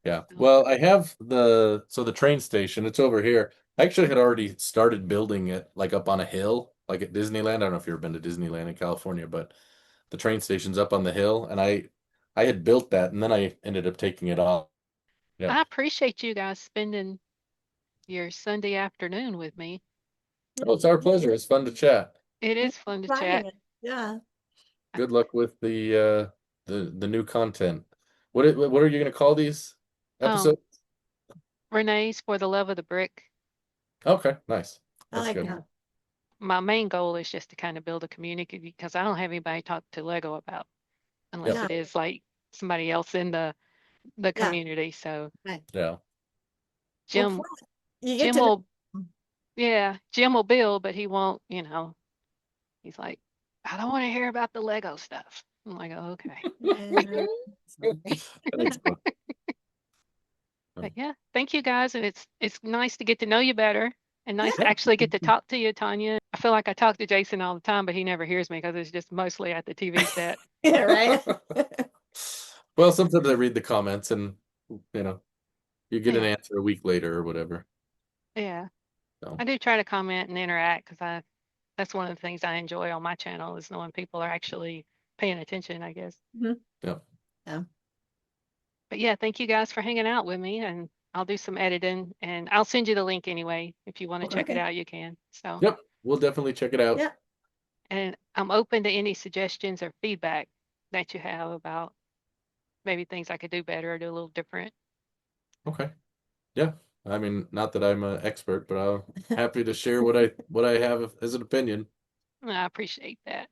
Speaker 3: Yeah. Well, I have the train station, it's over here. I actually had already started building it like up on a hill, like at Disneyland. I don't know if you've ever been to Disneyland in California, but the train station's up on the hill, and I had built that, and then I ended up taking it off. Yeah.
Speaker 1: I appreciate you guys spending your Sunday afternoon with me.
Speaker 3: Oh, it's our pleasure. It's fun to chat.
Speaker 1: It is fun to chat.
Speaker 2: Yeah.
Speaker 3: Good luck with the new content. What are you gonna call these episodes?
Speaker 1: Renee's for the love of the brick.
Speaker 3: Okay, nice.
Speaker 2: I
Speaker 3: That's
Speaker 2: like
Speaker 3: good.
Speaker 2: that.
Speaker 1: My main goal is just to kind of build a community because I don't have anybody to talk to Lego about unless
Speaker 2: Yeah.
Speaker 1: it is like somebody else in the community. So
Speaker 3: Yeah.
Speaker 1: Jim
Speaker 2: Well, you get
Speaker 1: Jim
Speaker 2: to know.
Speaker 1: will Jim will build, but he won't, he's like, I don't want to hear about the Lego stuff. I'm like, oh, okay.
Speaker 3: That's fun.
Speaker 1: But yeah, thank you guys. And it's nice to get to know you better and nice to actually get to talk to you, Tonya. I feel like I talk to Jason all the time, but he never hears me because it's just mostly at the TV set.
Speaker 2: Yeah, right.
Speaker 3: Well, sometimes I read the comments and, you get an
Speaker 1: Yeah.
Speaker 3: answer a week later or whatever.
Speaker 1: Yeah.
Speaker 3: So,
Speaker 1: I do try to comment and interact because that's one of the things I enjoy on my channel is knowing people are actually paying attention, I guess.
Speaker 2: Mhm.
Speaker 3: yeah.
Speaker 2: Yeah.
Speaker 1: But yeah, thank you guys for hanging out with me, and I'll do some editing and I'll send you the link anyway. If you want to check it
Speaker 2: Okay.
Speaker 1: out, you can. So,
Speaker 3: Yep. We'll definitely check it out.
Speaker 2: Yeah.
Speaker 1: and I'm open to any suggestions or feedback that you have about maybe things I could do better or do a little different.
Speaker 3: Okay. Yeah. I mean, not that I'm an expert, but I'm happy to share what I have as an opinion.
Speaker 1: I appreciate that.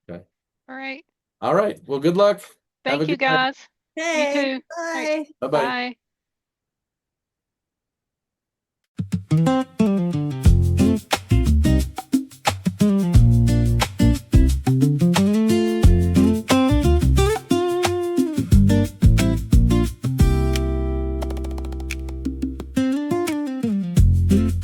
Speaker 3: Okay.
Speaker 1: All right.
Speaker 3: All right. Well, good luck. Have a
Speaker 1: Thank you
Speaker 3: good night.
Speaker 1: guys.
Speaker 2: Hey,
Speaker 1: You too. All right.
Speaker 2: bye.
Speaker 3: Bye-bye.
Speaker 1: Bye.